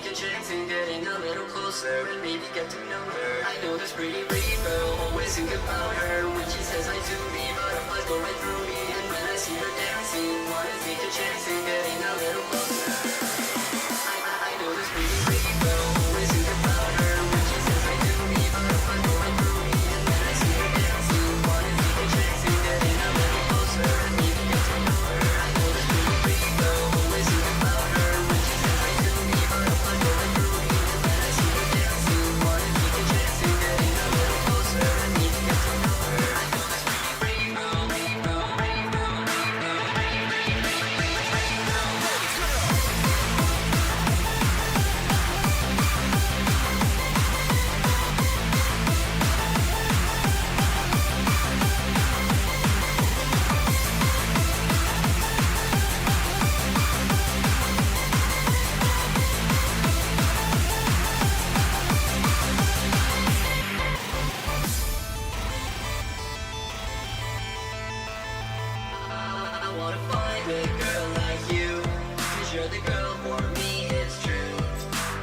a chance in getting a little closer and maybe get to know her. I know this pretty rainbow, always think about her. When she says I do me, butterflies go right through me. And when I see her dancing, wanna take a chance in getting a little closer. I know this pretty rainbow, always think about her. When she says I do me, butterflies go right through me. And when I see her dancing, wanna take a chance in getting a little closer and maybe get to know her. I know this pretty rainbow, always think about her. When she says I do me, butterflies go right through me. And when I see her dancing, wanna take a chance in getting a little closer and maybe get to know her. I know this pretty rainbow, rainbow, rainbow, rainbow, I wanna find a girl like you, 'cause you're the girl for me, it's true.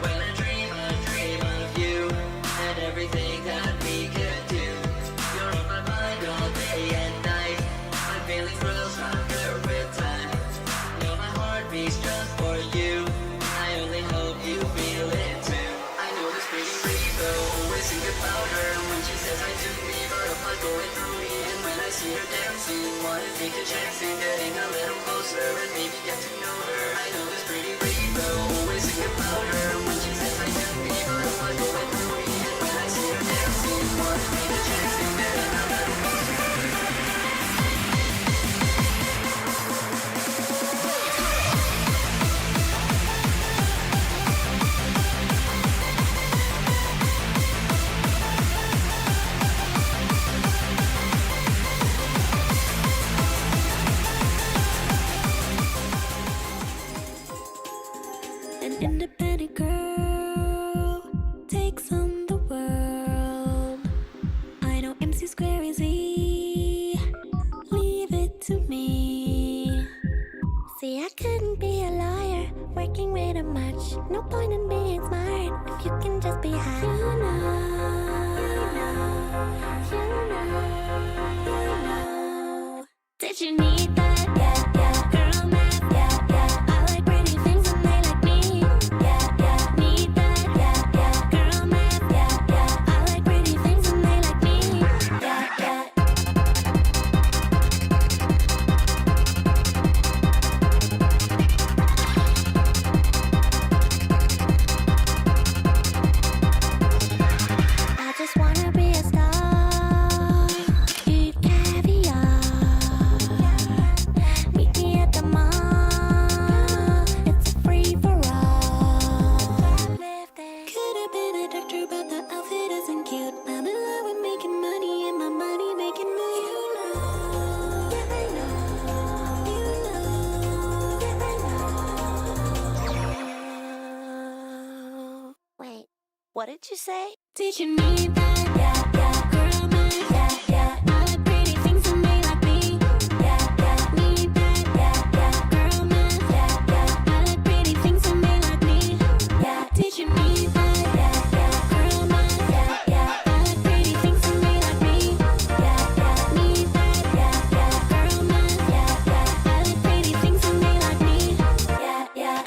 When I dream of you, and everything that we could do. You're on my mind all day and night. I'm feeling thrills stronger with time. Know my heart beats just for you. I only hope you feel it too. I know this pretty rainbow, always think about her. When she says I do me, butterflies going through me. And when I see her dancing, wanna take a chance in getting a little closer and maybe get to know her. I know this pretty rainbow, always think about her. When she says I do me, butterflies going through me. And when I see her dancing, wanna take a chance in getting a little closer. An independent girl takes on the world. I know MC Square is easy. Leave it to me. See, I couldn't be a lawyer, working way too much. No point in being smart if you can just be high. You know. Did you need that? Yeah, yeah. Girl math, yeah, yeah. I like pretty things and they like me. Yeah, yeah. Need that? Yeah, yeah. Girl math, yeah, yeah. I like pretty things and they like me. Yeah, yeah. I just wanna be a star. Eat caviar. Meet me at the mall. It's a free for all. Could have been a doctor, but the outfit isn't cute. I'm in love with making money and my money making moves. You know, yeah, I know. You know, yeah, I know. Wait, what did you say? Did you need that? Yeah, yeah. Girl, man, yeah, yeah. I like pretty things and they like me. Yeah, yeah. Need that? Yeah, yeah. Girl, man, yeah, yeah. I like pretty things and they like me. Yeah. Did you need that? Yeah, yeah. Girl, man, yeah, yeah. I like pretty things and they like me. Yeah, yeah. Need that? Yeah, yeah. Girl, man, yeah, yeah. I like pretty things and they like me. Yeah, yeah.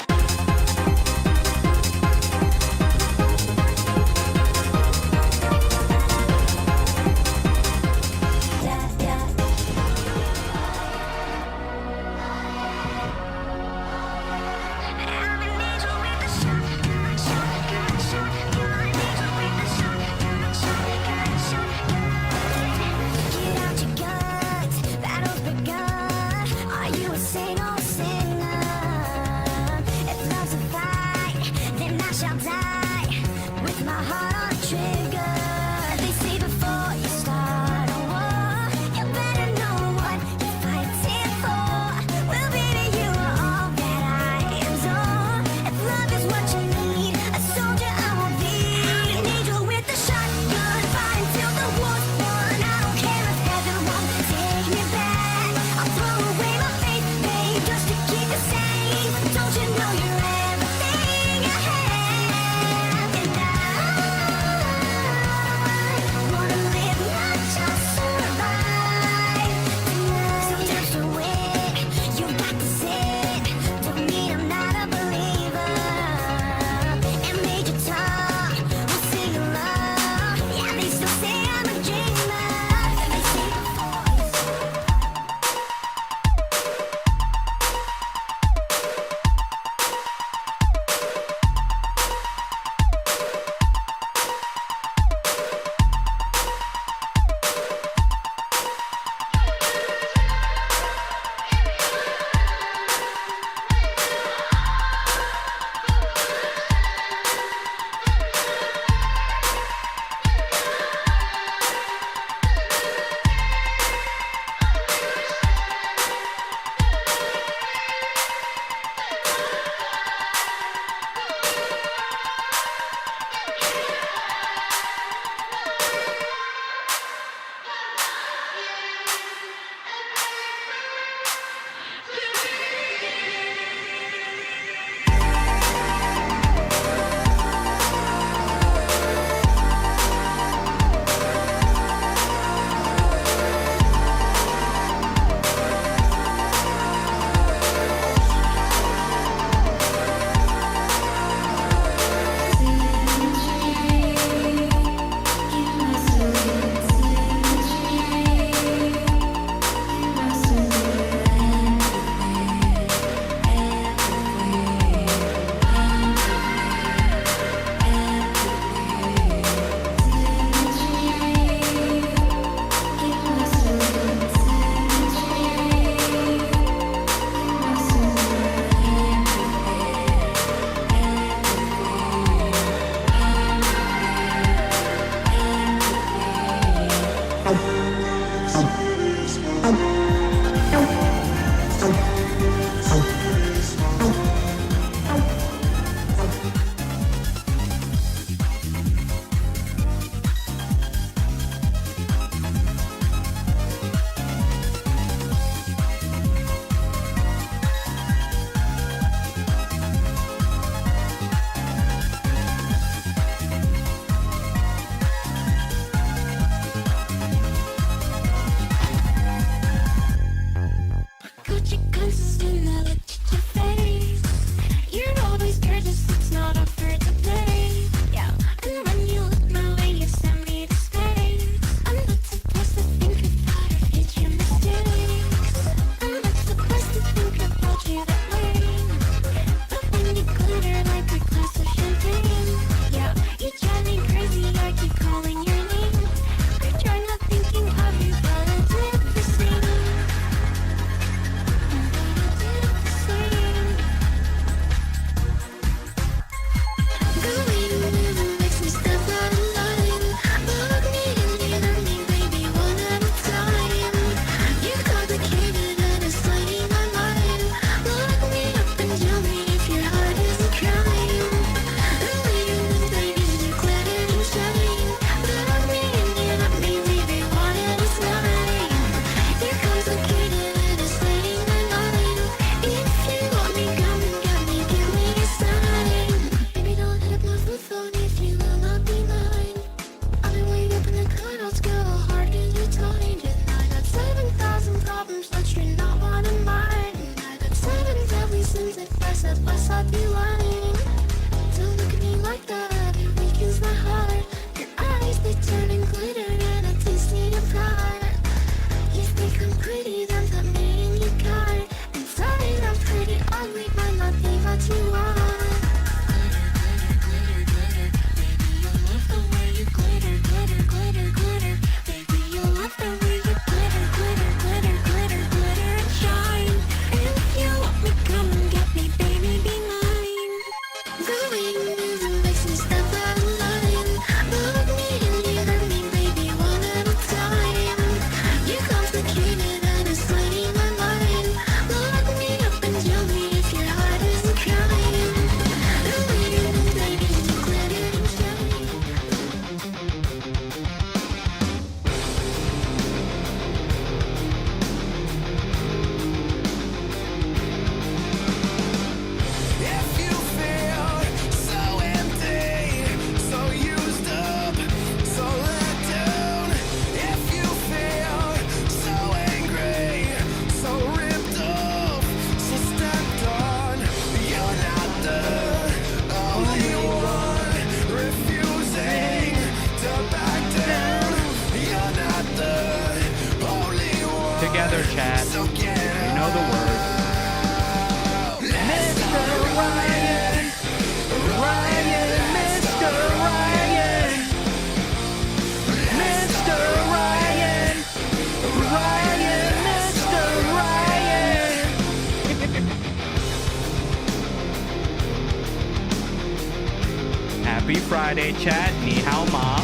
Happy Friday, chat. Ni hao ma.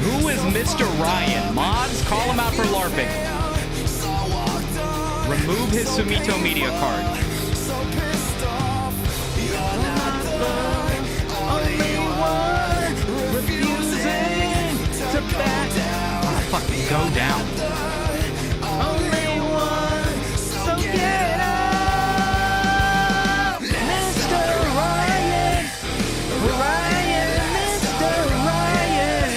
Who is Mr. Ryan? Mods, call him out for LARPing. Remove his Sumito Media card. Fucking go down. Only one, so get up, Mr. Ryan, Ryan, Mr. Ryan,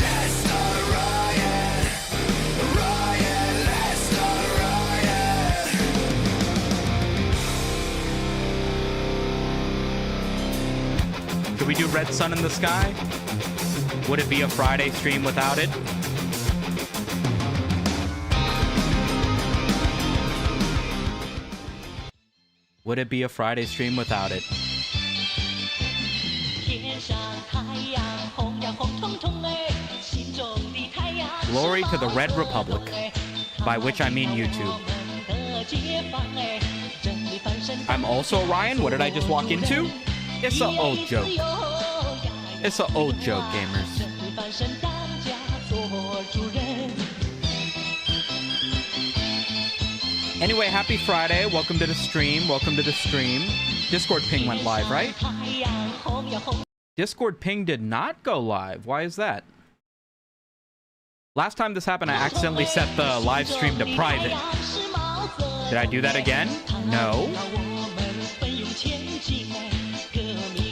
Lester Ryan, Ryan, Lester Ryan. Could we do Red Sun in the Sky? Would it be a Friday stream without it? Would it be a Friday stream without it? Glory to the Red Republic, by which I mean YouTube. I'm also Ryan. What did I just walk into? It's an old joke. It's an old joke, gamers. Anyway, happy Friday. Welcome to the stream. Welcome to the stream. Discord ping went live, right? Discord ping did not go live. Why is that? Last time this happened, I accidentally set the live stream to private. Did I do that again? No.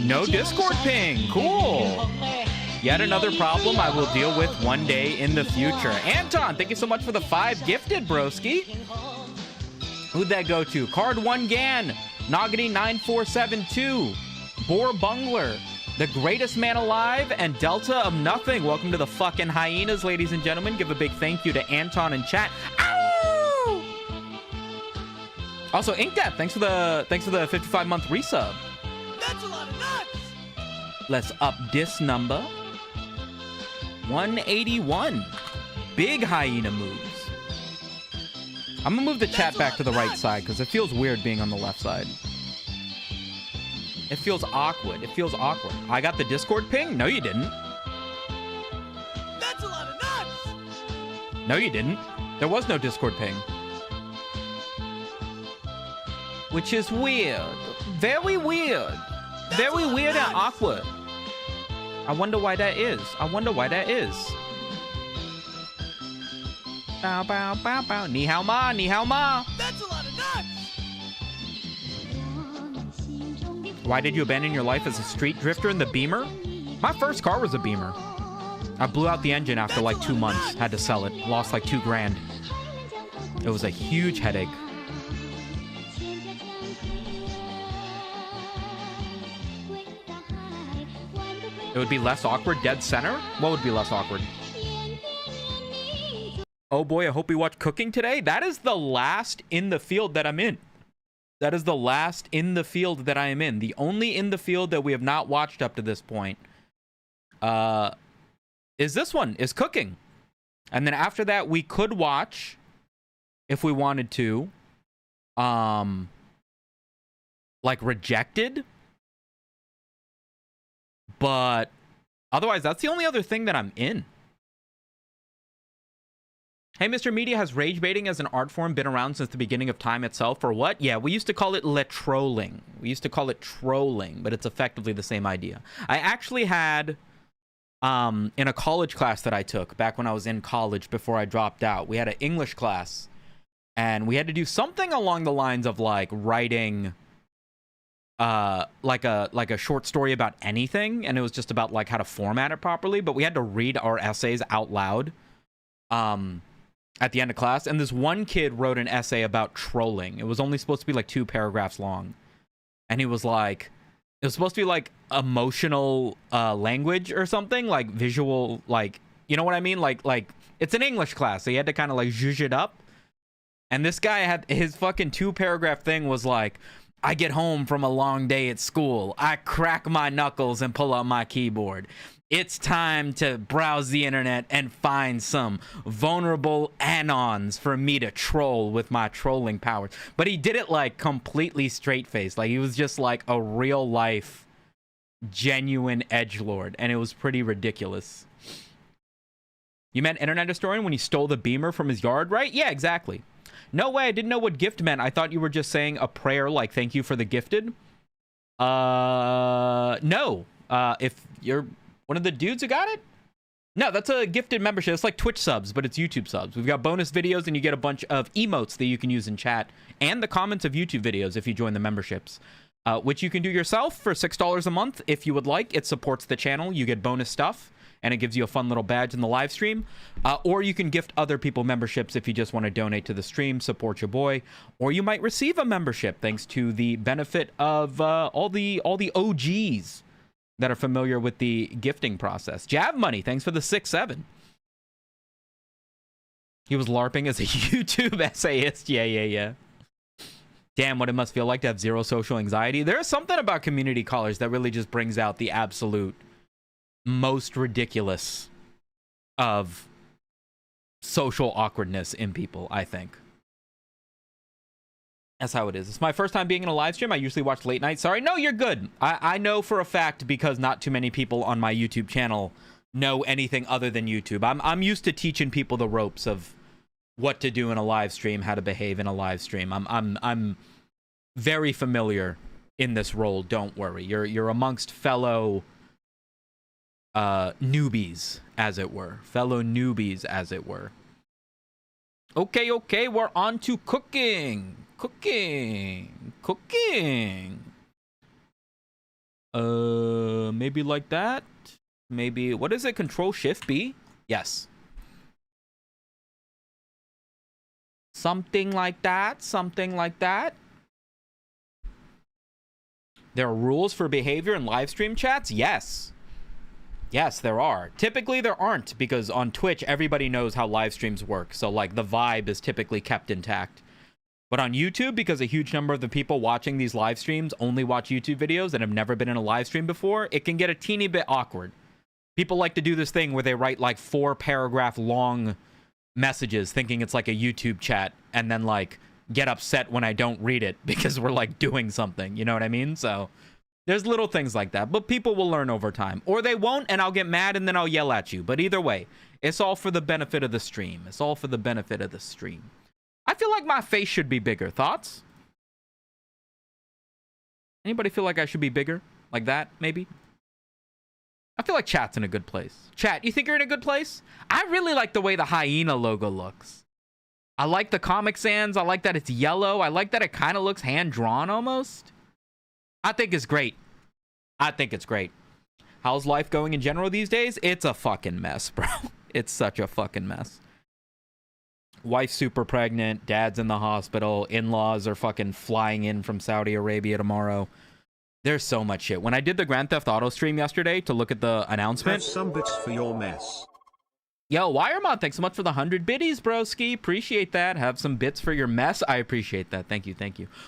No Discord ping. Cool. Yet another problem I will deal with one day in the future. Anton, thank you so much for the 5 gifted, broski. Who'd that go to? Card 1 Gan, Nogany 9472, Boar Bungler, the greatest man alive, and Delta of Nothing. Welcome to the fucking hyenas, ladies and gentlemen. Give a big thank you to Anton in chat. Ow! Also, Inkdeath, thanks for the 55-month resub. That's a lot of nuts! Let's up this number. 181. Big hyena moves. I'm gonna move the chat back to the right side because it feels weird being on the left side. It feels awkward. It feels awkward. I got the Discord ping? No, you didn't. That's a lot of nuts! No, you didn't. There was no Discord ping. Which is weird. Very weird. Very weird and awkward. I wonder why that is. I wonder why that is. Bow, bow, bow, bow. Ni hao ma, ni hao ma. That's a lot of nuts! Why did you abandon your life as a street drifter in the Beamer? My first car was a Beamer. I blew out the engine after like 2 months. Had to sell it. Lost like $2 grand. It was a huge headache. It would be less awkward dead center? What would be less awkward? Oh boy, I hope we watch Cooking today. That is the last in the field that I'm in. That is the last in the field that I am in. The only in the field that we have not watched up to this point is this one, is Cooking. And then after that, we could watch, if we wanted to, like Rejected. But otherwise, that's the only other thing that I'm in. Hey, Mr. Media, has rage baiting as an art form been around since the beginning of time itself, or what? Yeah, we used to call it trolling. We used to call it trolling, but it's effectively the same idea. I actually had, in a college class that I took back when I was in college before I dropped out, we had an English class, and we had to do something along the lines of like writing like a short story about anything, and it was just about like how to format it properly, but we had to read our essays out loud at the end of class. And this one kid wrote an essay about trolling. It was only supposed to be like 2 paragraphs long, and he was like, it was supposed to be like emotional language or something, like visual, like, you know what I mean, like it's an English class, so you had to kind of like zhuzh it up. And this guy had his fucking 2 paragraph thing was like, I get home from a long day at school. I crack my knuckles and pull out my keyboard. It's time to browse the internet and find some vulnerable anons for me to troll with my trolling powers. But he did it like completely straight-faced. Like he was just like a real life, genuine edgelord. And it was pretty ridiculous. You meant internet historian when he stole the beamer from his yard, right? Yeah, exactly. No way, I didn't know what gift meant. I thought you were just saying a prayer like thank you for the gifted. No. If you're one of the dudes who got it? No, that's a gifted membership. It's like Twitch subs, but it's YouTube subs. We've got bonus videos and you get a bunch of emotes that you can use in chat and the comments of YouTube videos if you join the memberships. Which you can do yourself for $6 a month if you would like. It supports the channel. You get bonus stuff. And it gives you a fun little badge in the live stream. Or you can gift other people memberships if you just want to donate to the stream, support your boy. Or you might receive a membership thanks to the benefit of all the OGs that are familiar with the gifting process. Jab Money, thanks for the 6-7. He was LARPing as a YouTube essayist. Yeah. Damn, what it must feel like to have zero social anxiety. There's something about community callers that really just brings out the absolute most ridiculous of social awkwardness in people, I think. That's how it is. It's my first time being in a live stream. I usually watch late night. Sorry. No, you're good. I know for a fact because not too many people on my YouTube channel know anything other than YouTube. I'm used to teaching people the ropes of what to do in a live stream, how to behave in a live stream. I'm very familiar in this role. Don't worry. You're amongst fellow newbies, as it were. Okay, we're on to cooking. Maybe like that. Maybe, what is it? Control Shift B? Yes. Something like that. There are rules for behavior in live stream chats? Yes, there are. Typically, there aren't, because on Twitch, everybody knows how live streams work. So, like, the vibe is typically kept intact. But on YouTube, because a huge number of the people watching these live streams only watch YouTube videos and have never been in a live stream before, it can get a teeny bit awkward. People like to do this thing where they write, like, 4-paragraph long messages thinking it's like a YouTube chat and then, like, get upset when I don't read it because we're, like, doing something. You know what I mean? So there's little things like that, but people will learn over time. Or they won't, and I'll get mad, and then I'll yell at you. But either way, it's all for the benefit of the stream. I feel like my face should be bigger. Thoughts? Anybody feel like I should be bigger? Like that, maybe? I feel like chat's in a good place. Chat, you think you're in a good place? I really like the way the hyena logo looks. I like the Comic Sans. I like that it's yellow. I like that it kind of looks hand-drawn almost. I think it's great. How's life going in general these days? It's a fucking mess, bro. It's such a fucking mess. Wife's super pregnant. Dad's in the hospital. In-laws are fucking flying in from Saudi Arabia tomorrow. There's so much shit. When I did the Grand Theft Auto stream yesterday to look at the announcement. Have some bits for your mess. Yo, Wiremod, thanks so much for the 100 biddies, broski. Appreciate that. Have some bits for your mess. I appreciate that. Thank you.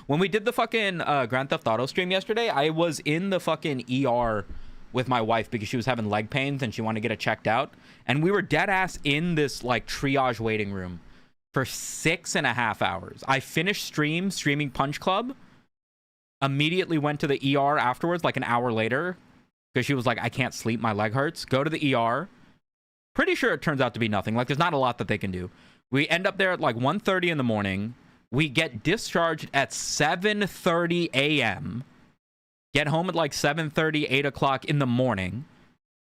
When we did the fucking Grand Theft Auto stream yesterday, I was in the fucking ER with my wife because she was having leg pains and she wanted to get it checked out. And we were dead ass in this like triage waiting room for 6.5 hours. I finished streaming Punch Club, immediately went to the ER afterwards, like an hour later, because she was like, I can't sleep, my leg hurts. Go to the ER. Pretty sure it turns out to be nothing. Like, there's not a lot that they can do. We end up there at like 1:30 in the morning. We get discharged at 7:30 a.m. Get home at like 7:30, 8 o'clock in the morning.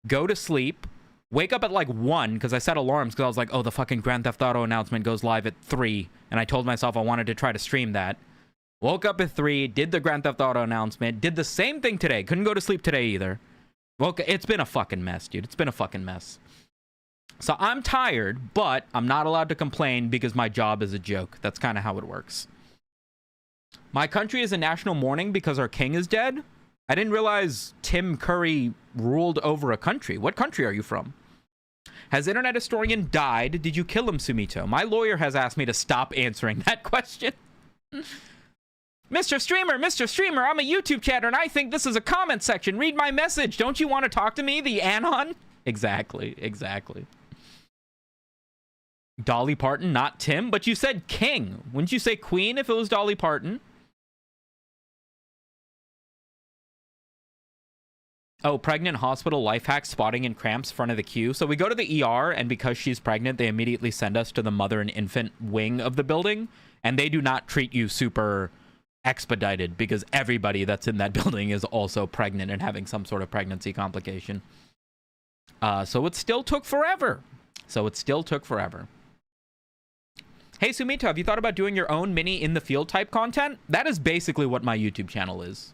Go to sleep. Wake up at like 1 because I set alarms because I was like, oh, the fucking Grand Theft Auto announcement goes live at 3. And I told myself I wanted to try to stream that. Woke up at 3, did the Grand Theft Auto announcement, did the same thing today. Couldn't go to sleep today either. It's been a fucking mess, dude. It's been a fucking mess. So I'm tired, but I'm not allowed to complain because my job is a joke. That's kind of how it works. My country is a national mourning because our king is dead. I didn't realize Tim Curry ruled over a country. What country are you from? Has Internet Historian died? Did you kill him, Sumito? My lawyer has asked me to stop answering that question. Mr. Streamer, I'm a YouTube chatter and I think this is a comment section. Read my message. Don't you want to talk to me, the Anon? Exactly. Dolly Parton, not Tim, but you said king. Wouldn't you say queen if it was Dolly Parton? Oh, pregnant hospital life hack, spotting in cramps front of the queue. So we go to the ER, and because she's pregnant, they immediately send us to the mother and infant wing of the building, and they do not treat you super expedited because everybody that's in that building is also pregnant and having some sort of pregnancy complication. So it still took forever. Hey, Sumito, have you thought about doing your own mini in the field type content? That is basically what my YouTube channel is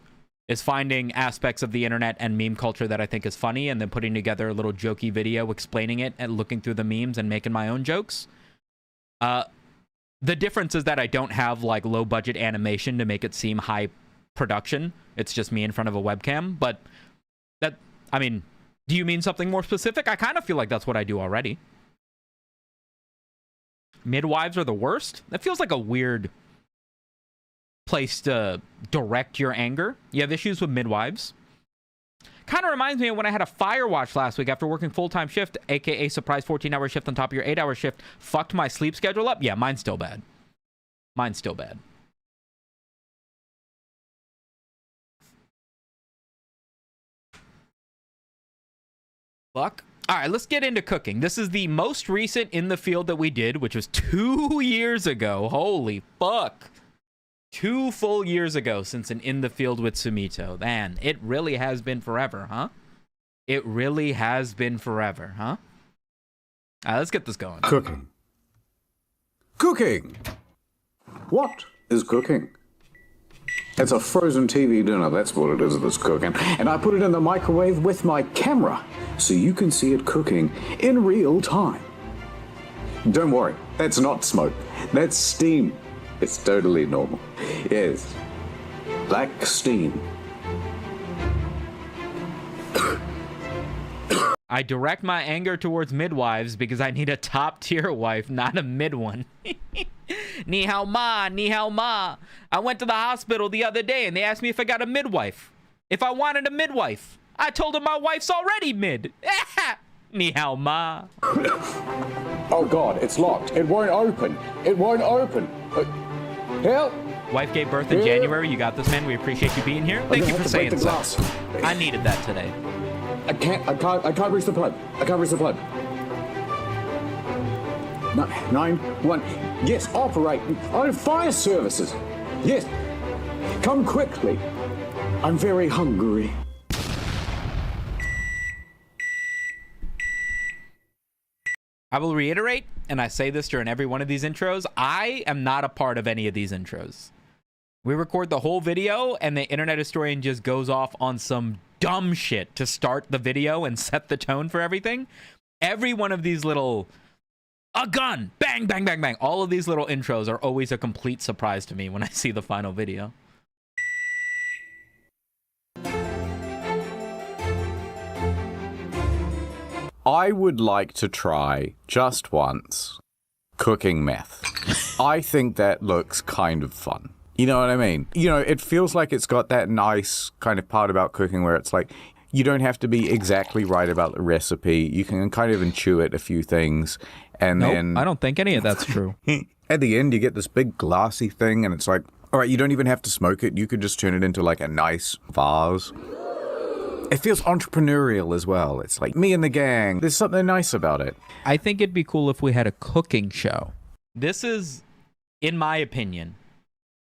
finding aspects of the internet and meme culture that I think is funny and then putting together a little jokey video explaining it and looking through the memes and making my own jokes. The difference is that I don't have like low budget animation to make it seem high production. It's just me in front of a webcam. But that, I mean, do you mean something more specific? I kind of feel like that's what I do already. Midwives are the worst? That feels like a weird place to direct your anger. You have issues with midwives. Kind of reminds me of when I had a fire watch last week after working full-time shift, aka surprise 14-hour shift on top of your 8-hour shift. Fucked my sleep schedule up. Yeah, mine's still bad. Fuck. All right, let's get into cooking. This is the most recent in the field that we did, which was 2 years ago. Holy fuck. 2 full years ago since an in the field with Sumito. Man, it really has been forever, huh? It really has been forever, huh? All right, let's get this going. Cooking. Cooking! What is cooking? It's a frozen TV dinner, that's what it is that's cooking. And I put it in the microwave with my camera, so you can see it cooking in real time. Don't worry, that's not smoke, that's steam. It's totally normal. Yes. Black steam. I direct my anger towards midwives because I need a top tier wife, not a mid one. Ni hao ma, ni hao ma. I went to the hospital the other day and they asked me if I got a midwife. If I wanted a midwife. I told them my wife's already mid. Ni hao ma. Oh God, it's locked. It won't open. It won't open. Help! Wife gave birth in January. You got this, man. We appreciate you being here. Thank you for saying so. I needed that today. I can't reach the plug. I can't reach the plug. 911. Yes, operate. Oh, fire services. Yes. Come quickly. I'm very hungry. I will reiterate, and I say this during every one of these intros, I am not a part of any of these intros. We record the whole video, and the internet historian just goes off on some dumb shit to start the video and set the tone for everything. Every one of these little, a gun, bang, bang, bang, bang. All of these little intros are always a complete surprise to me when I see the final video. I would like to try, just once, cooking meth. I think that looks kind of fun. You know what I mean? You know, it feels like it's got that nice kind of part about cooking where it's like, you don't have to be exactly right about the recipe. You can kind of intuit a few things, and then... I don't think any of that's true. At the end, you get this big glassy thing, and it's like, all right, you don't even have to smoke it. You could just turn it into like a nice vase. It feels entrepreneurial as well. It's like me and the gang. There's something nice about it. I think it'd be cool if we had a cooking show. This is, in my opinion,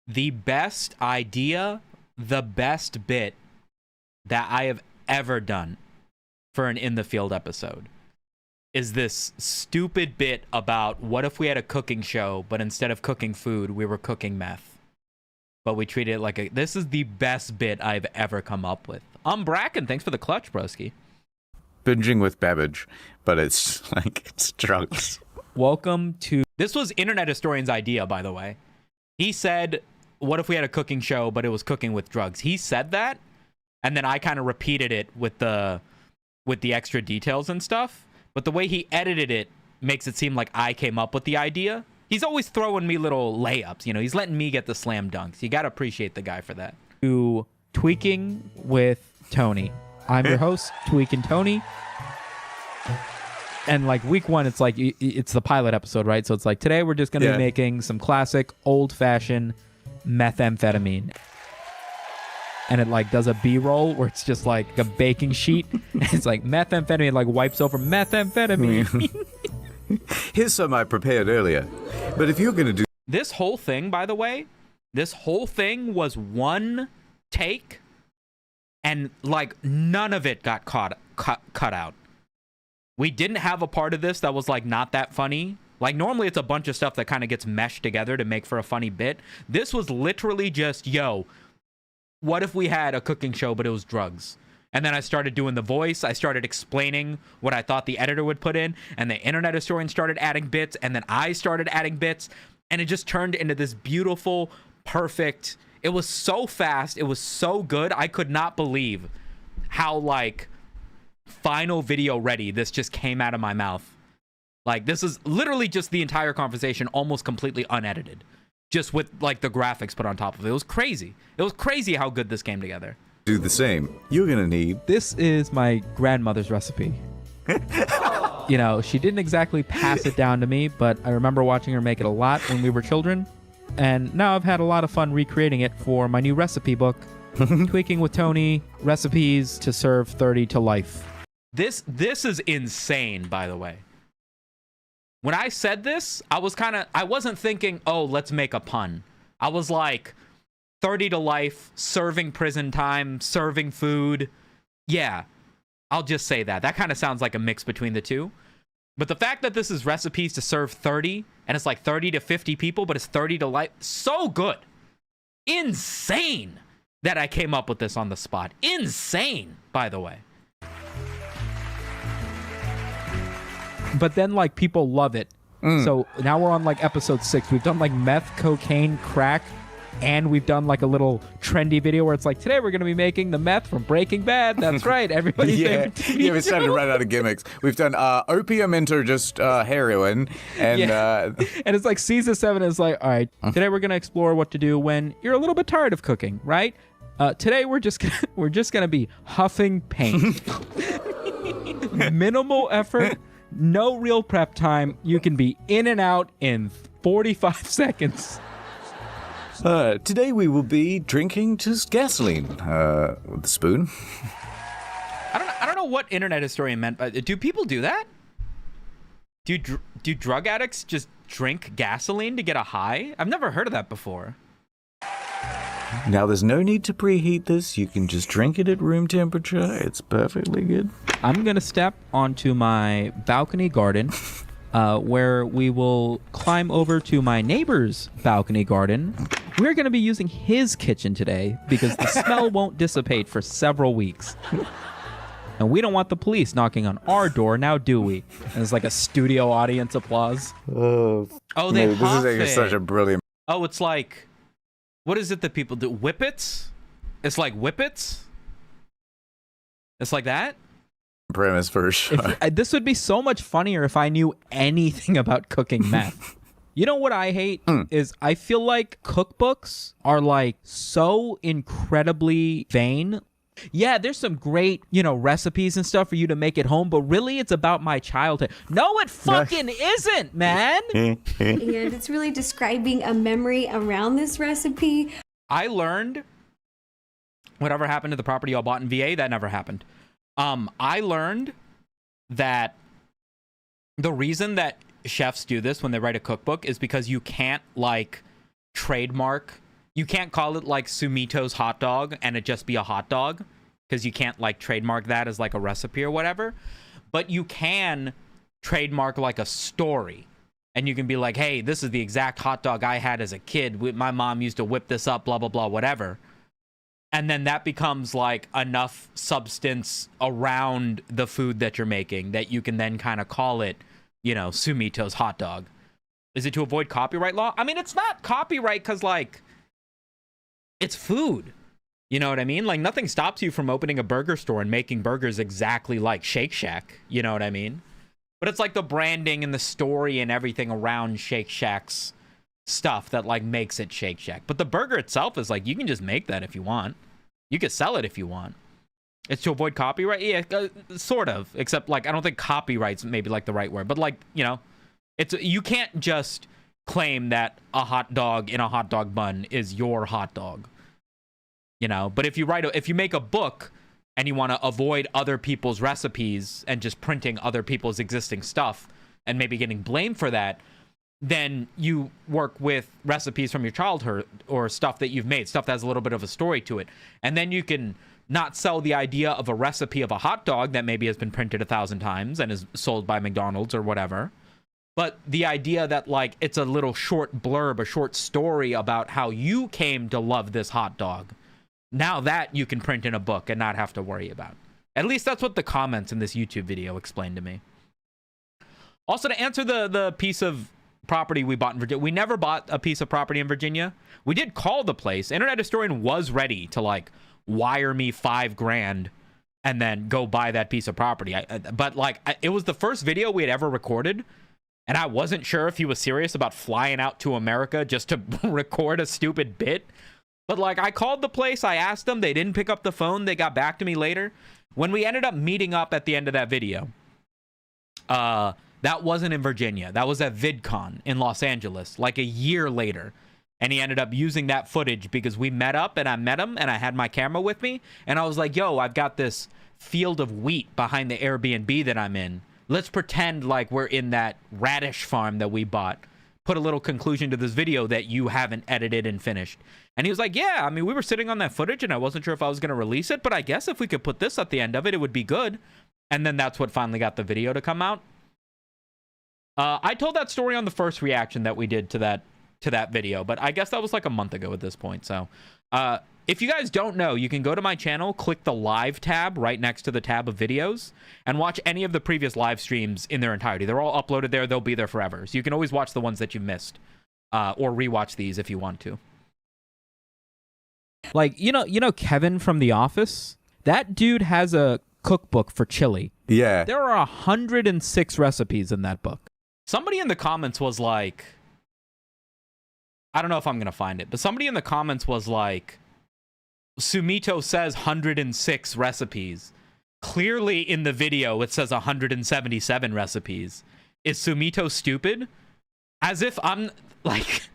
the best idea, the best bit that I have ever done for an In the Field episode. Is this stupid bit about what if we had a cooking show, but instead of cooking food, we were cooking meth. But we treated it like a... This is the best bit I've ever come up with. Bracken, thanks for the clutch, broski. Binging with Babbage, but it's like, it's drugs. Welcome to... This was Internet Historian's idea, by the way. He said, what if we had a cooking show, but it was cooking with drugs? He said that, and then I kind of repeated it with the extra details and stuff. But the way he edited it makes it seem like I came up with the idea. He's always throwing me little layups. You know, he's letting me get the slam dunks. You got to appreciate the guy for that. To Tweaking with Tony. I'm your host, Tweaking Tony. And like week one, it's like it's the pilot episode, right? So it's like today we're just going to be making some classic old-fashioned methamphetamine. And it like does a B-roll where it's just like a baking sheet. It's like methamphetamine, like wipes over methamphetamine. Here's some I prepared earlier. But if you're going to do This whole thing, by the way, this whole thing was one take, and like none of it got cut out. We didn't have a part of this that was like not that funny. Like normally it's a bunch of stuff that kind of gets meshed together to make for a funny bit. This was literally just, yo, what if we had a cooking show but it was drugs? And then I started doing the voice. I started explaining what I thought the editor would put in, and the internet historian started adding bits, and then I started adding bits, and it just turned into this beautiful, perfect. It was so fast. It was so good. I could not believe how like final video ready this just came out of my mouth. Like this is literally just the entire conversation, almost completely unedited, just with like the graphics put on top of it. It was crazy. It was crazy how good this came together. do the same, you're going to need... This is my grandmother's recipe. You know, she didn't exactly pass it down to me, but I remember watching her make it a lot when we were children. And now I've had a lot of fun recreating it for my new recipe book, Tweaking with Tony, Recipes to Serve 30 to Life. This is insane, by the way. When I said this, I wasn't thinking, oh, let's make a pun. I was like, 30 to life, serving prison time, serving food. Yeah, I'll just say that. That kind of sounds like a mix between the two. But the fact that this is recipes to serve 30, and it's like 30 to 50 people, but it's 30 to life, so good. Insane that I came up with this on the spot. Insane, by the way. But then, like, people love it. So now we're on, like, episode 6. We've done, like, meth, cocaine, crack, and we've done, like, a little trendy video where it's like, today we're going to be making the meth from Breaking Bad. That's right. Everybody's favorite TV Yeah, we started to run out of gimmicks. We've done opium into just heroin. And and it's like season 7 is like, all right, today we're going to explore what to do when you're a little bit tired of cooking, right? Today we're just gonna be huffing paint. Minimal effort. No real prep time. You can be in and out in 45 seconds. Today we will be drinking just gasoline with a spoon. I don't know what internet historian meant by. Do people do that? Do drug addicts just drink gasoline to get a high? I've never heard of that before. Now, there's no need to preheat this. You can just drink it at room temperature. It's perfectly good. I'm going to step onto my balcony garden where we will climb over to my neighbor's balcony garden. We're going to be using his kitchen today because the smell won't dissipate for several weeks. And we don't want the police knocking on our door, now do we? And there's like a studio audience applause. Oh, they this huff is like it. such a brilliant... Oh, it's like... What is it that people do? Whippets? It's like whippets? It's like that? premise for sure. This would be so much funnier if I knew anything about cooking meth. You know what I hate is I feel like cookbooks are like so incredibly vain. Yeah, there's some great, recipes and stuff for you to make at home, but really it's about my childhood. No, it fucking isn't, man. And it's really describing a memory around this recipe. I learned whatever happened to the property y'all bought in VA, that never happened. I learned that the reason that chefs do this when they write a cookbook is because you can't trademark. You can't call it like Sumito's hot dog and it just be a hot dog because you can't trademark that as like a recipe or whatever. But you can trademark like a story. And you can be like, hey, this is the exact hot dog I had as a kid. My mom used to whip this up, blah, blah, blah, whatever. And then that becomes like enough substance around the food that you're making that you can then kind of call it, Sumito's hot dog. Is it to avoid copyright law? I mean, it's not copyright because it's food. You know what I mean? Nothing stops you from opening a burger store and making burgers exactly like Shake Shack. You know what I mean? But it's like the branding and the story and everything around Shake Shack's stuff that like makes it Shake Shack. But the burger itself is like, you can just make that if you want. You could sell it if you want. It's to avoid copyright? Yeah, sort of. Except like, I don't think copyright's maybe like the right word. But like, you know, you can't just claim that a hot dog in a hot dog bun is your hot dog. You know, but if you make a book and you want to avoid other people's recipes and just printing other people's existing stuff and maybe getting blamed for that, then you work with recipes from your childhood or stuff that you've made, stuff that has a little bit of a story to it. And then you can not sell the idea of a recipe of a hot dog that maybe has been printed 1,000 times and is sold by McDonald's or whatever. But the idea that like it's a little short blurb, a short story about how you came to love this hot dog. Now that you can print in a book and not have to worry about. At least that's what the comments in this YouTube video explained to me. Also, to answer the piece of property we bought in Virginia, we never bought a piece of property in Virginia. We did call the place. Internet Historian was ready to like wire me $5,000 and then go buy that piece of property. But like, it was the first video we had ever recorded. And I wasn't sure if he was serious about flying out to America just to record a stupid bit. But like, I called the place, I asked them, they didn't pick up the phone, they got back to me later. When we ended up meeting up at the end of that video, that wasn't in Virginia. That was at VidCon in Los Angeles, like a year later. And he ended up using that footage because we met up and I met him and I had my camera with me. And I was like, yo, I've got this field of wheat behind the Airbnb that I'm in. Let's pretend like we're in that radish farm that we bought. Put a little conclusion to this video that you haven't edited and finished. And he was like, yeah, I mean, we were sitting on that footage and I wasn't sure if I was going to release it, but I guess if we could put this at the end of it, it would be good. And then that's what finally got the video to come out. I told that story on the first reaction that we did to that video, but I guess that was like a month ago at this point. So if you guys don't know, you can go to my channel, click the live tab right next to the tab of videos, and watch any of the previous live streams in their entirety. They're all uploaded there. They'll be there forever. So you can always watch the ones that you missed, or rewatch these if you want to. Like, you know Kevin from The Office? That dude has a cookbook for chili. Yeah. There are 106 recipes in that book. Somebody in the comments was like, I don't know if I'm going to find it, but somebody in the comments was like, Sumito says 106 recipes. Clearly in the video, it says 177 recipes. Is Sumito stupid? As if I'm like,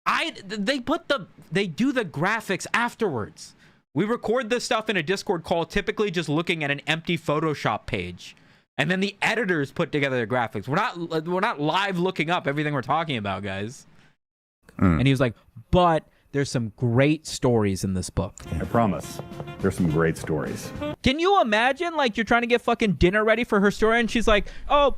they do the graphics afterwards. We record this stuff in a Discord call, typically just looking at an empty Photoshop page. And then the editors put together the graphics. We're not live looking up everything we're talking about, guys. And he was like, but there's some great stories in this book. I promise. There's some great stories. Can you imagine, like, you're trying to get fucking dinner ready for her story, and she's like, oh,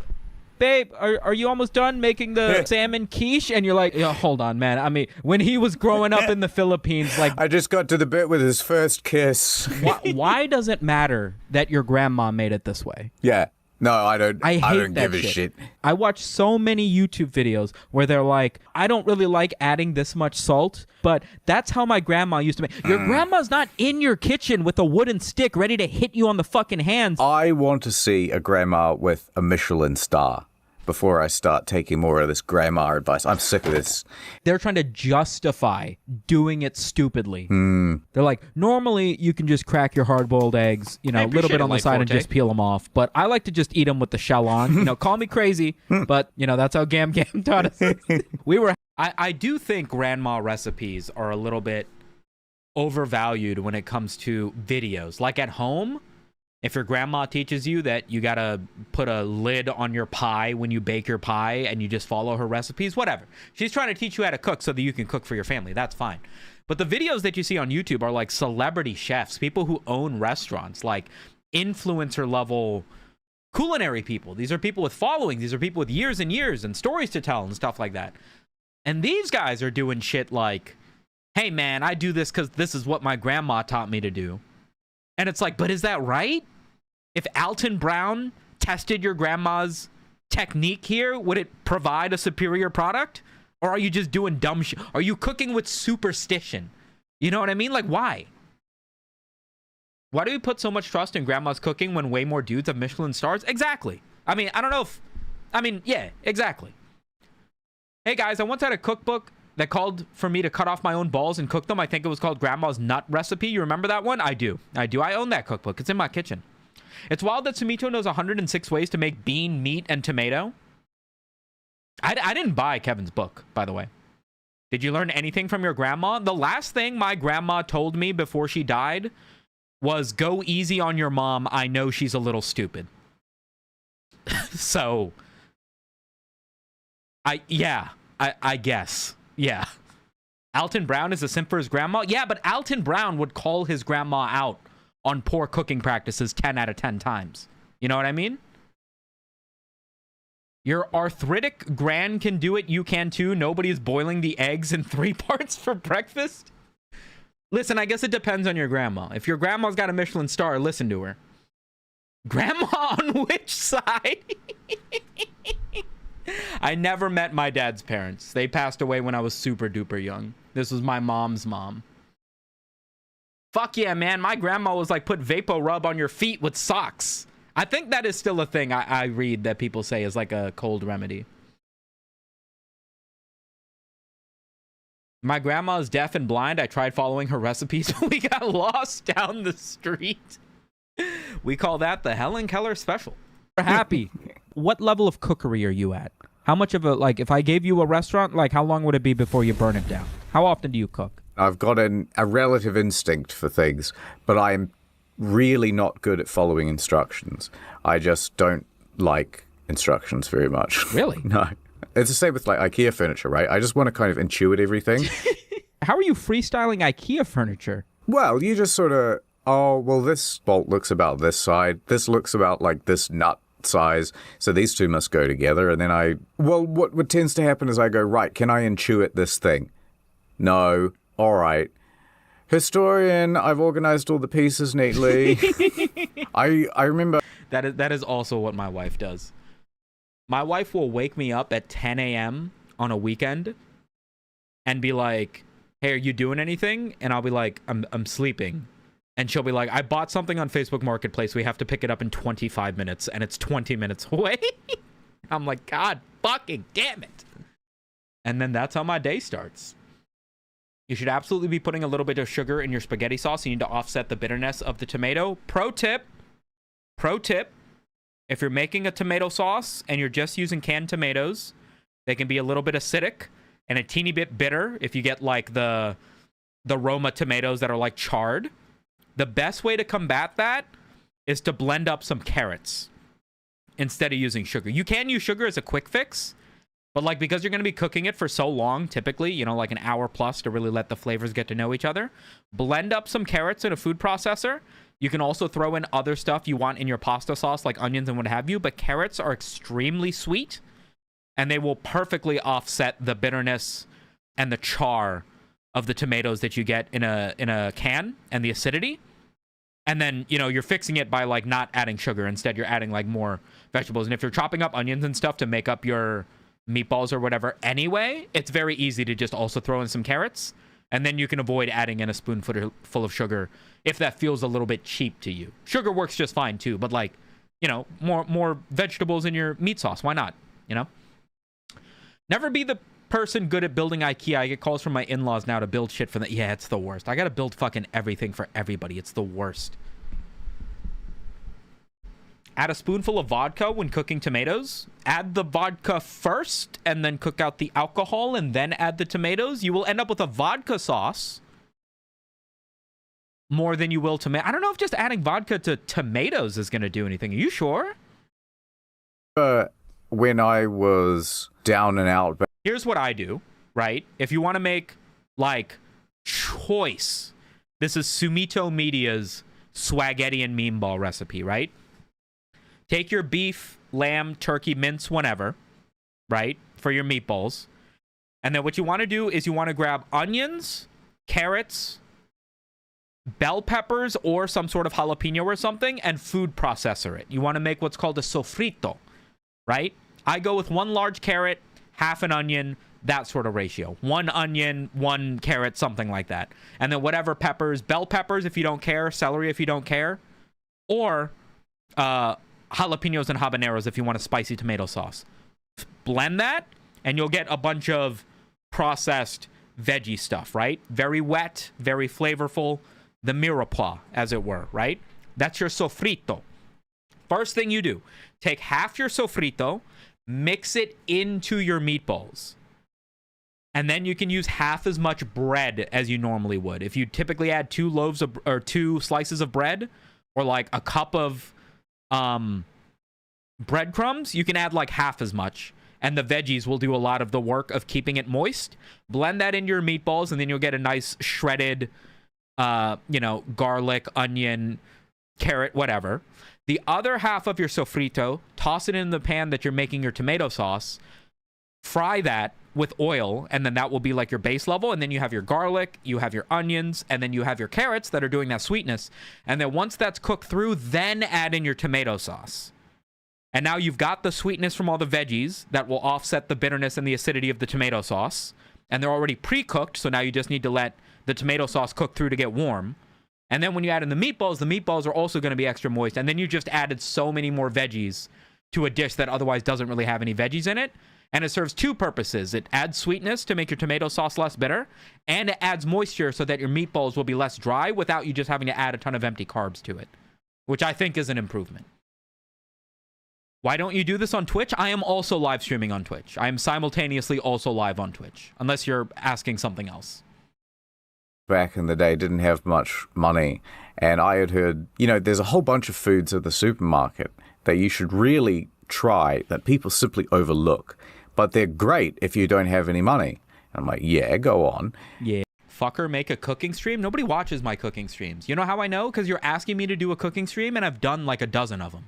babe, are you almost done making the salmon quiche? And you're like, yo, hold on, man. I mean, when he was growing up in the Philippines, like... I just got to the bit with his first kiss. why does it matter that your grandma made it this way? Yeah. No, I don't. I don't that give a shit. I watch so many YouTube videos where they're like, I don't really like adding this much salt, but that's how my grandma used to make. Your grandma's not in your kitchen with a wooden stick ready to hit you on the fucking hands. I want to see a grandma with a Michelin star before I start taking more of this grandma advice. I'm sick of this. They're trying to justify doing it stupidly. They're like, normally you can just crack your hard-boiled eggs, you know, a little bit on the side and just peel them off. But I like to just eat them with the shell on. You know, call me crazy, but, you know, that's how Gam Gam taught us. I do think grandma recipes are a little bit overvalued when it comes to videos. Like at home, if your grandma teaches you that you gotta put a lid on your pie when you bake your pie and you just follow her recipes, whatever. She's trying to teach you how to cook so that you can cook for your family. That's fine. But the videos that you see on YouTube are like celebrity chefs, people who own restaurants, like influencer level culinary people. These are people with following. These are people with years and years and stories to tell and stuff like that. And these guys are doing shit like, hey man, I do this because this is what my grandma taught me to do. And it's like, but is that right? If Alton Brown tested your grandma's technique here, would it provide a superior product? Or are you just doing dumb shit? Are you cooking with superstition? You know what I mean? Like, why? Why do we put so much trust in grandma's cooking when way more dudes have Michelin stars? Exactly. I mean, I don't know if I mean, yeah, exactly. Hey guys, I once had a cookbook that called for me to cut off my own balls and cook them. I think it was called Grandma's Nut Recipe. You remember that one? I do. I own that cookbook. It's in my kitchen. It's wild that Sumito knows 106 ways to make bean, meat, and tomato. I didn't buy Kevin's book, by the way. Did you learn anything from your grandma? The last thing my grandma told me before she died was, go easy on your mom. I know she's a little stupid. So, I guess. Yeah. Alton Brown is a simp for his grandma? Yeah, but Alton Brown would call his grandma out on poor cooking practices 10 out of 10 times. You know what I mean? Your arthritic gran can do it. You can too. Nobody's boiling the eggs in 3 parts for breakfast. Listen, I guess it depends on your grandma. If your grandma's got a Michelin star, listen to her. Grandma on which side? I never met my dad's parents. They passed away when I was super duper young. This was my mom's mom. Fuck yeah, man. My grandma was like, put Vapo Rub on your feet with socks. I think that is still a thing I read that people say is like a cold remedy. My grandma is deaf and blind. I tried following her recipes. We got lost down the street. We call that the Helen Keller special. Happy. What level of cookery are you at? How much of a, like, if I gave you a restaurant, like, how long would it be before you burn it down? How often do you cook? I've got a relative instinct for things, but I'm really not good at following instructions. I just don't like instructions very much. Really? No. It's the same with like IKEA furniture, right? I just want to kind of intuit everything. How are you freestyling IKEA furniture? Well, you just sort of, oh, well, this bolt looks about this side. This looks about like this nut size. So these two must go together. And then what tends to happen is I go, right, can I intuit this thing? No. All right. Historian, I've organized all the pieces neatly. I remember. That is also what my wife does. My wife will wake me up at 10 a.m. on a weekend and be like, hey, are you doing anything? And I'll be like, I'm sleeping. And she'll be like, I bought something on Facebook Marketplace. We have to pick it up in 25 minutes. And it's 20 minutes away. I'm like, God fucking damn it. And then that's how my day starts. You should absolutely be putting a little bit of sugar in your spaghetti sauce. You need to offset the bitterness of the tomato. Pro tip. If you're making a tomato sauce and you're just using canned tomatoes, they can be a little bit acidic and a teeny bit bitter if you get like the Roma tomatoes that are like charred. The best way to combat that is to blend up some carrots instead of using sugar. You can use sugar as a quick fix, but like because you're going to be cooking it for so long, typically, you know, like an hour plus to really let the flavors get to know each other, blend up some carrots in a food processor. You can also throw in other stuff you want in your pasta sauce, like onions and what have you, but carrots are extremely sweet, and they will perfectly offset the bitterness and the char of the tomatoes that you get in a can and the acidity. And then, you know, you're fixing it by, like, not adding sugar. Instead, you're adding, like, more vegetables. And if you're chopping up onions and stuff to make up your meatballs or whatever anyway, it's very easy to just also throw in some carrots. And then you can avoid adding in a spoonful of sugar if that feels a little bit cheap to you. Sugar works just fine too, but like, you know, more vegetables in your meat sauce. Why not? You know? Never be the person good at building IKEA. I get calls from my in-laws now to build shit for them. Yeah, it's the worst. I gotta build fucking everything for everybody. It's the worst. Add a spoonful of vodka when cooking tomatoes. Add the vodka first and then cook out the alcohol and then add the tomatoes. You will end up with a vodka sauce more than you will tomato. I don't know if just adding vodka to tomatoes is going to do anything. Are you sure? When I was down and out. Here's what I do, right? If you want to make, like, choice. This is Sumito Media's spaghetti and meatball recipe, right? Take your beef, lamb, turkey, mince, whatever, right, for your meatballs. And then what you want to do is you want to grab onions, carrots, bell peppers, or some sort of jalapeno or something, and food processor it. You want to make what's called a sofrito, right? I go with 1 large carrot, half an onion, that sort of ratio. 1 onion, 1 carrot, something like that. And then whatever peppers, bell peppers if you don't care, celery if you don't care, or jalapenos and habaneros if you want a spicy tomato sauce. blend that, and you'll get a bunch of processed veggie stuff, right? Very wet, very flavorful. The mirepoix, as it were, right? That's your sofrito. First thing you do, take half your sofrito, mix it into your meatballs. And then you can use half as much bread as you normally would. If you typically add 2 slices of bread, or like a cup of breadcrumbs, you can add like half as much. And the veggies will do a lot of the work of keeping it moist. Blend that into your meatballs, and then you'll get a nice shredded, garlic, onion, carrot, whatever. The other half of your sofrito, toss it in the pan that you're making your tomato sauce. Fry that with oil, and then that will be like your base level. And then you have your garlic, you have your onions, and then you have your carrots that are doing that sweetness. And then once that's cooked through, then add in your tomato sauce. And now you've got the sweetness from all the veggies that will offset the bitterness and the acidity of the tomato sauce. And they're already pre-cooked, so now you just need to let the tomato sauce cook through to get warm. And then when you add in the meatballs are also going to be extra moist. And then you just added so many more veggies to a dish that otherwise doesn't really have any veggies in it. And it serves 2 purposes. It adds sweetness to make your tomato sauce less bitter, and it adds moisture so that your meatballs will be less dry without you just having to add a ton of empty carbs to it, which I think is an improvement. Why don't you do this on Twitch? I am also live streaming on Twitch. I am simultaneously also live on Twitch, unless you're asking something else. Back in the day, didn't have much money, and I had heard, there's a whole bunch of foods at the supermarket that you should really try that people simply overlook, but they're great if you don't have any money. And I'm like, yeah, go on. Yeah. Fucker, make a cooking stream? Nobody watches my cooking streams. You know how I know? Because you're asking me to do a cooking stream, and I've done like a dozen of them.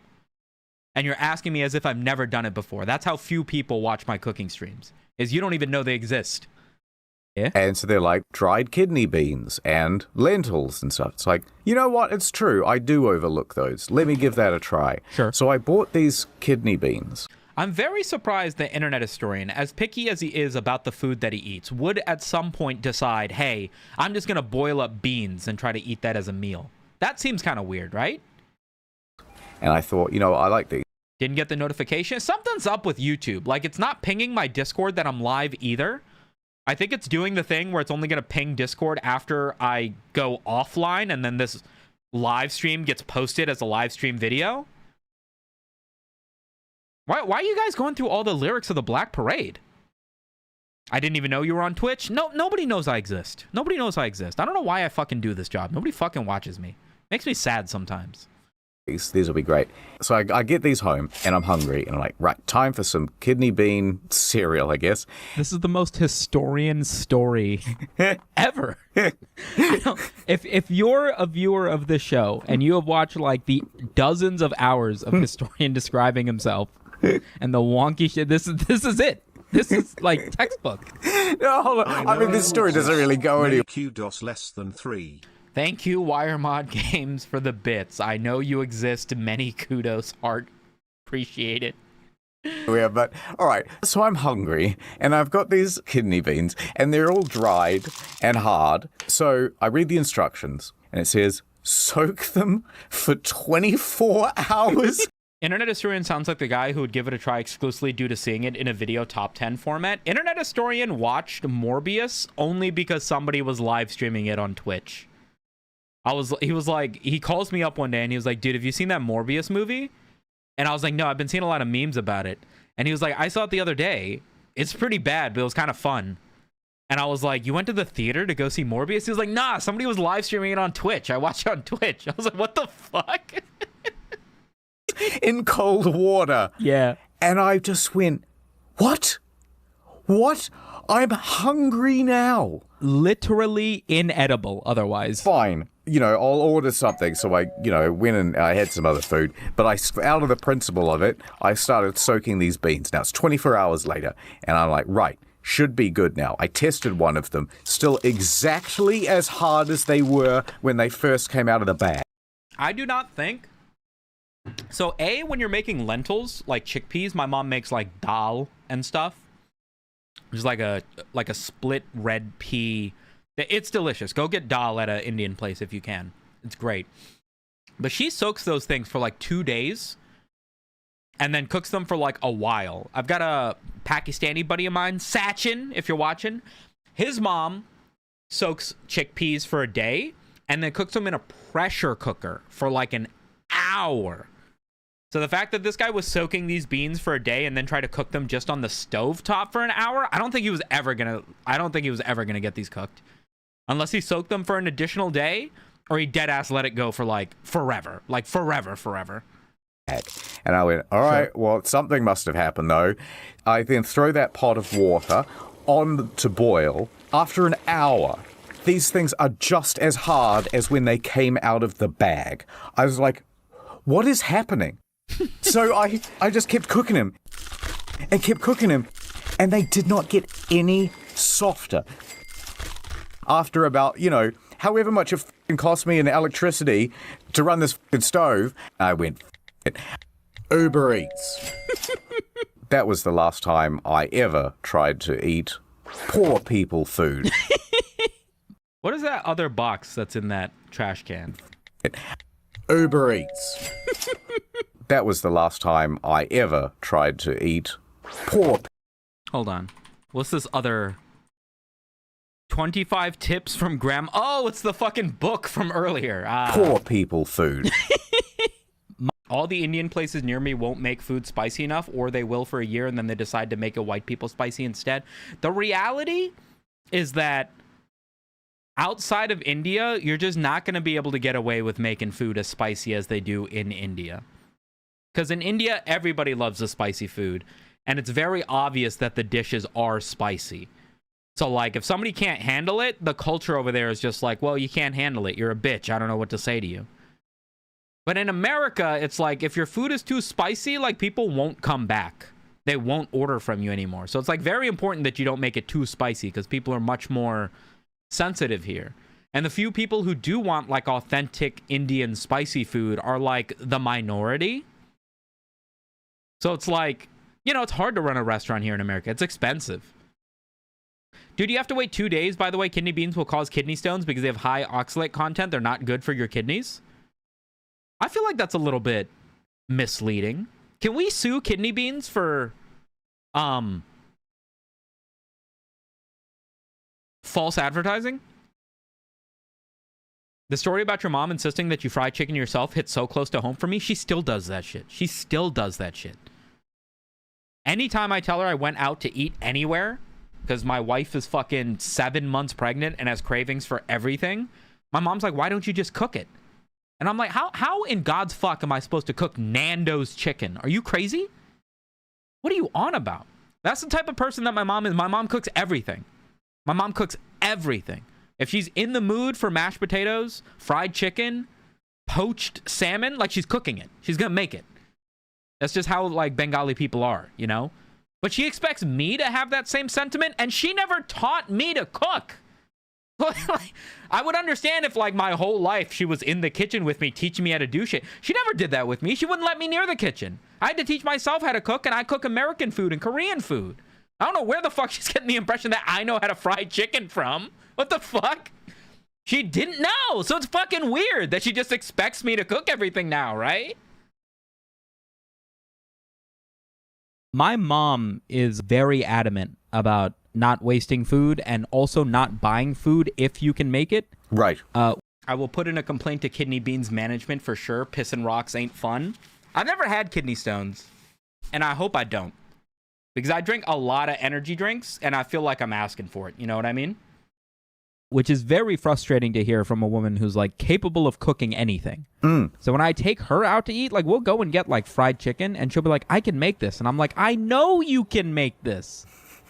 And you're asking me as if I've never done it before. That's how few people watch my cooking streams, is you don't even know they exist. Yeah. And so they're like dried kidney beans and lentils and stuff. It's like, you know what? It's true. I do overlook those. Let me give that a try. Sure. So I bought these kidney beans. I'm very surprised the internet historian, as picky as he is about the food that he eats, would at some point decide, hey, I'm just going to boil up beans and try to eat that as a meal. That seems kind of weird, right? And I thought, I like these. Didn't get the notification. Something's up with YouTube. Like, it's not pinging my Discord that I'm live either. I think it's doing the thing where it's only going to ping Discord after I go offline, and then this live stream gets posted as a live stream video. Why are you guys going through all the lyrics of the Black Parade? I didn't even know you were on Twitch. No, nobody knows I exist. Nobody knows I exist. I don't know why I fucking do this job. Nobody fucking watches me. Makes me sad sometimes. These will be great. So I get these home, and I'm hungry, and I'm like, right, time for some kidney bean cereal, I guess. This is the most historian story ever. If you're a viewer of this show, and you have watched like the dozens of hours of historian describing himself, and the wonky shit, this is it. This is like textbook. No, hold on. I mean, this story doesn't really go anywhere. Kudos less than 3. Thank you, WireMod Games, for the bits. I know you exist. Many kudos, heart. Appreciate it. Yeah, but all right. So I'm hungry, and I've got these kidney beans, and they're all dried and hard. So I read the instructions, and it says, soak them for 24 hours. Internet Historian sounds like the guy who would give it a try exclusively due to seeing it in a video top 10 format. Internet Historian watched Morbius only because somebody was live streaming it on Twitch. He calls me up one day and he was like, dude, have you seen that Morbius movie? And I was like, no, I've been seeing a lot of memes about it. And he was like, I saw it the other day. It's pretty bad, but it was kind of fun. And I was like, you went to the theater to go see Morbius? He was like, nah, somebody was live streaming it on Twitch. I watched it on Twitch. I was like, what the fuck? In cold water. Yeah. And I just went, what? What? I'm hungry now. Literally inedible otherwise. Fine. I'll order something. So I, went and I had some other food. But out of the principle of it, I started soaking these beans. Now, it's 24 hours later. And I'm like, right, should be good now. I tested one of them. Still exactly as hard as they were when they first came out of the bag. I do not think... So, when you're making lentils, like chickpeas, my mom makes like dal and stuff. Which is like a split red pea. It's delicious. Go get dal at an Indian place if you can. It's great. But she soaks those things for like 2 days. and then cooks them for like a while. I've got a Pakistani buddy of mine, Sachin, if you're watching. His mom soaks chickpeas for a day and then cooks them in a pressure cooker for like an hour. So the fact that this guy was soaking these beans for a day and then try to cook them just on the stove top for an hour, I don't think he was ever gonna get these cooked. Unless he soaked them for an additional day, or he dead ass let it go for like forever. Like forever. And I went, all right, well, something must have happened though. I then throw that pot of water on to boil. After an hour, these things are just as hard as when they came out of the bag. I was like, what is happening? So I just kept cooking him and kept cooking him, and they did not get any softer. After about, however much it cost me in electricity to run this stove, I went, Uber Eats. That was the last time I ever tried to eat poor people food. What is that other box that's in that trash can? Uber Eats. That was the last time I ever tried to eat poor. Hold on. What's this other 25 tips from Grandma? Oh, it's the fucking book from earlier. Poor people food. All the Indian places near me won't make food spicy enough, or they will for a year and then they decide to make it white people spicy instead. The reality is that outside of India, you're just not going to be able to get away with making food as spicy as they do in India. Because in India, everybody loves the spicy food, and it's very obvious that the dishes are spicy. So, like, if somebody can't handle it, the culture over there is just like, well, you can't handle it. You're a bitch. I don't know what to say to you. But in America, it's like, if your food is too spicy, like, people won't come back. They won't order from you anymore. So it's, like, very important that you don't make it too spicy, because people are much more sensitive here. And the few people who do want, like, authentic Indian spicy food are, like, the minority. So it's like, it's hard to run a restaurant here in America. It's expensive. Dude, you have to wait 2 days. By the way, kidney beans will cause kidney stones because they have high oxalate content. They're not good for your kidneys. I feel like that's a little bit misleading. Can we sue kidney beans for false advertising? The story about your mom insisting that you fry chicken yourself hit so close to home for me. She still does that shit. She still does that shit. Anytime I tell her I went out to eat anywhere, because my wife is fucking 7 months pregnant and has cravings for everything, my mom's like, why don't you just cook it? And I'm like, how in God's fuck am I supposed to cook Nando's chicken? Are you crazy? What are you on about? That's the type of person that my mom is. My mom cooks everything. My mom cooks everything. If she's in the mood for mashed potatoes, fried chicken, poached salmon, like, she's cooking it. She's gonna make it. That's just how, like, Bengali people are, But she expects me to have that same sentiment, and she never taught me to cook. I would understand if, like, my whole life she was in the kitchen with me teaching me how to do shit. She never did that with me. She wouldn't let me near the kitchen. I had to teach myself how to cook, and I cook American food and Korean food. I don't know where the fuck she's getting the impression that I know how to fry chicken from. What the fuck? She didn't know. So it's fucking weird that she just expects me to cook everything now, right? My mom is very adamant about not wasting food and also not buying food if you can make it. Right. I will put in a complaint to kidney beans management for sure. Pissing rocks ain't fun. I've never had kidney stones, and I hope I don't. Because I drink a lot of energy drinks, and I feel like I'm asking for it. You know what I mean? Which is very frustrating to hear from a woman who's, like, capable of cooking anything. So when I take her out to eat, like, we'll go and get, like, fried chicken, and she'll be like, I can make this. And I'm like, I know you can make this.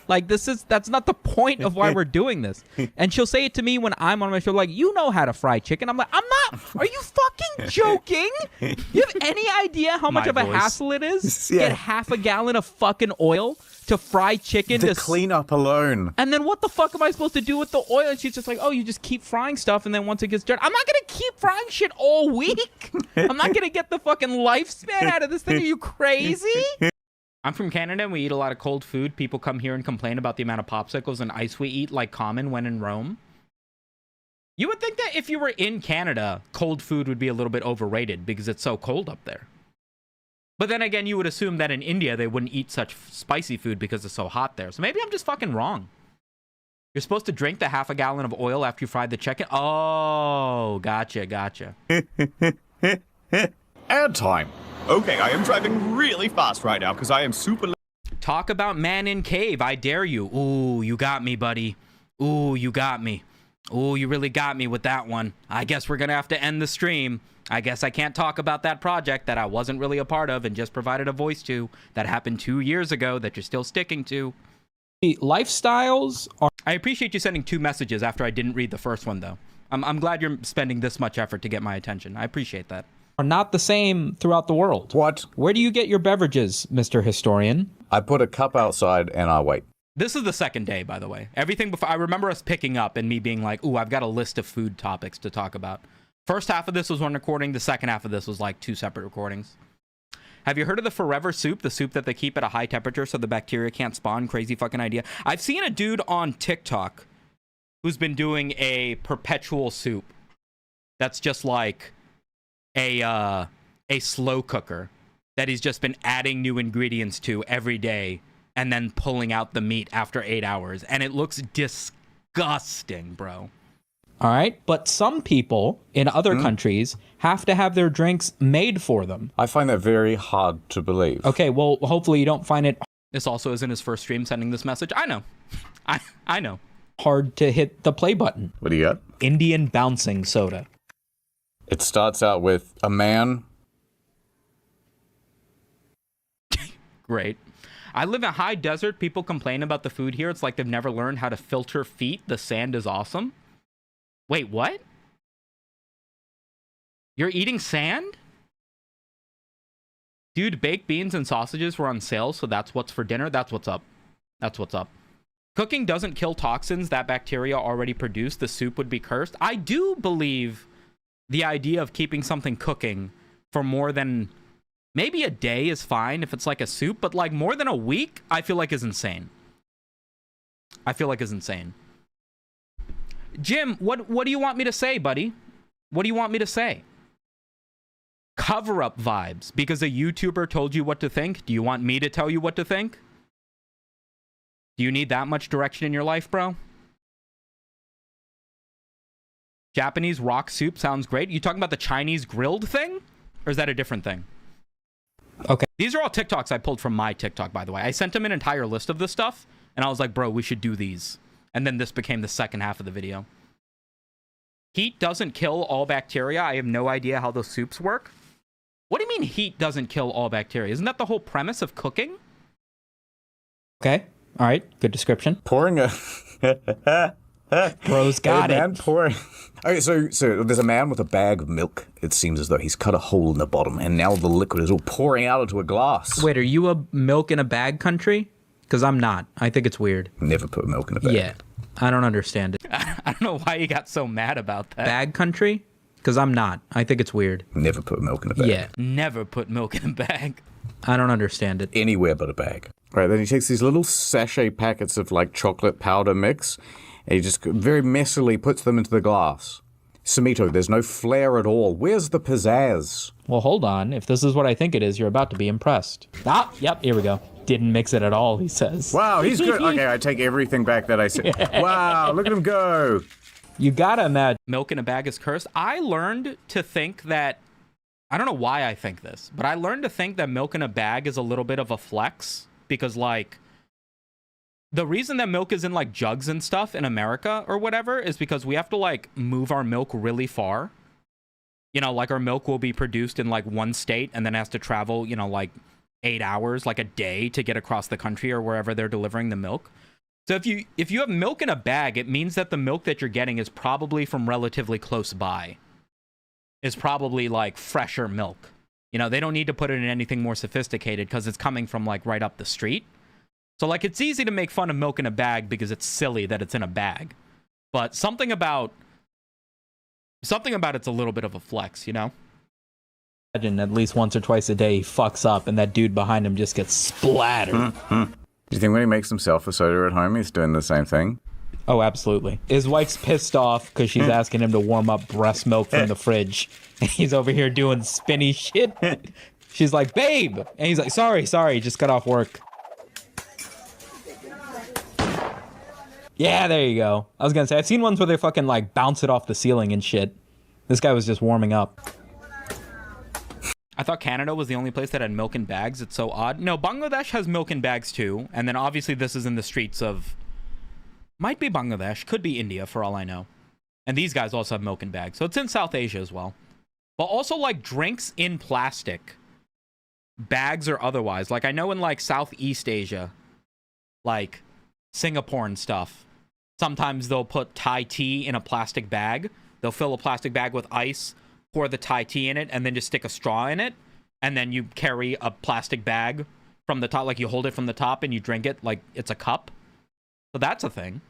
Like, that's not the point of why we're doing this. And she'll say it to me when I'm on my show, like, you know how to fry chicken. I'm like, I'm not. Are you fucking joking? You have any idea how much of a hassle it is? Get half a gallon of fucking oil to fry chicken. The cleanup alone. And then what the fuck am I supposed to do with the oil? And she's just like, oh, you just keep frying stuff, and then once it gets done, I'm not going to keep frying shit all week. I'm not going to get the fucking lifespan out of this thing. Are you crazy? I'm from Canada, and we eat a lot of cold food. People come here and complain about the amount of popsicles and ice we eat, like common when in Rome. You would think that if you were in Canada, cold food would be a little bit overrated because it's so cold up there. But then again, you would assume that in India they wouldn't eat such spicy food because it's so hot there. So maybe I'm just fucking wrong. You're supposed to drink the half a gallon of oil after you fried the chicken? Oh, gotcha. Ad time. Okay, I am driving really fast right now because I am super... Talk about man in cave. I dare you. Ooh, you got me, buddy. Ooh, you got me. Ooh, you really got me with that one. I guess we're going to have to end the stream. I guess I can't talk about that project that I wasn't really a part of and just provided a voice to that happened 2 years ago that you're still sticking to. Lifestyles are... I appreciate you sending 2 messages after I didn't read the first one, though. I'm glad you're spending this much effort to get my attention. I appreciate that. Are not the same throughout the world. What? Where do you get your beverages, Mr. Historian? I put a cup outside and I wait. This is the second day, by the way. Everything before, I remember us picking up and me being like, ooh, I've got a list of food topics to talk about. First half of this was one recording. The second half of this was like 2 separate recordings. Have you heard of the Forever soup? The soup that they keep at a high temperature so the bacteria can't spawn? Crazy fucking idea. I've seen a dude on TikTok who's been doing a perpetual soup. That's just like a slow cooker that he's just been adding new ingredients to every day and then pulling out the meat after 8 hours. And it looks disgusting, bro. All right, but some people in other countries have to have their drinks made for them. I find that very hard to believe. Okay, well, hopefully you don't find it This also isn't his first stream sending this message. I know. I know. hard to hit the play button. What do you got? Indian bouncing soda. It starts out with a man. Great. I live in high desert. People complain about the food here. It's like they've never learned how to filter feet. The sand is awesome. Wait, what? You're eating sand? Dude, baked beans and sausages were on sale, so that's what's for dinner. That's what's up. That's what's up. Cooking doesn't kill toxins that bacteria already produce. The soup would be cursed. I do believe the idea of keeping something cooking for more than maybe a day is fine if it's like a soup, but like more than a week, I feel like is insane. I feel like is insane. Jim, what do you want me to say, buddy? What do you want me to say? Cover-up vibes because a YouTuber told you what to think. Do you want me to tell you what to think? Do you need that much direction in your life, bro? Japanese rock soup sounds great. You talking about the Chinese grilled thing? Or is that a different thing? Okay. These are all TikToks I pulled from my TikTok, by the way. I sent him an entire list of this stuff, and I was like, bro, we should do these. And then this became the second half of the video. Heat doesn't kill all bacteria. I have no idea how those soups work. What do you mean heat doesn't kill all bacteria? Isn't that the whole premise of cooking? Okay. All right. Good description. Pouring a... Bro's got man it. pouring... Okay, so there's a man with a bag of milk. It seems as though he's cut a hole in the bottom, and now the liquid is all pouring out into a glass. Wait, are you a milk in a bag country? Because I'm not. I think it's weird. Never put milk in a bag. Yeah. I don't understand it. I don't know why you got so mad about that. Bag country? Because I'm not. I think it's weird. Never put milk in a bag. Yeah. Never put milk in a bag. I don't understand it. Anywhere but a bag. Right, then he takes these little sachet packets of like chocolate powder mix, and he just very messily puts them into the glass. Samito, there's no flair at all. Where's the pizzazz? Well, hold on. If this is what I think it is, you're about to be impressed. Ah, yep, here we go. Didn't mix it at all, he says. Wow, he's good. Okay, I take everything back that I said. Wow, look at him go. You gotta imagine. Milk in a bag is cursed. I learned to think that, I don't know why I think this, but I learned to think that milk in a bag is a little bit of a flex because like, the reason that milk is in like jugs and stuff in America or whatever is because we have to like move our milk really far. You know, like our milk will be produced in like one state and then has to travel, you know, like 8 hours, like a day to get across the country or wherever they're delivering the milk. So if you have milk in a bag, it means that the milk that you're getting is probably from relatively close by. Is probably like fresher milk. You know, they don't need to put it in anything more sophisticated because it's coming from like right up the street. So like it's easy to make fun of milk in a bag because it's silly that it's in a bag. But something about it's a little bit of a flex, you know? Imagine at least once or twice a day he fucks up and that dude behind him just gets splattered. Do you think when he makes himself a soda at home, he's doing the same thing? Oh, absolutely. His wife's pissed off because she's asking him to warm up breast milk from the fridge. And he's over here doing spinny shit. She's like, babe. And he's like, sorry, just got off work. Yeah, there you go. I was gonna say, I've seen ones where they fucking like bounce it off the ceiling and shit. This guy was just warming up. I thought Canada was the only place that had milk in bags. It's so odd. No, Bangladesh has milk in bags too. And then obviously this is in the streets of... Might be Bangladesh. Could be India for all I know. And these guys also have milk in bags. So it's in South Asia as well. But also like drinks in plastic. Bags or otherwise. Like I know in like Southeast Asia. Like Singapore and stuff. Sometimes they'll put Thai tea in a plastic bag. They'll fill a plastic bag with ice. Pour the Thai tea in it and then just stick a straw in it, and then you carry a plastic bag from the top, like you hold it from the top and you drink it like it's a cup. So that's a thing.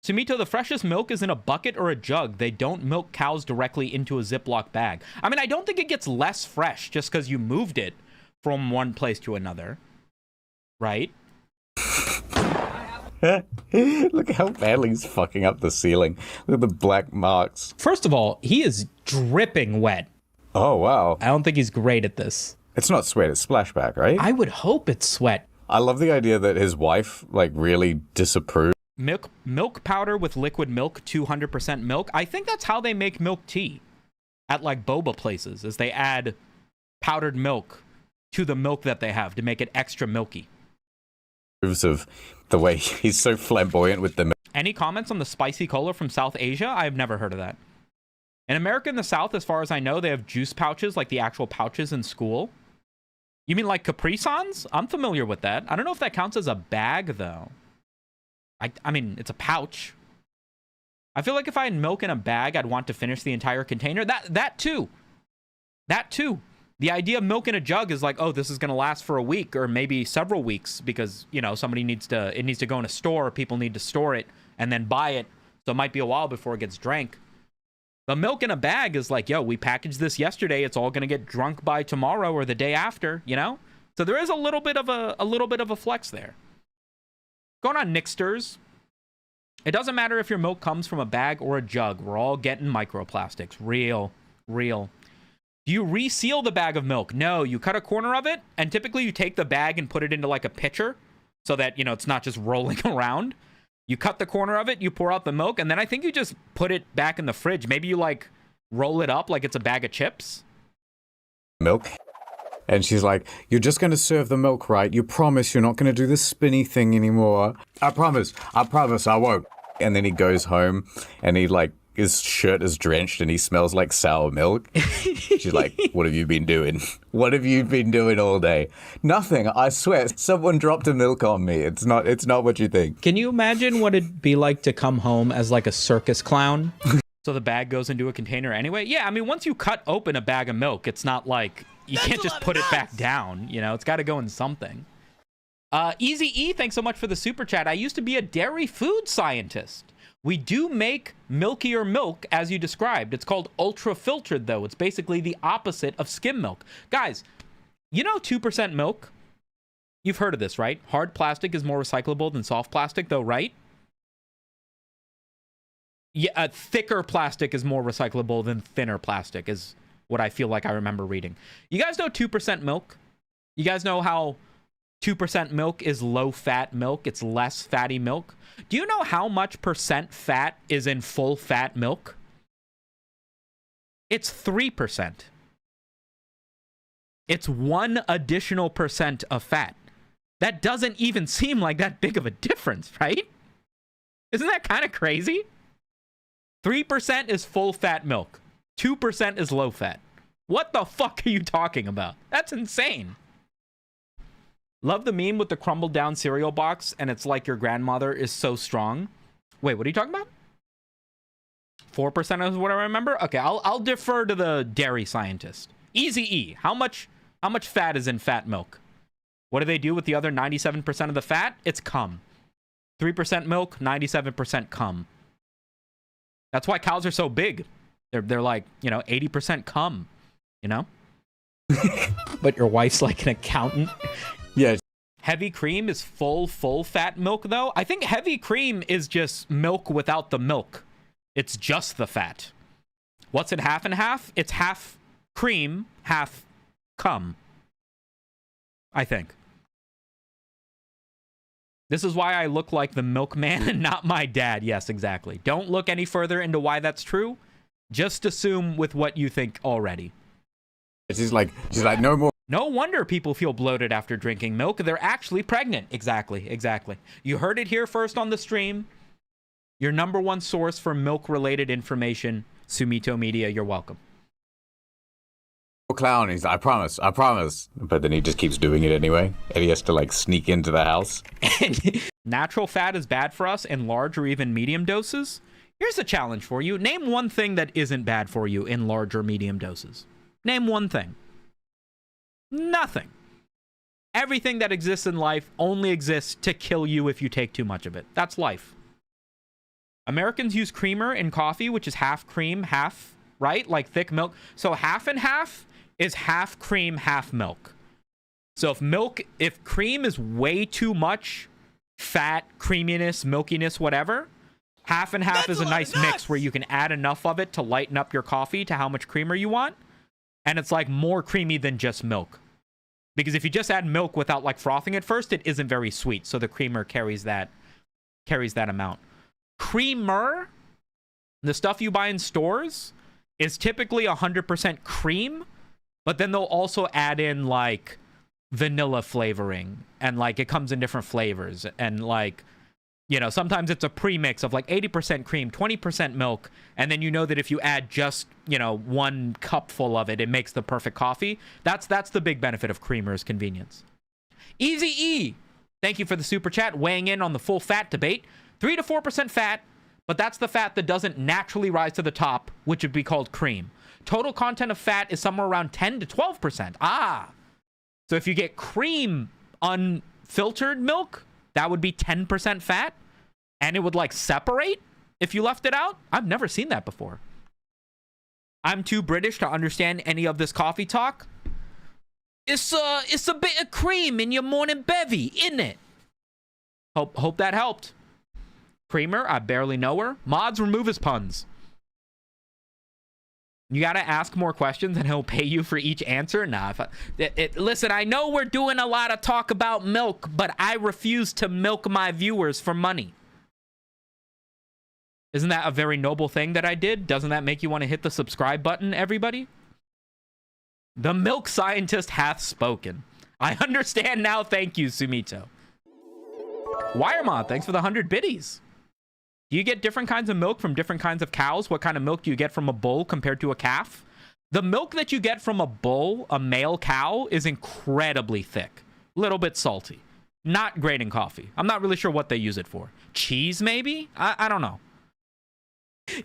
Sumito, the freshest milk is in a bucket or a jug. They don't milk cows directly into a Ziploc bag. I mean, I don't think it gets less fresh just because you moved it from one place to another, right? Look how badly he's fucking up the ceiling. Look at the black marks. First of all, he is dripping wet. Oh, wow. I don't think he's great at this. It's not sweat, it's splashback, right? I would hope it's sweat. I love the idea that his wife, like, really disapproved. Milk powder with liquid milk, 200% milk. I think that's how they make milk tea at, like, boba places, is they add powdered milk to the milk that they have to make it extra milky. Of the way he's so flamboyant with the milk. Any comments on the spicy cola from South Asia? I've never heard of that. In America in the South, as far as I know, they have juice pouches, like the actual pouches in school. You mean like Capri-Suns? I'm familiar with that. I don't know if that counts as a bag, though. I mean, it's a pouch. I feel like if I had milk in a bag, I'd want to finish the entire container. That too. That too. The idea of milk in a jug is like, oh, this is going to last for a week or maybe several weeks because, you know, it needs to go in a store. People need to store it and then buy it. So it might be a while before it gets drank. But milk in a bag is like, yo, we packaged this yesterday. It's all going to get drunk by tomorrow or the day after, you know? So there is a little bit of a flex there. Going on Nixters. It doesn't matter if your milk comes from a bag or a jug. We're all getting microplastics. Real. Do you reseal the bag of milk? No, you cut a corner of it, and typically you take the bag and put it into like a pitcher so that, you know, it's not just rolling around. You cut the corner of it, you pour out the milk, and then I think you just put it back in the fridge. Maybe you like roll it up like it's a bag of chips. Milk. And she's like, you're just going to serve the milk, right? You promise you're not going to do this spinny thing anymore. I promise I won't. And then he goes home and he like, his shirt is drenched and he smells like sour milk. She's like, what have you been doing? What have you been doing all day? Nothing, I swear. Someone dropped a milk on me. It's not what you think. Can you imagine what it'd be like to come home as like a circus clown? So the bag goes into a container anyway? Yeah, I mean, once you cut open a bag of milk, it's not like you can't just put it back down. You know, it's got to go in something. Easy E, thanks so much for the super chat. I used to be a dairy food scientist. We do make milkier milk, as you described. It's called ultra-filtered, though. It's basically the opposite of skim milk. Guys, you know 2% milk? You've heard of this, right? Hard plastic is more recyclable than soft plastic, though, right? Yeah, thicker plastic is more recyclable than thinner plastic, is what I feel like I remember reading. You guys know 2% milk? You guys know how 2% milk is low-fat milk? It's less fatty milk. Do you know how much percent fat is in full-fat milk? It's 3%. It's 1 additional percent of fat. That doesn't even seem like that big of a difference, right? Isn't that kind of crazy? 3% is full-fat milk. 2% is low-fat. What the fuck are you talking about? That's insane. Love the meme with the crumbled down cereal box and it's like your grandmother is so strong. Wait, what are you talking about? 4% is what I remember? Okay, I'll defer to the dairy scientist. Easy E, how much fat is in fat milk? What do they do with the other 97% of the fat? It's cum. 3% milk, 97% cum. That's why cows are so big. They're like, you know, 80% cum, you know? But your wife's like an accountant. Yeah. Heavy cream is full fat milk, though. I think heavy cream is just milk without the milk. It's just the fat. What's it half and half? It's half cream, half cum. I think. This is why I look like the milkman and not my dad. Yes, exactly. Don't look any further into why that's true. Just assume with what you think already. She's like, no more. No wonder people feel bloated after drinking milk. They're actually pregnant. Exactly. You heard it here first on the stream. Your number one source for milk-related information, Sumito Media. You're welcome. Clown. He's like, I promise. But then he just keeps doing it anyway. And he has to like sneak into the house. Natural fat is bad for us in large or even medium doses. Here's a challenge for you. Name one thing that isn't bad for you in large or medium doses. Name one thing. Nothing. Everything that exists in life only exists to kill you if you take too much of it. That's life. Americans use creamer in coffee, which is half cream, half, right? Like thick milk. So half and half is half cream, half milk. So if cream is way too much fat, creaminess, milkiness, whatever, half and half is a nice mix where you can add enough of it to lighten up your coffee to how much creamer you want. And it's like more creamy than just milk. Because if you just add milk without like frothing it first, it isn't very sweet. So the creamer carries that amount. Creamer, the stuff you buy in stores, is typically 100% cream, but then they'll also add in like vanilla flavoring, and like it comes in different flavors, and like, you know, sometimes it's a premix of like 80% cream, 20% milk, and then you know that if you add just, you know, 1 cupful of it, it makes the perfect coffee. That's the big benefit of creamer, is convenience. Easy E, thank you for the super chat, weighing in on the full fat debate. 3 to 4% fat, but that's the fat that doesn't naturally rise to the top, which would be called cream. Total content of fat is somewhere around 10 to 12%. So if you get cream unfiltered milk, that would be 10% fat, and it would like separate if you left it out. I've never seen that before. I'm too British to understand any of this coffee talk. It's a bit of cream in your morning bevy, isn't it? Hope that helped. Creamer, I barely know her. Mods, remove his puns. You gotta ask more questions and he'll pay you for each answer? Nah. Listen, I know we're doing a lot of talk about milk, but I refuse to milk my viewers for money. Isn't that a very noble thing that I did? Doesn't that make you want to hit the subscribe button, everybody? The milk scientist hath spoken. I understand now. Thank you, Sumito. Wiremod, thanks for the 100 biddies. Do you get different kinds of milk from different kinds of cows? What kind of milk do you get from a bull compared to a calf? The milk that you get from a bull, a male cow, is incredibly thick. A little bit salty. Not great in coffee. I'm not really sure what they use it for. Cheese, maybe? I don't know.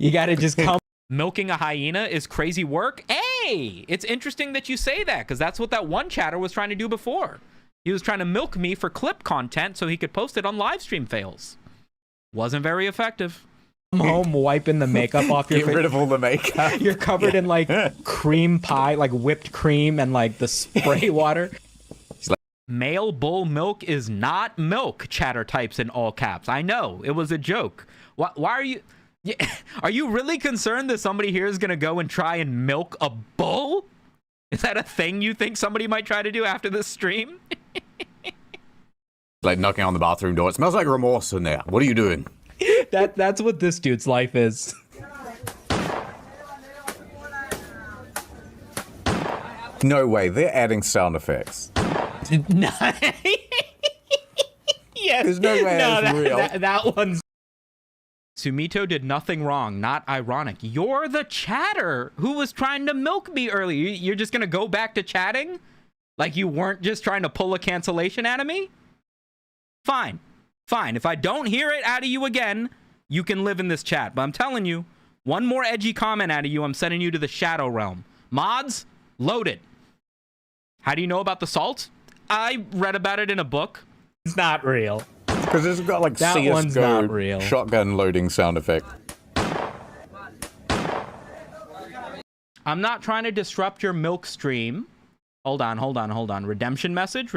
You gotta just come. Milking a hyena is crazy work? Hey! It's interesting that you say that, because that's what that one chatter was trying to do before. He was trying to milk me for clip content so he could post it on live stream fails. Wasn't very effective. I'm home wiping the makeup off your face. Get rid of all the makeup. You're covered in like cream pie, like whipped cream and like the spray water. Male bull milk is not milk, chatter types in all caps. I know, it was a joke. Why are you... Are you really concerned that somebody here is going to go and try and milk a bull? Is that a thing you think somebody might try to do after this stream? Like knocking on the bathroom door. It smells like remorse in there. What are you doing? That's what this dude's life is. No way. They're adding sound effects. Yes. There's no way that's real. That one's... Sumito did nothing wrong. Not ironic. You're the chatter who was trying to milk me earlier. You're just going to go back to chatting? Like you weren't just trying to pull a cancellation out of me? Fine. Fine. If I don't hear it out of you again, you can live in this chat. But I'm telling you, one more edgy comment out of you, I'm sending you to the Shadow Realm. Mods, load it. How do you know about the salt? I read about it in a book. It's not real. Because it's got like that one's not real. Shotgun loading sound effect. I'm not trying to disrupt your milk stream. Hold on. Redemption message.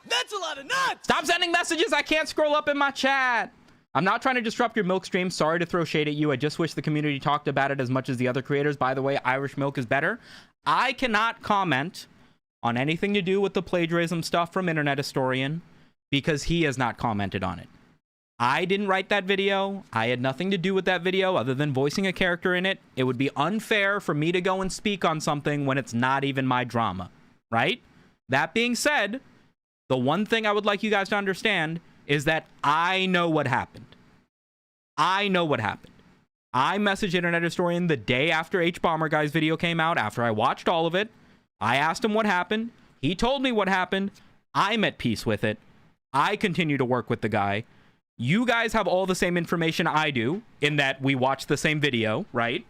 That's a lot of nuts! Stop sending messages. I can't scroll up in my chat. I'm not trying to disrupt your milk stream. Sorry to throw shade at you. I just wish the community talked about it as much as the other creators. By the way, Irish milk is better. I cannot comment on anything to do with the plagiarism stuff from Internet Historian because he has not commented on it. I didn't write that video. I had nothing to do with that video other than voicing a character in it. It would be unfair for me to go and speak on something when it's not even my drama, right? That being said, the one thing I would like you guys to understand is that I know what happened. I know what happened. I messaged Internet Historian the day after H Bomber Guy's video came out, after I watched all of it. I asked him what happened. He told me what happened. I'm at peace with it. I continue to work with the guy. You guys have all the same information I do, in that we watched the same video, right?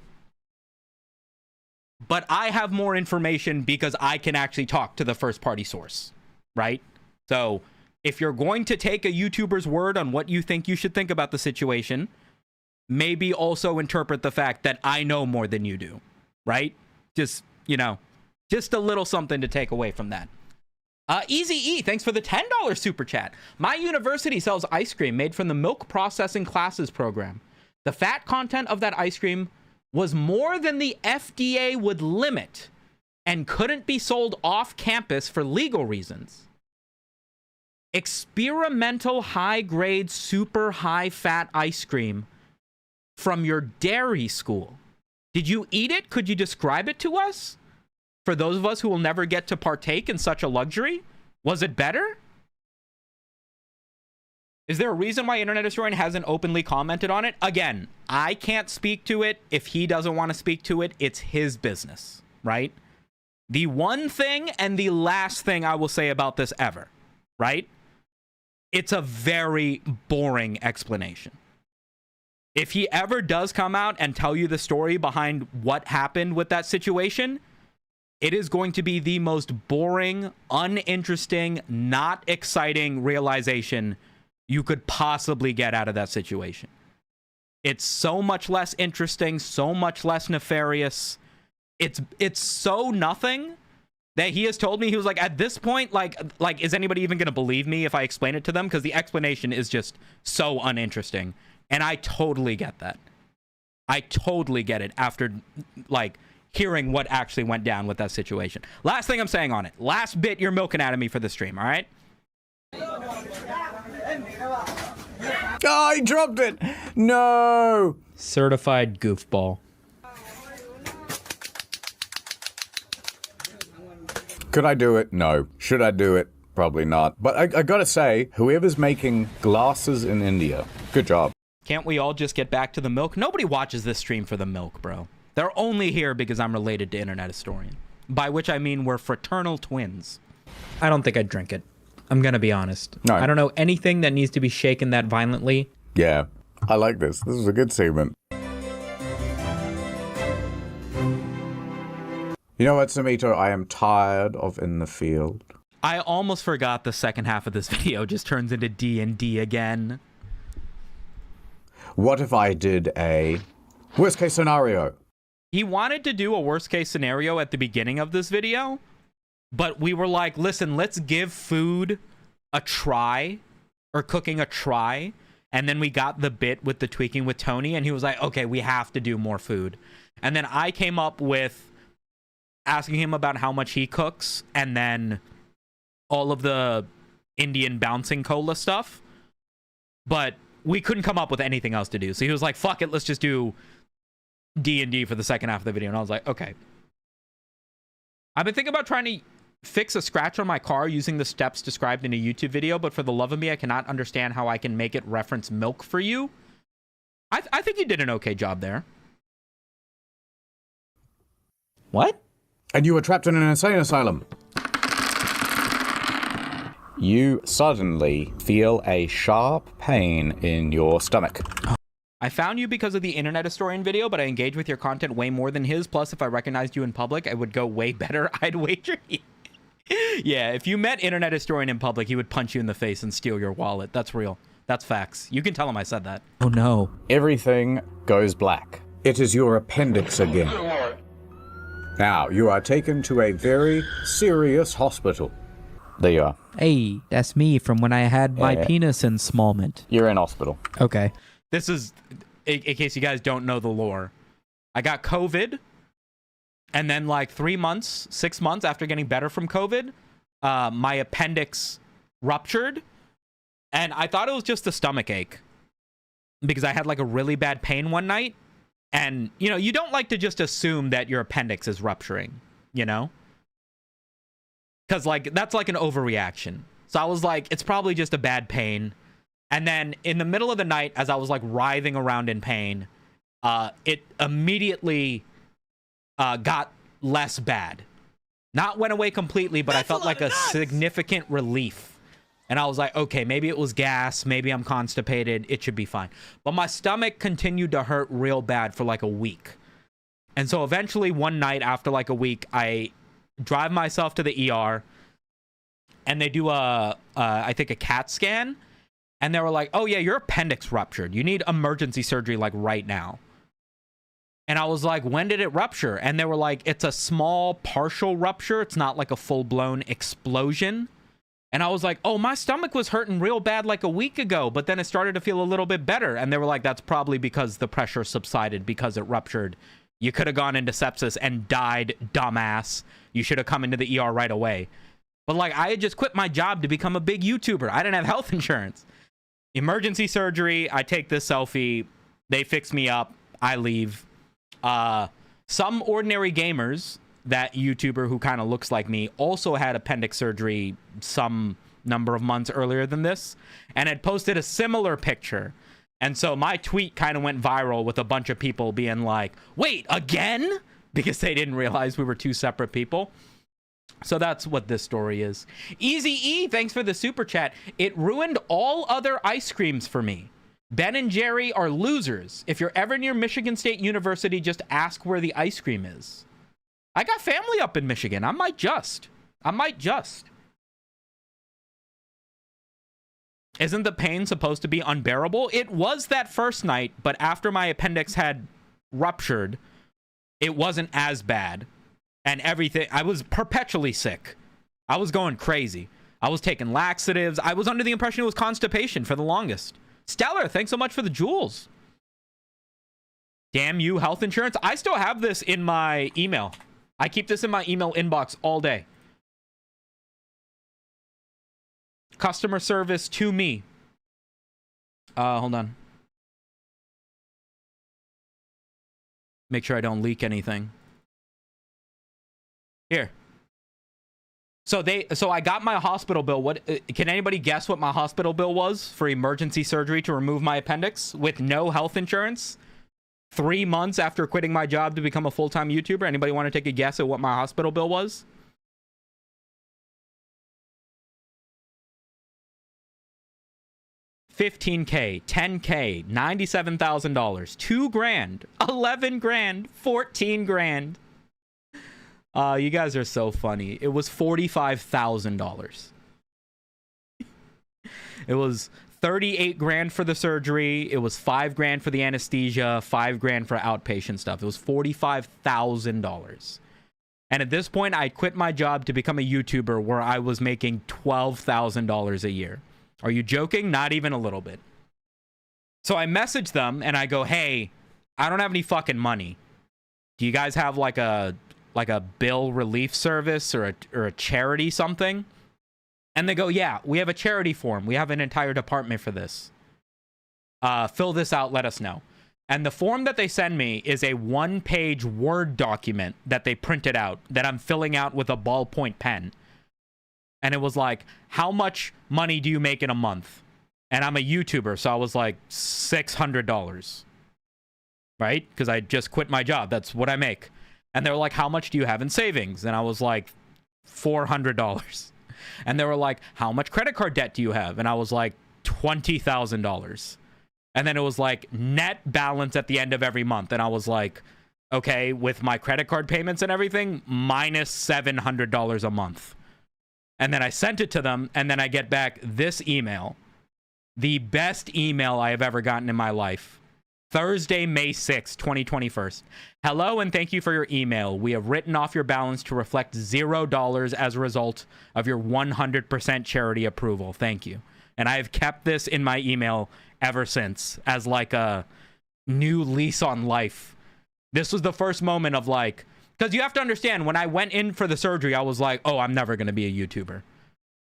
But I have more information because I can actually talk to the first party source, right? So if you're going to take a YouTuber's word on what you think you should think about the situation, maybe also interpret the fact that I know more than you do, right? Just, you know, just a little something to take away from that. Easy E, thanks for the $10 super chat. My university sells ice cream made from the milk processing classes program. The fat content of that ice cream was more than the FDA would limit and couldn't be sold off campus for legal reasons. Experimental high-grade, super high-fat ice cream from your dairy school. Did you eat it? Could you describe it to us? For those of us who will never get to partake in such a luxury, was it better? Is there a reason why Internet Historian hasn't openly commented on it? Again, I can't speak to it. If he doesn't want to speak to it, it's his business, right? The one thing and the last thing I will say about this ever, right? It's a very boring explanation. If he ever does come out and tell you the story behind what happened with that situation, it is going to be the most boring, uninteresting, not exciting realization you could possibly get out of that situation. It's so much less interesting, so much less nefarious. It's so nothing that he has told me, he was like, at this point, like is anybody even going to believe me if I explain it to them? Because the explanation is just so uninteresting. And I totally get that. I totally get it after, like, hearing what actually went down with that situation. Last thing I'm saying on it. Last bit you're milking out of me for the stream, all right? Oh, he dropped it! No! Certified goofball. Could I do it? No. Should I do it? Probably not. But I gotta say, whoever's making glasses in India, good job. Can't we all just get back to the milk? Nobody watches this stream for the milk, bro. They're only here because I'm related to Internet Historian. By which I mean we're fraternal twins. I don't think I'd drink it. I'm gonna be honest. No. I don't know anything that needs to be shaken that violently. Yeah, I like this. This is a good segment. You know what, Samito? I am tired of In the Field. I almost forgot the second half of this video just turns into D&D again. What if I did a worst case scenario? He wanted to do a worst case scenario at the beginning of this video, but we were like, listen, let's give food a try, or cooking a try. And then we got the bit with the tweaking with Tony, and he was like, okay, we have to do more food. And then I came up with asking him about how much he cooks, and then all of the Indian bouncing cola stuff. But we couldn't come up with anything else to do. So he was like, fuck it, let's just do D&D for the second half of the video. And I was like, okay. I've been thinking about trying to fix a scratch on my car using the steps described in a YouTube video, but for the love of me, I cannot understand how I can make it reference milk for you. I think you did an okay job there. What? And you were trapped in an insane asylum. You suddenly feel a sharp pain in your stomach. I found you because of the Internet Historian video, but I engage with your content way more than his. Plus, if I recognized you in public, I would go way better. I'd wager you. Yeah, if you met Internet Historian in public, he would punch you in the face and steal your wallet. That's real. That's facts. You can tell him I said that. Oh, no. Everything goes black. It is your appendix again. Now, you are taken to a very serious hospital. There you are. Hey, that's me from when I had my Yeah. penis ensmallment. You're in hospital. Okay. This is, in case you guys don't know the lore. I got COVID, and then like 6 months after getting better from COVID, my appendix ruptured, and I thought it was just a stomach ache because I had like a really bad pain one night, and you don't like to just assume that your appendix is rupturing, because like that's like an overreaction. So I was like, it's probably just a bad pain. And then in the middle of the night, as I was like writhing around in pain, it immediately got less bad. Not went away completely, but I felt like a significant relief. And I was like, okay, maybe it was gas. Maybe I'm constipated. It should be fine. But my stomach continued to hurt real bad for like a week. And so eventually one night after like a week, I drive myself to the ER, and they do I think a CAT scan. And they were like, oh yeah, your appendix ruptured. You need emergency surgery like right now. And I was like, when did it rupture? And they were like, it's a small partial rupture. It's not like a full-blown explosion. And I was like, oh, my stomach was hurting real bad like a week ago, but then it started to feel a little bit better. And they were like, that's probably because the pressure subsided because it ruptured. You could have gone into sepsis and died, dumbass. You should have come into the ER right away. But like, I had just quit my job to become a big YouTuber. I didn't have health insurance. Emergency surgery. I take this selfie. They fix me up. I leave. Some ordinary gamers, that YouTuber who kind of looks like me, also had appendix surgery some number of months earlier than this, and had posted a similar picture. And so my tweet kind of went viral with a bunch of people being like, wait, again? Because they didn't realize we were two separate people. So that's what this story is. Easy E, thanks for the super chat. It ruined all other ice creams for me. Ben and Jerry are losers. If you're ever near Michigan State University, just ask where the ice cream is. I got family up in Michigan. I might just. Isn't the pain supposed to be unbearable? It was that first night, but after my appendix had ruptured, it wasn't as bad. And everything, I was perpetually sick. I was going crazy. I was taking laxatives. I was under the impression it was constipation for the longest. Stellar, thanks so much for the jewels. Damn you, health insurance. I still have this in my email. I keep this in my email inbox all day. Customer service to me. Hold on. Make sure I don't leak anything. Here. So I got my hospital bill. What can anybody guess what my hospital bill was for emergency surgery to remove my appendix with no health insurance? 3 months after quitting my job to become a full-time YouTuber. Anybody want to take a guess at what my hospital bill was? $15K, $10K, $97,000, $2,000, $11,000, $14,000. You guys are so funny. It was $45,000. It was $38,000 for the surgery. It was $5,000 for the anesthesia, $5,000 for outpatient stuff. It was $45,000. And at this point, I quit my job to become a YouTuber where I was making $12,000 a year. Are you joking? Not even a little bit. So I message them and I go, hey, I don't have any fucking money. Do you guys have like a bill relief service or a charity something? And they go, yeah, we have a charity form. We have an entire department for this. Fill this out. Let us know. And the form that they send me is a 1-page Word document that they printed out that I'm filling out with a ballpoint pen. And it was like, how much money do you make in a month? And I'm a YouTuber, so I was like, $600. Right? Because I just quit my job. That's what I make. And they were like, how much do you have in savings? And I was like, $400. And they were like, how much credit card debt do you have? And I was like, $20,000. And then it was like, net balance at the end of every month. And I was like, okay, with my credit card payments and everything, minus $700 a month. And then I sent it to them, and then I get back this email. The best email I have ever gotten in my life. Thursday, May 6th, 2021. Hello, and thank you for your email. We have written off your balance to reflect $0 as a result of your 100% charity approval. Thank you. And I have kept this in my email ever since as like a new lease on life. This was the first moment of like, because you have to understand, when I went in for the surgery, I was like, oh, I'm never going to be a YouTuber.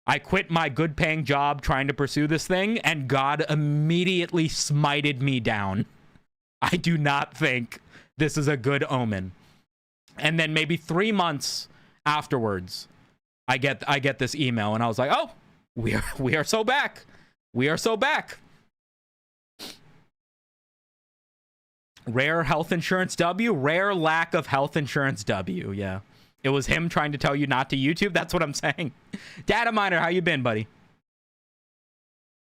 I quit my good paying job trying to pursue this thing, and God immediately smited me down. I do not think this is a good omen. And then maybe 3 months afterwards, I get this email, and I was like, oh, we are so back. We are so back. Rare health insurance W, rare lack of health insurance W. Yeah. It was him trying to tell you not to YouTube. That's what I'm saying. Data miner, how you been, buddy?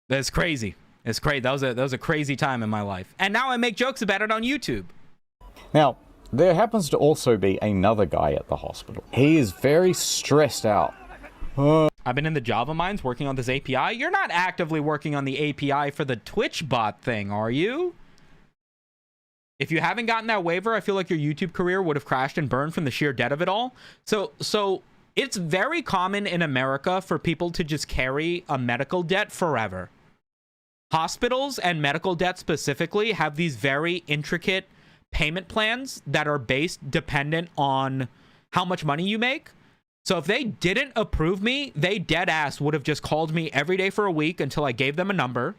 That's crazy. It's crazy. That was a crazy time in my life. And now I make jokes about it on YouTube. Now, there happens to also be another guy at the hospital. He is very stressed out. I've been in the Java mines working on this API. You're not actively working on the API for the Twitch bot thing, are you? If you haven't gotten that waiver, I feel like your YouTube career would have crashed and burned from the sheer debt of it all. So it's very common in America for people to just carry a medical debt forever. Hospitals and medical debt specifically have these very intricate payment plans that are based dependent on how much money you make. So if they didn't approve me, they dead ass would have just called me every day for a week until I gave them a number.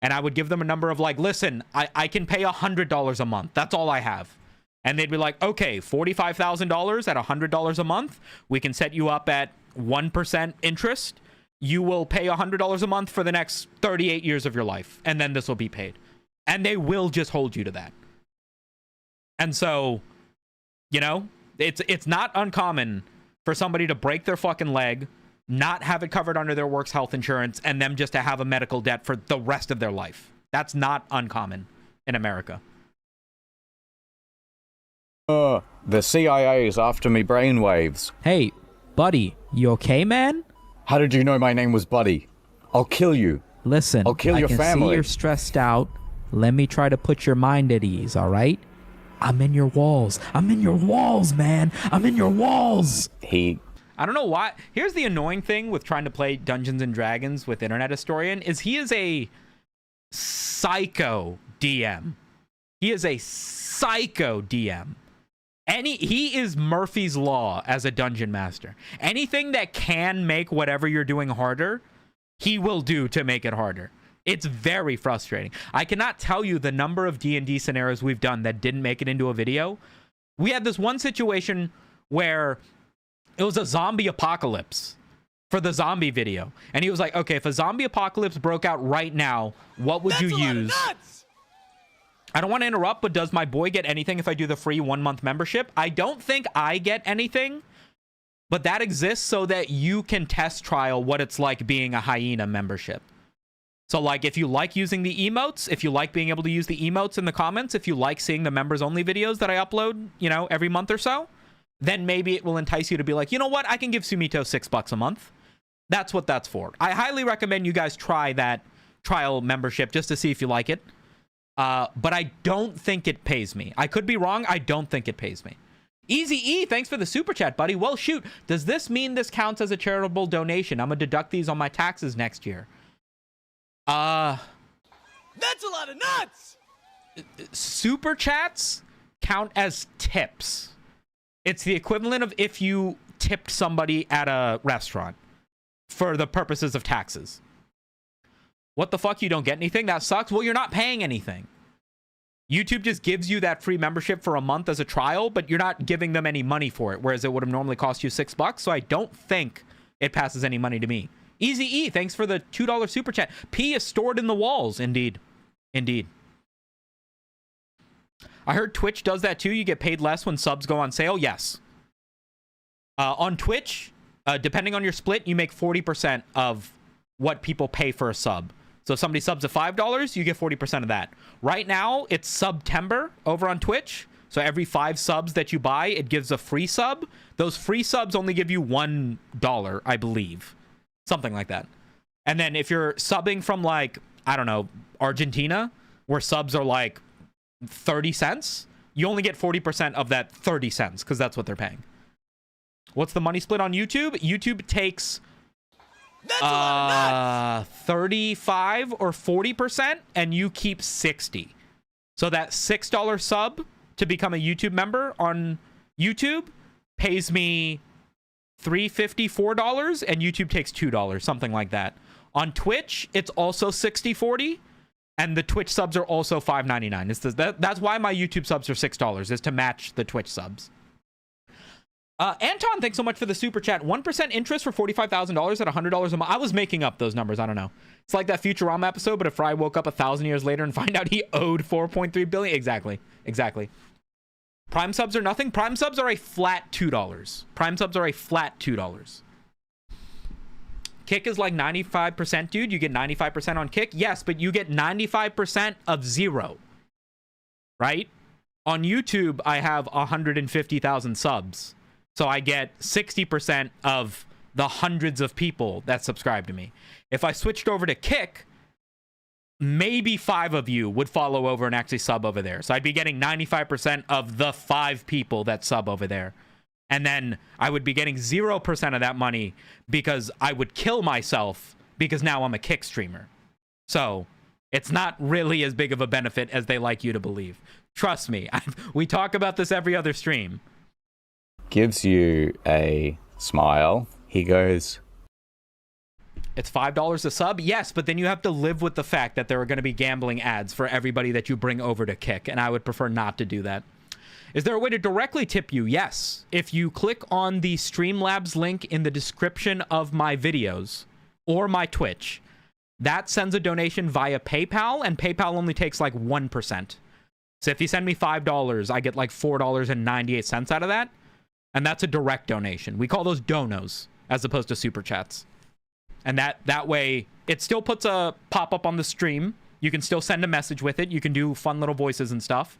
And I would give them a number of like, listen, I can pay $100 a month. That's all I have. And they'd be like, okay, $45,000 at $100 a month. We can set you up at 1% interest. You will pay $100 a month for the next 38 years of your life. And then this will be paid. And they will just hold you to that. And so, you know, it's not uncommon for somebody to break their fucking leg, not have it covered under their work's health insurance, and them just to have a medical debt for the rest of their life. That's not uncommon in America. The CIA is after me brainwaves. Hey, buddy, you okay, man? How did you know my name was Buddy? I'll kill you. Listen, I'll kill your I can family. see you're stressed out. Let me try to put your mind at ease, all right? I'm in your walls. I'm in your walls, man. I'm in your walls. I don't know why. Here's the annoying thing with trying to play Dungeons and Dragons with Internet Historian is he is a psycho DM. He is a psycho DM. He is Murphy's Law as a dungeon master. Anything that can make whatever you're doing harder, he will do to make it harder. It's very frustrating. I cannot tell you the number of D&D scenarios we've done that didn't make it into a video. We had this one situation where it was a zombie apocalypse for the zombie video. And he was like, okay, if a zombie apocalypse broke out right now, what would you use? I don't want to interrupt, but does my boy get anything if I do the free 1-month membership? I don't think I get anything, but that exists so that you can test trial what it's like being a hyena membership. So like if you like using the emotes, if you like being able to use the emotes in the comments, if you like seeing the members only videos that I upload, you know, every month or so, then maybe it will entice you to be like, you know what? I can give Sumito $6 a month. That's what that's for. I highly recommend you guys try that trial membership just to see if you like it. But I don't think it pays me. I could be wrong. I don't think it pays me. Easy E, thanks for the super chat, buddy. Well, shoot. Does this mean this counts as a charitable donation? I'm going to deduct these on my taxes next year. That's a lot of nuts! Super chats count as tips. It's the equivalent of if you tipped somebody at a restaurant for the purposes of taxes. What the fuck? You don't get anything? That sucks. Well, you're not paying anything. YouTube just gives you that free membership for a month as a trial, but you're not giving them any money for it, whereas it would have normally cost you $6. So I don't think it passes any money to me. Easy E, thanks for the $2 super chat. P is stored in the walls. Indeed. Indeed. I heard Twitch does that too. You get paid less when subs go on sale. Yes. On Twitch, depending on your split, you make 40% of what people pay for a sub. So if somebody subs at $5, you get 40% of that. Right now, it's September over on Twitch. So every 5 subs that you buy, it gives a free sub. Those free subs only give you $1, I believe. Something like that. And then if you're subbing from like, I don't know, Argentina, where subs are like 30 cents, you only get 40% of that 30 cents because that's what they're paying. What's the money split on YouTube? YouTube takes 35 or 40% and you keep 60. So that $6 sub to become a YouTube member on YouTube pays me $3.50, $4, and YouTube takes $2, something like that. On Twitch, it's also 60-40, and the Twitch subs are also $5.99. That's why my YouTube subs are $6, is to match the Twitch subs. Anton, thanks so much for the super chat. 1% interest for $45,000 at $100 a month. I was making up those numbers. I don't know. It's like that Futurama episode, but if Fry woke up 1,000 years later and find out he owed $4.3 billion. Exactly. Prime subs are nothing. Prime subs are a flat $2. Prime subs are a flat $2. Kick is like 95%, dude. You get 95% on Kick. Yes, but you get 95% of zero. Right? On YouTube, I have 150,000 subs. So I get 60% of the hundreds of people that subscribe to me. If I switched over to Kick, maybe 5 of you would follow over and actually sub over there. So I'd be getting 95% of the 5 people that sub over there. And then I would be getting 0% of that money because I would kill myself because now I'm a Kick streamer. So it's not really as big of a benefit as they like you to believe. Trust me. We talk about this every other stream. Gives you a smile. He goes, it's $5 a sub? Yes, but then you have to live with the fact that there are going to be gambling ads for everybody that you bring over to Kick, and I would prefer not to do that. Is there a way to directly tip you? Yes. If you click on the Streamlabs link in the description of my videos or my Twitch, that sends a donation via PayPal, and PayPal only takes like 1%. So if you send me $5, I get like $4.98 out of that, and that's a direct donation. We call those donos as opposed to super chats. And that way, it still puts a pop-up on the stream. You can still send a message with it. You can do fun little voices and stuff.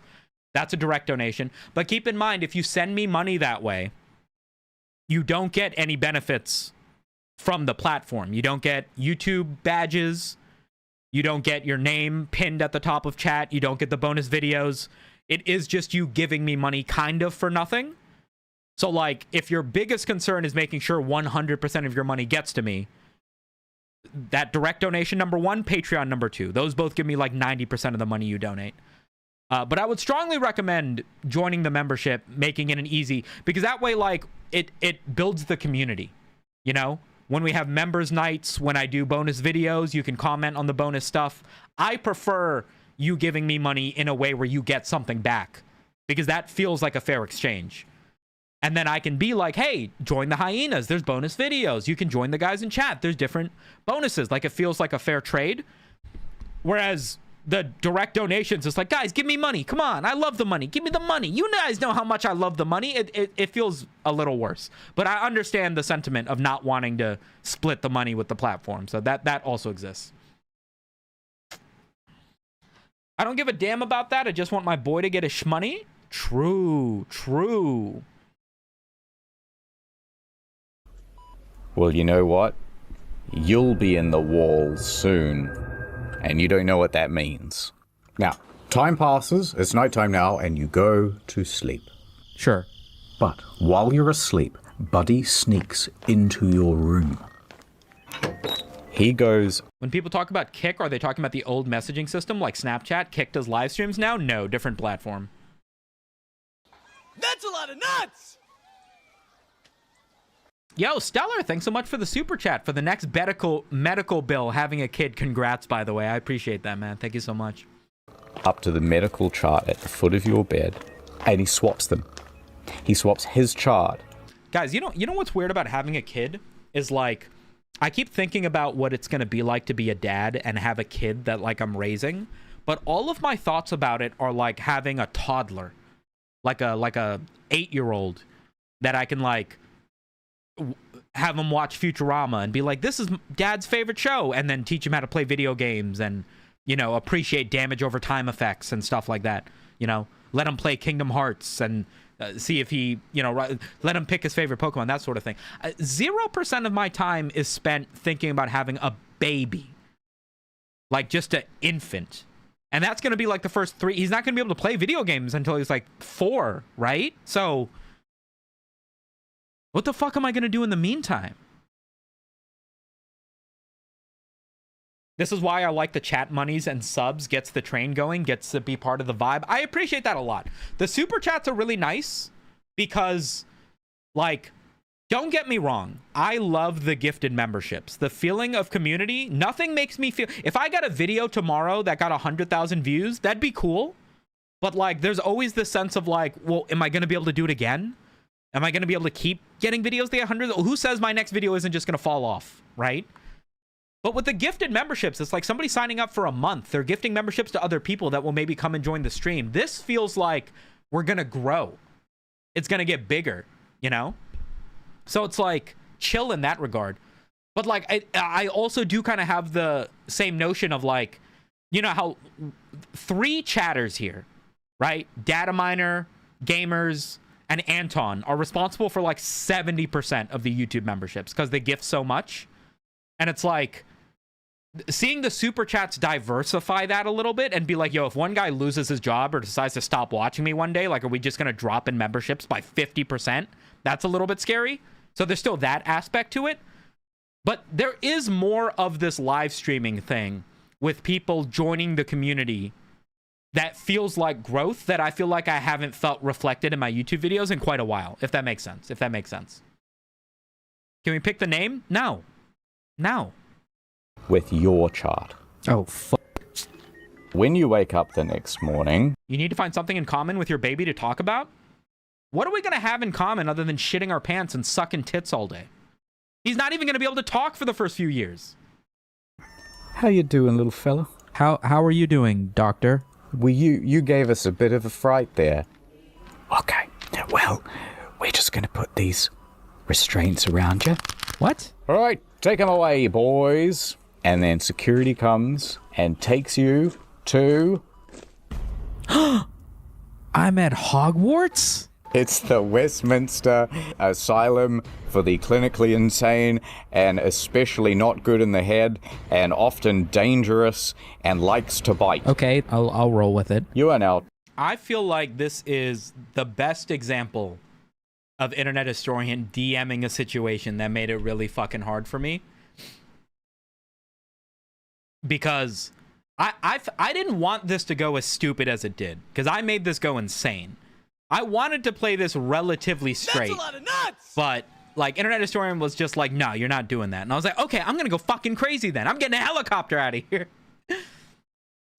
That's a direct donation. But keep in mind, if you send me money that way, you don't get any benefits from the platform. You don't get YouTube badges. You don't get your name pinned at the top of chat. You don't get the bonus videos. It is just you giving me money kind of for nothing. So, like, if your biggest concern is making sure 100% of your money gets to me, that direct donation number 1, Patreon number 2. Those both give me like 90% of the money you donate. But I would strongly recommend joining the membership, making it an easy, because that way, like, it builds the community. You know, when we have members nights, when I do bonus videos, you can comment on the bonus stuff. I prefer you giving me money in a way where you get something back, because that feels like a fair exchange. And then I can be like, hey, join the hyenas. There's bonus videos. You can join the guys in chat. There's different bonuses. Like, it feels like a fair trade. Whereas the direct donations, it's like, guys, give me money. Come on. I love the money. Give me the money. You guys know how much I love the money. It feels a little worse. But I understand the sentiment of not wanting to split the money with the platform. So that also exists. I don't give a damn about that. I just want my boy to get his shmoney. True. well, you know what? You'll be in the walls soon, and you don't know what that means. Now, time passes, it's nighttime now, and you go to sleep. Sure. But while you're asleep, Buddy sneaks into your room. He goes... When people talk about Kick, are they talking about the old messaging system like Snapchat? Kick does live streams now? No, different platform. That's a lot of nuts! Yo, Stellar, thanks so much for the super chat for the next medical bill. Having a kid, congrats, by the way. I appreciate that, man. Thank you so much. Up to the medical chart at the foot of your bed, and he swaps them. He swaps his chart. Guys, you know what's weird about having a kid is, like, I keep thinking about what it's going to be like to be a dad and have a kid that, like, I'm raising, but all of my thoughts about it are like having a toddler, like a 8-year-old that I can, like, have him watch Futurama and be like, this is dad's favorite show, and then teach him how to play video games and, you know, appreciate damage over time effects and stuff like that. You know, let him play Kingdom Hearts and see if he, you know, let him pick his favorite Pokemon, that sort of thing. 0% of my time is spent thinking about having a baby, like just an infant. And that's going to be like the first 3. He's not going to be able to play video games until he's like 4, right? So what the fuck am I going to do in the meantime? This is why I like the chat monies and subs, gets the train going, gets to be part of the vibe. I appreciate that a lot. The super chats are really nice because, like, don't get me wrong. I love the gifted memberships. The feeling of community, nothing makes me feel... If I got a video tomorrow that got 100,000 views, that'd be cool. But, like, there's always this sense of, like, well, am I going to be able to do it again? Am I going to be able to keep getting videos that get 100? Who says my next video isn't just going to fall off, right? But with the gifted memberships, it's like somebody signing up for a month. They're gifting memberships to other people that will maybe come and join the stream. This feels like we're going to grow. It's going to get bigger, you know? So it's like chill in that regard. But like, I also do kind of have the same notion of like, you know how 3 chatters here, right? Data Miner, Gamers, and Anton are responsible for like 70% of the YouTube memberships because they gift so much. And it's like, seeing the super chats diversify that a little bit and be like, yo, if one guy loses his job or decides to stop watching me one day, like, are we just going to drop in memberships by 50%? That's a little bit scary. So there's still that aspect to it. But there is more of this live streaming thing with people joining the community that feels like growth that I feel like I haven't felt reflected in my YouTube videos in quite a while, if that makes sense. If that makes sense. Can we pick the name? No. No. With your chart. Oh, fuck. When you wake up the next morning... You need to find something in common with your baby to talk about? What are we going to have in common other than shitting our pants and sucking tits all day? He's not even going to be able to talk for the first few years. How you doing, little fella? How are you doing, doctor? Well, you gave us a bit of a fright there. Okay, well, we're just going to put these restraints around you. What? All right, take them away, boys. And then security comes and takes you to... I'm at Hogwarts? It's the Westminster Asylum for the clinically insane and especially not good in the head and often dangerous and likes to bite. Okay, I'll roll with it. You are now... I feel like this is the best example of Internet Historian DMing a situation that made it really fucking hard for me. Because I didn't want this to go as stupid as it did. Because I made this go insane. I wanted to play this relatively straight. That's a lot of nuts! But, like, Internet Historian was just like, no, you're not doing that. And I was like, okay, I'm going to go fucking crazy then. I'm getting a helicopter out of here.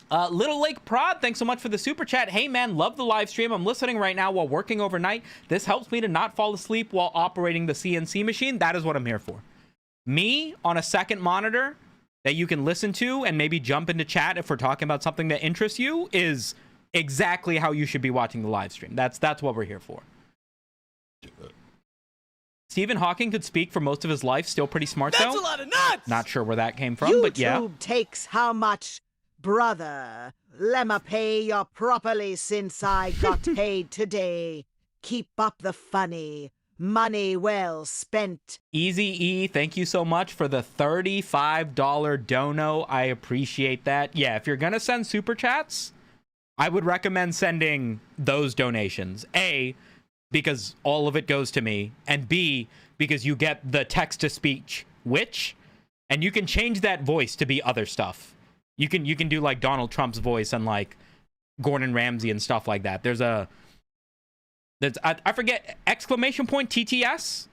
Little Lake Prod, thanks so much for the super chat. Hey, man, love the live stream. I'm listening right now while working overnight. This helps me to not fall asleep while operating the CNC machine. That is what I'm here for. Me on a second monitor that you can listen to and maybe jump into chat if we're talking about something that interests you is exactly how you should be watching the live stream. That's what we're here for. Stephen Hawking could speak for most of his life. Still pretty smart, though. That's a lot of nuts! Not sure where that came from, YouTube but yeah. takes how much, brother? Lemma pay you properly since I got paid today. Keep up the funny. Money well spent. Easy E, thank you so much for the $35 dono. I appreciate that. Yeah, if you're gonna send super chats, I would recommend sending those donations. A, because all of it goes to me, and B, because you get the text-to-speech witch, and you can change that voice to be other stuff. You can do like Donald Trump's voice and like Gordon Ramsay and stuff like that. I forget, exclamation point TTS?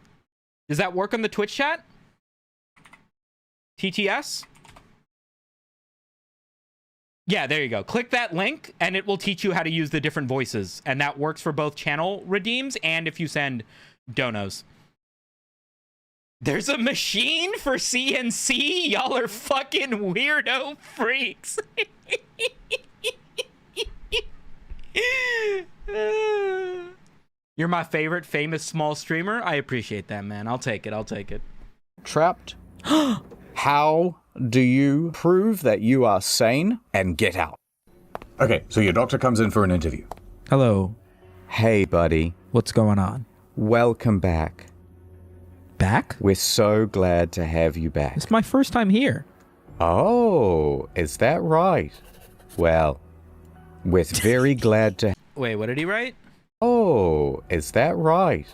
Does that work on the Twitch chat? TTS? Yeah, there you go. Click that link and it will teach you how to use the different voices. And that works for both channel redeems and if you send donos. There's a machine for CNC? Y'all are fucking weirdo freaks. You're my favorite famous small streamer. I appreciate that, man. I'll take it. Trapped? How do you prove that you are sane and get out? Okay, so your doctor comes in for an interview. Hello. Hey, buddy. What's going on? Welcome back. Back? We're so glad to have you back. It's my first time here. Oh, is that right? Well, With very glad to... Wait, what did he write? Oh, is that right?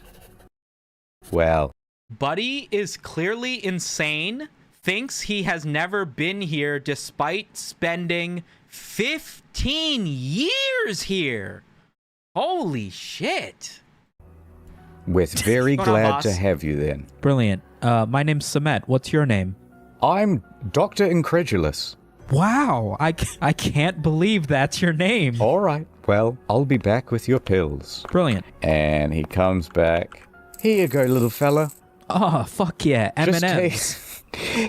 Well... Buddy is clearly insane, thinks he has never been here despite spending 15 years here. Holy shit. With very What's going on, glad boss? to have you then. Brilliant. My name's Samet. What's your name? I'm Dr. Incredulous. Wow, I can't believe that's your name. All right, well, I'll be back with your pills. Brilliant. And he comes back. Here you go, little fella. Oh, fuck yeah, M&M's.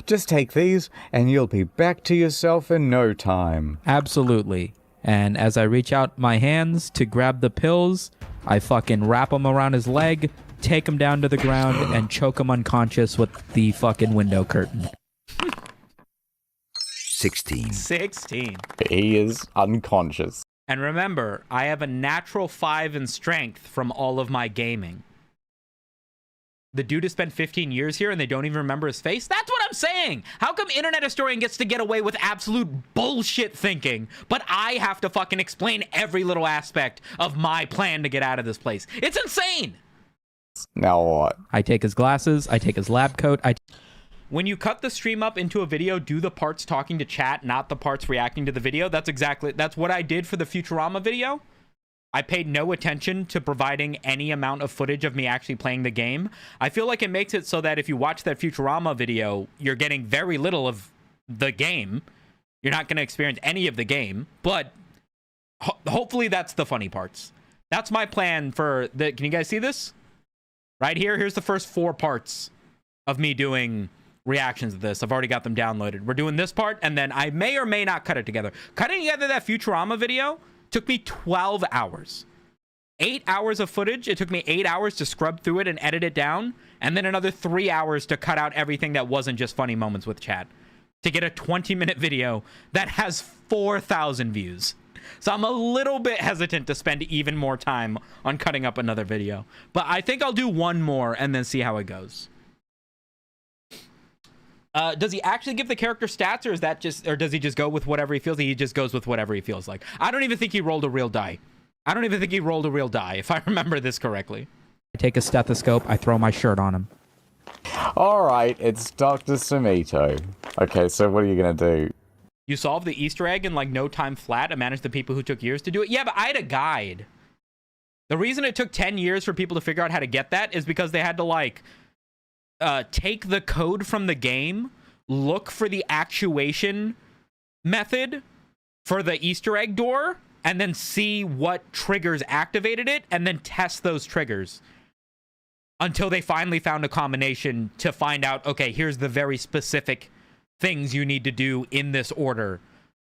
Just take these, and you'll be back to yourself in no time. Absolutely. And as I reach out my hands to grab the pills, I fucking wrap them around his leg, take him down to the ground, and choke him unconscious with the fucking window curtain. 16. 16. He is unconscious. And remember, I have a natural 5 in strength from all of my gaming. The dude has spent 15 years here and they don't even remember his face? That's what I'm saying! How come Internet Historian gets to get away with absolute bullshit thinking, but I have to fucking explain every little aspect of my plan to get out of this place? It's insane! Now what? I take his glasses, I take his lab coat, When you cut the stream up into a video, do the parts talking to chat, not the parts reacting to the video. That's what I did for the Futurama video. I paid no attention to providing any amount of footage of me actually playing the game. I feel like it makes it so that if you watch that Futurama video, you're getting very little of the game. You're not going to experience any of the game, but hopefully that's the funny parts. That's my plan for the... Can you guys see this? Right here, here's the first 4 parts of me doing reactions to this. I've already got them downloaded. We're doing this part, and then I may or may not cut it together. Cutting together that Futurama video took me 12 hours. 8 hours of footage. It took me 8 hours to scrub through it and edit it down, and then another 3 hours to cut out everything that wasn't just funny moments with chat, to get a 20-minute video that has 4,000 views. So I'm a little bit hesitant to spend even more time on cutting up another video. But I think I'll do one more and then see how it goes. Does he actually give the character stats, or does he just go with whatever he feels? He just goes with whatever he feels like. I don't even think he rolled a real die. If I remember this correctly. I take a stethoscope, I throw my shirt on him. All right, it's Dr. Samito. Okay, so what are you going to do? You solved the Easter egg in like no time flat and managed the people who took years to do it? Yeah, but I had a guide. The reason it took 10 years for people to figure out how to get that is because they had to like take the code from the game, look for the actuation method for the Easter egg door, and then see what triggers activated it, and then test those triggers until they finally found a combination to find out, okay, here's the very specific things you need to do in this order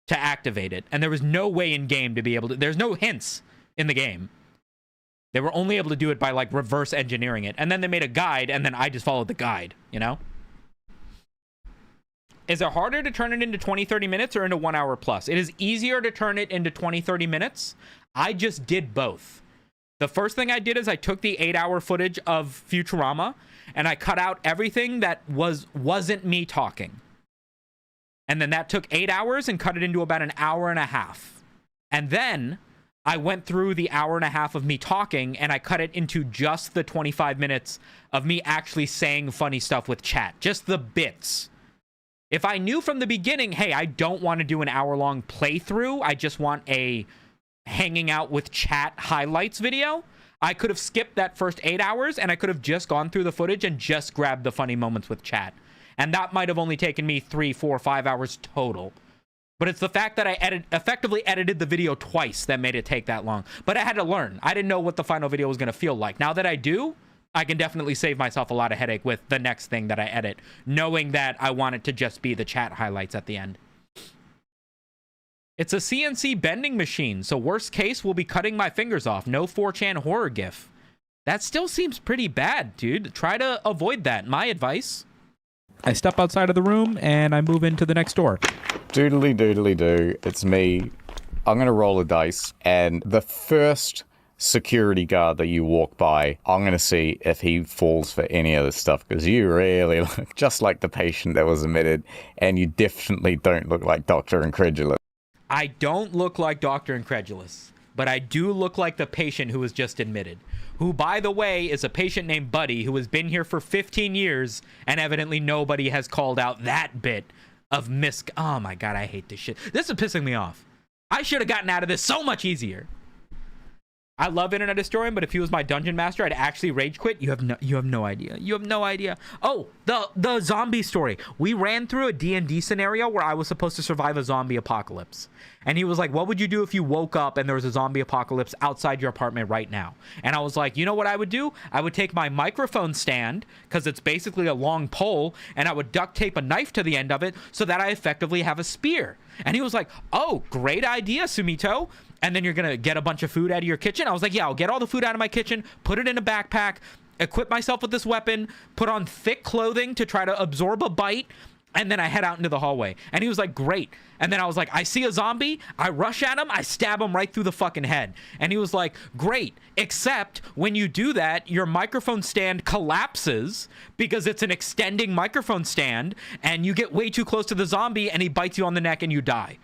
to activate it. And there was no way in game to be able to, there's no hints in the game. They were only able to do it by like reverse engineering it. And then they made a guide, and then I just followed the guide, you know? Is it harder to turn it into 20-30 minutes or into 1 hour plus? It is easier to turn it into 20-30 minutes. I just did both. The first thing I did is I took the 8-hour footage of Futurama and I cut out everything that wasn't me talking. And then that took 8 hours and cut it into about an hour and a half. And then I went through the hour and a half of me talking and I cut it into just the 25 minutes of me actually saying funny stuff with chat. Just the bits. If I knew from the beginning, hey, I don't want to do an hour-long playthrough, I just want a hanging out with chat highlights video, I could have skipped that first 8 hours and I could have just gone through the footage and just grabbed the funny moments with chat. And that might have only taken me 3, 4, 5 hours total. But it's the fact that I effectively edited the video twice that made it take that long. But I had to learn. I didn't know what the final video was going to feel like. Now that I do, I can definitely save myself a lot of headache with the next thing that I edit, knowing that I want it to just be the chat highlights at the end. It's a CNC bending machine, so worst case, we'll be cutting my fingers off. No 4chan horror gif. That still seems pretty bad, dude. Try to avoid that. My advice. I step outside of the room and I move into the next door. Doodly doodly doo. It's me. I'm going to roll a dice, and the first security guard that you walk by, I'm going to see if he falls for any of this stuff, because you really look just like the patient that was admitted, and you definitely don't look like Dr. Incredulous. I don't look like Dr. Incredulous, but I do look like the patient who was just admitted, who, by the way, is a patient named Buddy who has been here for 15 years, and evidently nobody has called out that bit of oh my God, I hate this shit. This is pissing me off. I should have gotten out of this so much easier. I love Internet Historian, but if he was my dungeon master, I'd actually rage quit. You have no idea. You have no idea. Oh, the zombie story. We ran through a D&D scenario where I was supposed to survive a zombie apocalypse. And he was like, what would you do if you woke up and there was a zombie apocalypse outside your apartment right now? And I was like, you know what I would do? I would take my microphone stand, because it's basically a long pole, and I would duct tape a knife to the end of it so that I effectively have a spear. And he was like, oh, great idea, Sumito. And then you're going to get a bunch of food out of your kitchen? I was like, yeah, I'll get all the food out of my kitchen, put it in a backpack, equip myself with this weapon, put on thick clothing to try to absorb a bite, and then I head out into the hallway. And he was like, great. And then I was like, I see a zombie, I rush at him, I stab him right through the fucking head. And he was like, great, except when you do that, your microphone stand collapses because it's an extending microphone stand, and you get way too close to the zombie and he bites you on the neck and you die.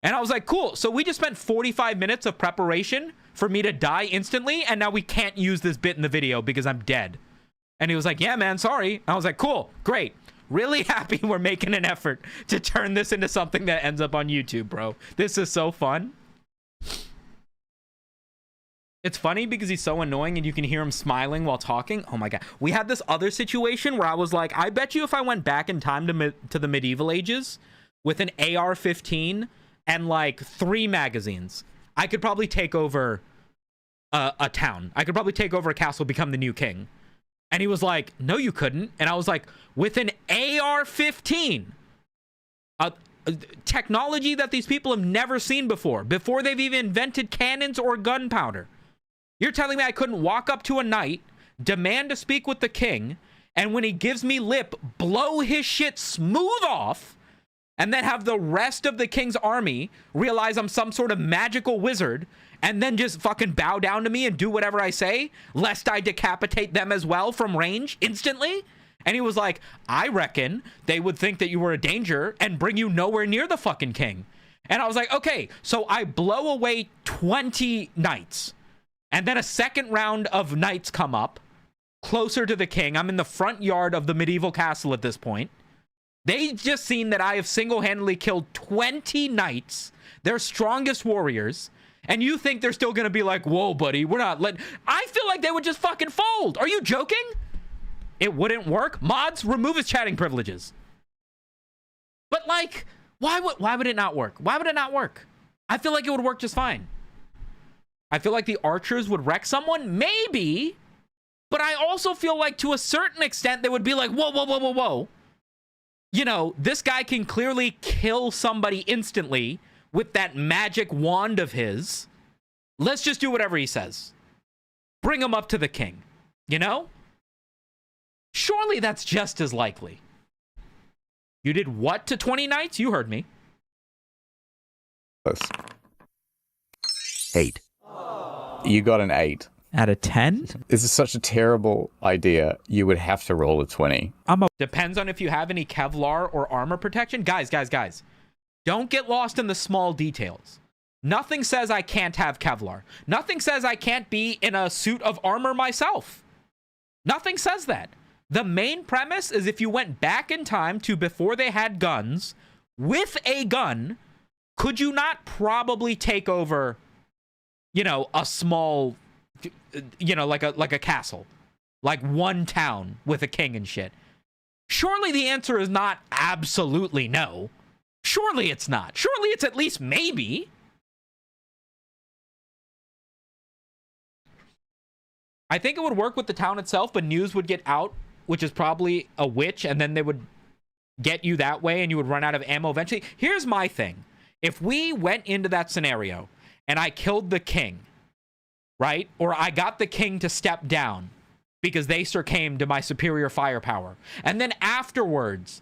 And I was like, cool. So we just spent 45 minutes of preparation for me to die instantly, and now we can't use this bit in the video because I'm dead. And he was like, yeah, man, sorry. I was like, cool, great. Really happy we're making an effort to turn this into something that ends up on YouTube, bro. This is so fun. It's funny because he's so annoying and you can hear him smiling while talking. Oh my God. We had this other situation where I was like, I bet you if I went back in time to the medieval ages with an AR-15 and like 3 magazines, I could probably take over a town. I could probably take over a castle, become the new king. And he was like, no, you couldn't. And I was like, with an AR-15, technology that these people have never seen before they've even invented cannons or gunpowder. You're telling me I couldn't walk up to a knight, demand to speak with the king, and when he gives me lip, blow his shit smooth off, and then have the rest of the king's army realize I'm some sort of magical wizard, and then just fucking bow down to me and do whatever I say, lest I decapitate them as well from range instantly? And he was like, I reckon they would think that you were a danger and bring you nowhere near the fucking king. And I was like, okay, so I blow away 20 knights, and then a second round of knights come up closer to the king. I'm in the front yard of the medieval castle at this point. They just seen that I have single-handedly killed 20 knights, their strongest warriors, and you think they're still going to be like, whoa, buddy, we're not letting... I feel like they would just fucking fold. Are you joking? It wouldn't work. Mods, remove his chatting privileges. But like, why would it not work? Why would it not work? I feel like it would work just fine. I feel like the archers would wreck someone, maybe, but I also feel like to a certain extent they would be like, whoa, whoa, whoa, whoa, whoa. You know, this guy can clearly kill somebody instantly with that magic wand of his. Let's just do whatever he says. Bring him up to the king, you know? Surely that's just as likely. You did what to 20 knights? You heard me. 8. You got an 8. Out of 10? This is such a terrible idea. You would have to roll a 20. Depends on if you have any Kevlar or armor protection. Guys. Don't get lost in the small details. Nothing says I can't have Kevlar. Nothing says I can't be in a suit of armor myself. Nothing says that. The main premise is if you went back in time to before they had guns, with a gun, could you not probably take over, you know, a small, you know, like a castle, like one town with a king and shit? Surely the answer is not absolutely no. Surely it's not. Surely it's at least maybe. I think it would work with the town itself, but news would get out, which is probably a witch, and then they would get you that way and you would run out of ammo eventually. Here's my thing. If we went into that scenario and I killed the king, right? Or I got the king to step down because they succumbed to my superior firepower. And then afterwards,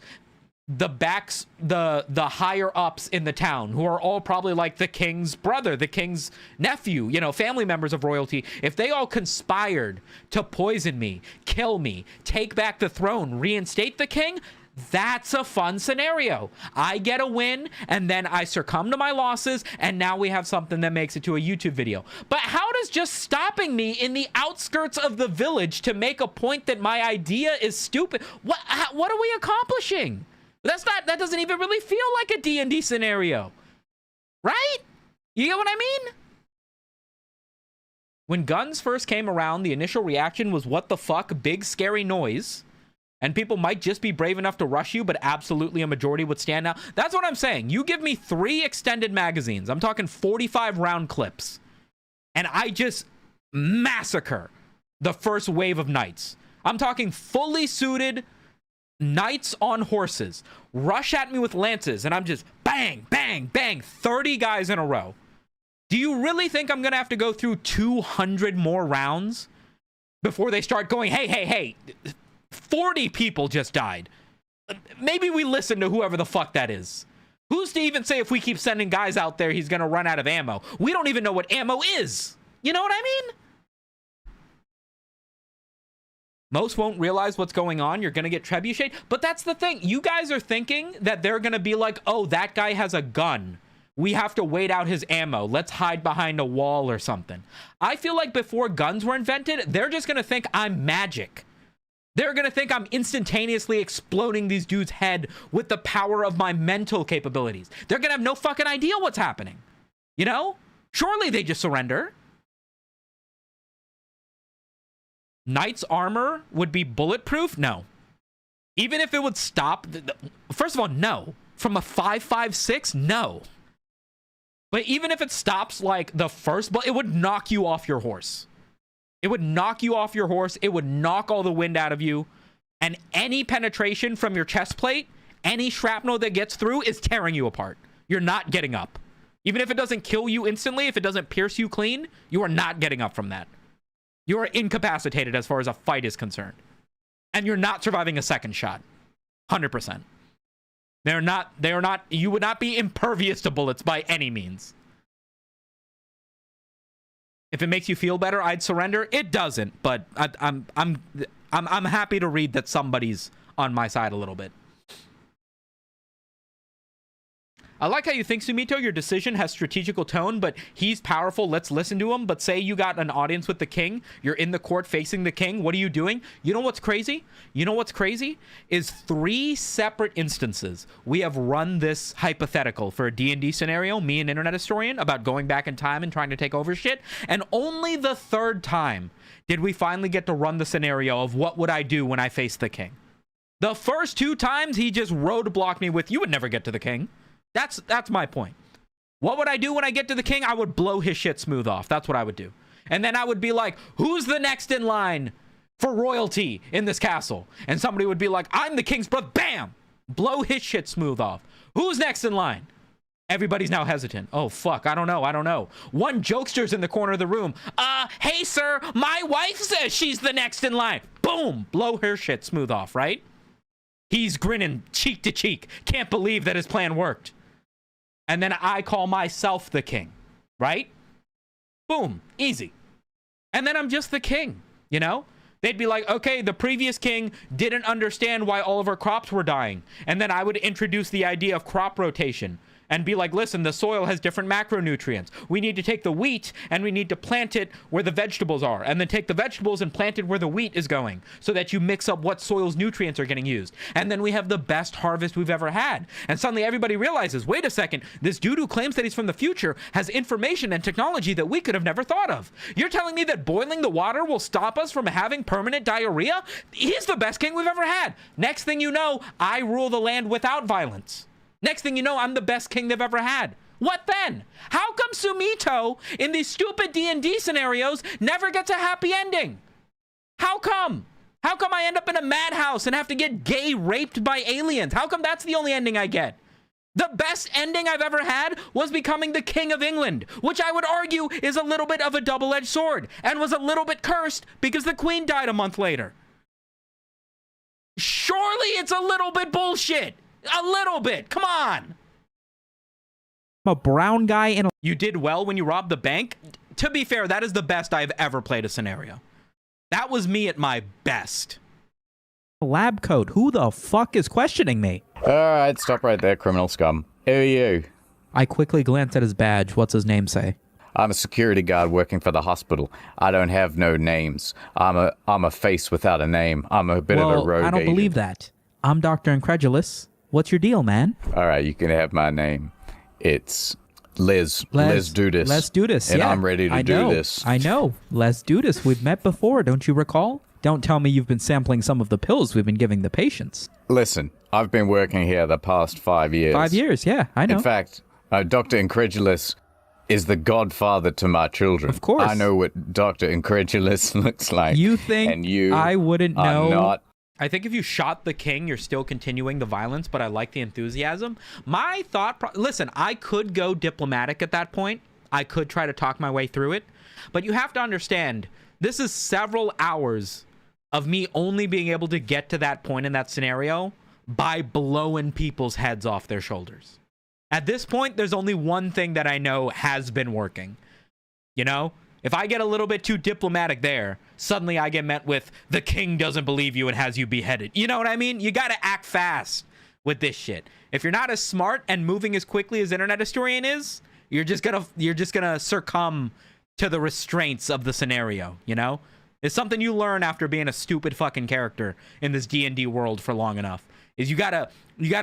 the higher ups in the town, who are all probably like the king's brother, the king's nephew, you know, family members of royalty, if they all conspired to poison me, kill me, take back the throne, reinstate the king, That's a fun scenario. I get a win, and then I succumb to my losses, and now we have something that makes it to a YouTube video. But how does just stopping me in the outskirts of the village to make a point that my idea is stupid, what are we accomplishing? That doesn't even really feel like a D&D scenario. Right? You get what I mean? When guns first came around, the initial reaction was, what the fuck, big scary noise. And people might just be brave enough to rush you, but absolutely a majority would stand out. That's what I'm saying. You give me 3 extended magazines. I'm talking 45 round clips. And I just massacre the first wave of knights. I'm talking fully suited knights on horses. Rush at me with lances, and I'm just bang, bang, bang, 30 guys in a row. Do you really think I'm going to have to go through 200 more rounds before they start going, hey, 40 people just died. Maybe we listen to whoever the fuck that is. Who's to even say if we keep sending guys out there, he's going to run out of ammo? We don't even know what ammo is. You know what I mean? Most won't realize what's going on. You're going to get trebucheted. But that's the thing. You guys are thinking that they're going to be like, oh, that guy has a gun. We have to wait out his ammo. Let's hide behind a wall or something. I feel like before guns were invented, they're just going to think I'm magic. They're going to think I'm instantaneously exploding these dudes' head with the power of my mental capabilities. They're going to have no fucking idea what's happening. You know? Surely they just surrender. Knight's armor would be bulletproof? No. Even if it would stop... First of all, no. From a 5.56? No. But even if it stops, like, the first... It would knock you off your horse. It would knock you off your horse. It would knock all the wind out of you. And any penetration from your chest plate, any shrapnel that gets through is tearing you apart. You're not getting up. Even if it doesn't kill you instantly, if it doesn't pierce you clean, you are not getting up from that. You are incapacitated as far as a fight is concerned. And you're not surviving a second shot. 100%. You would not be impervious to bullets by any means. If it makes you feel better, I'd surrender. It doesn't, but I'm happy to read that somebody's on my side a little bit. I like how you think, Sumito. Your decision has strategical tone, but he's powerful. Let's listen to him. But say you got an audience with the king. You're in the court facing the king. What are you doing? You know what's crazy? You know what's crazy? Is 3 separate instances we have run this hypothetical for a D&D scenario, me and Internet Historian, about going back in time and trying to take over shit. And only the 3rd time did we finally get to run the scenario of what would I do when I face the king. The first 2 times, he just roadblocked me with, you would never get to the king. That's my point. What would I do when I get to the king? I would blow his shit smooth off. That's what I would do. And then I would be like, who's the next in line for royalty in this castle? And somebody would be like, I'm the king's brother. Bam! Blow his shit smooth off. Who's next in line? Everybody's now hesitant. Oh, fuck. I don't know. One jokester's in the corner of the room. Hey, sir, my wife says she's the next in line. Boom! Blow her shit smooth off, right? He's grinning cheek to cheek. Can't believe that his plan worked. And then I call myself the king, right? Boom, easy. And then I'm just the king, you know? They'd be like, okay, the previous king didn't understand why all of our crops were dying. And then I would introduce the idea of crop rotation and be like, listen, the soil has different macronutrients. We need to take the wheat and we need to plant it where the vegetables are, and then take the vegetables and plant it where the wheat is going, so that you mix up what soil's nutrients are getting used. And then we have the best harvest we've ever had. And suddenly everybody realizes, wait a second, this dude who claims that he's from the future has information and technology that we could have never thought of. You're telling me that boiling the water will stop us from having permanent diarrhea? He's the best king we've ever had. Next thing you know, I rule the land without violence. Next thing you know, I'm the best king they've ever had. What then? How come Sumito, in these stupid D&D scenarios, never gets a happy ending? How come? How come I end up in a madhouse and have to get gay raped by aliens? How come that's the only ending I get? The best ending I've ever had was becoming the King of England, which I would argue is a little bit of a double-edged sword, and was a little bit cursed because the queen died a month later. Surely it's a little bit bullshit. A little bit. Come on. I'm a brown guy in a... You did well when you robbed the bank? To be fair, that is the best I've ever played a scenario. That was me at my best. Lab coat. Who the fuck is questioning me? Alright, stop right there, criminal scum. Who are you? I quickly glanced at his badge. What's his name say? I'm a security guard working for the hospital. I don't have no names. I'm a face without a name. I'm a bit of a rogue I don't agent. believe that. I'm Dr. Incredulous. What's your deal, man? Alright, you can have my name. It's Liz. Let's do this. Let's do this, And yeah. I'm ready to do this. I know. Let's do this. We've met before, don't you recall? Don't tell me you've been sampling some of the pills we've been giving the patients. Listen, I've been working here the past 5 years. 5 years, yeah, I know. In fact, Dr. Incredulous is the godfather to my children. Of course. I know what Dr. Incredulous looks like. You think and you I wouldn't are know? not. I think if you shot the king, you're still continuing the violence, but I like the enthusiasm. My thought... Listen, I could go diplomatic at that point. I could try to talk my way through it. But you have to understand, this is several hours of me only being able to get to that point in that scenario by blowing people's heads off their shoulders. At this point, there's only one thing that I know has been working. You know? If I get a little bit too diplomatic there, suddenly I get met with, the king doesn't believe you and has you beheaded. You know what I mean? You gotta act fast with this shit. If you're not as smart and moving as quickly as Internet Historian is, you're just gonna succumb to the restraints of the scenario, you know? It's something you learn after being a stupid fucking character in this D&D world for long enough. Is you gotta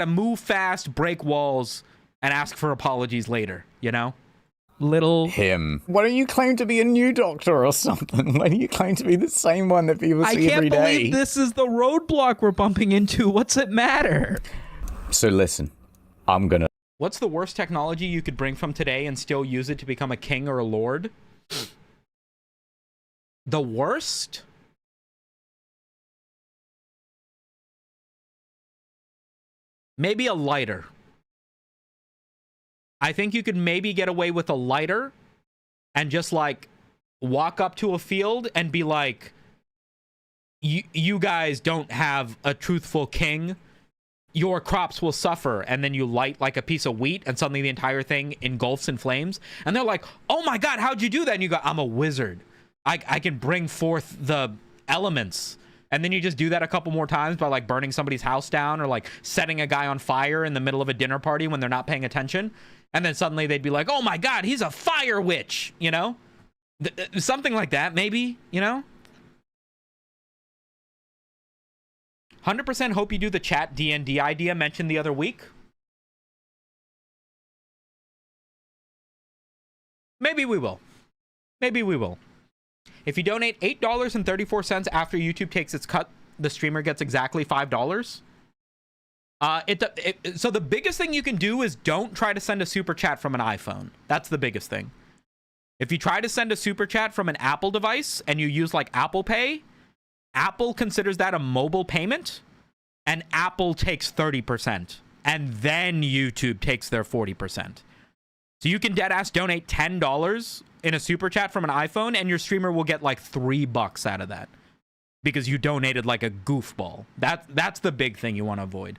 move fast, break walls, and ask for apologies later, you know? Him. Why don't you claim to be a new doctor or something? Why do you claim to be the same one that people see every day? I can't believe this is the roadblock we're bumping into. What's it matter? So listen, I'm gonna... What's the worst technology you could bring from today and still use it to become a king or a lord? The worst? Maybe a lighter. I think you could maybe get away with a lighter and just like walk up to a field and be like, you guys don't have a truthful king. Your crops will suffer. And then you light like a piece of wheat and suddenly the entire thing engulfs in flames. And they're like, oh my God, how'd you do that? And you go, I'm a wizard. I can bring forth the elements. And then you just do that a couple more times by like burning somebody's house down or like setting a guy on fire in the middle of a dinner party when they're not paying attention. And then suddenly they'd be like, oh my God, he's a fire witch, you know? Something like that, maybe, you know? 100% hope you do the chat D&D idea mentioned the other week. Maybe we will. Maybe we will. If you donate $8.34 after YouTube takes its cut, the streamer gets exactly $5. So the biggest thing you can do is don't try to send a super chat from an iPhone. That's the biggest thing. If you try to send a super chat from an Apple device and you use like Apple Pay, Apple considers that a mobile payment and Apple takes 30% and then YouTube takes their 40%. So you can deadass donate $10 in a super chat from an iPhone and your streamer will get like $3 out of that because you donated like a goofball. That's the big thing you want to avoid.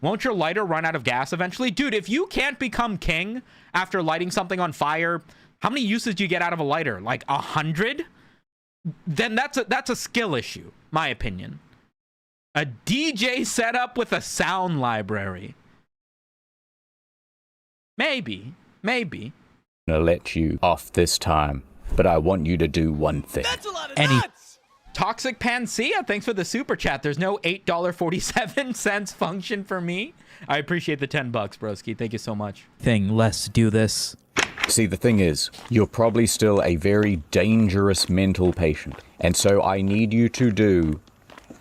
Won't your lighter run out of gas eventually? Dude, if you can't become king after lighting something on fire, how many uses do you get out of a lighter? Like 100? Then that's a skill issue, my opinion. A DJ setup with a sound library. Maybe. I'm gonna let you off this time, but I want you to do one thing. That's a lot of nuts! Toxic Panacea, thanks for the super chat. There's no $8.47 function for me. I appreciate the $10, broski. Thank you so much. Let's do this. See, the thing is, you're probably still a very dangerous mental patient. And so I need you to do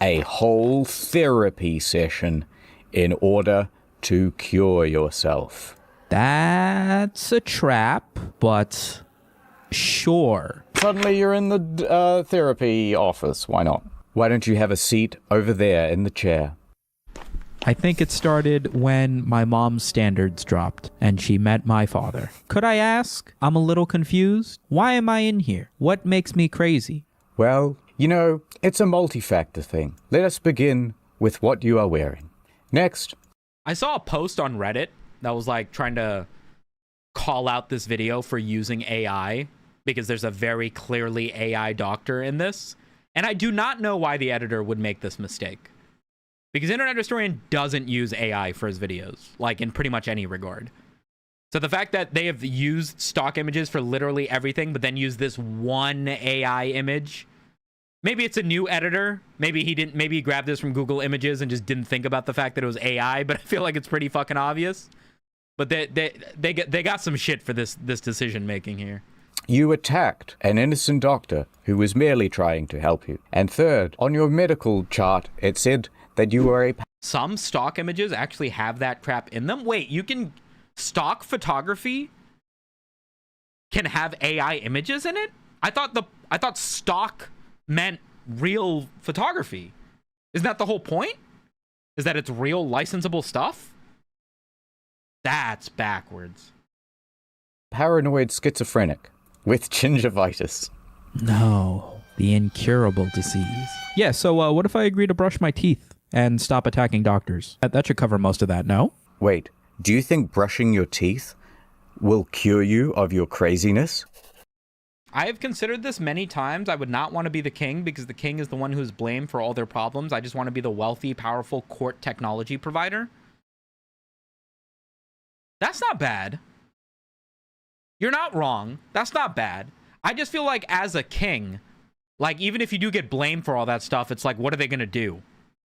a whole therapy session in order to cure yourself. That's a trap, but sure. Suddenly you're in the therapy office. Why not? Why don't you have a seat over there in the chair? I think it started when my mom's standards dropped and she met my father. Could I ask? I'm a little confused. Why am I in here? What makes me crazy? Well, you know, it's a multi-factor thing. Let us begin with what you are wearing. Next. I saw a post on Reddit that was like trying to call out this video for using AI because there's a very clearly AI doctor in this. And I do not know why the editor would make this mistake. Because Internet Historian doesn't use AI for his videos, like in pretty much any regard. So the fact that they have used stock images for literally everything, but then use this one AI image, maybe it's a new editor. Maybe he grabbed this from Google Images and just didn't think about the fact that it was AI, but I feel like it's pretty fucking obvious. But they got some shit for this decision making here. You attacked an innocent doctor who was merely trying to help you. And third, on your medical chart, it said that you were a... Some stock images actually have that crap in them. Wait, you can... Stock photography can have AI images in it? I thought stock meant real photography. Isn't that the whole point? Is that it's real licensable stuff? That's backwards. Paranoid schizophrenic with gingivitis. No, the incurable disease. Yeah, so what if I agree to brush my teeth and stop attacking doctors? That should cover most of that, no? Wait, do you think brushing your teeth will cure you of your craziness? I have considered this many times. I would not want to be the king because the king is the one who's blamed for all their problems. I just want to be the wealthy, powerful court technology provider. That's not bad. You're not wrong. That's not bad. I just feel like as a king, like even if you do get blamed for all that stuff, it's like, what are they going to do?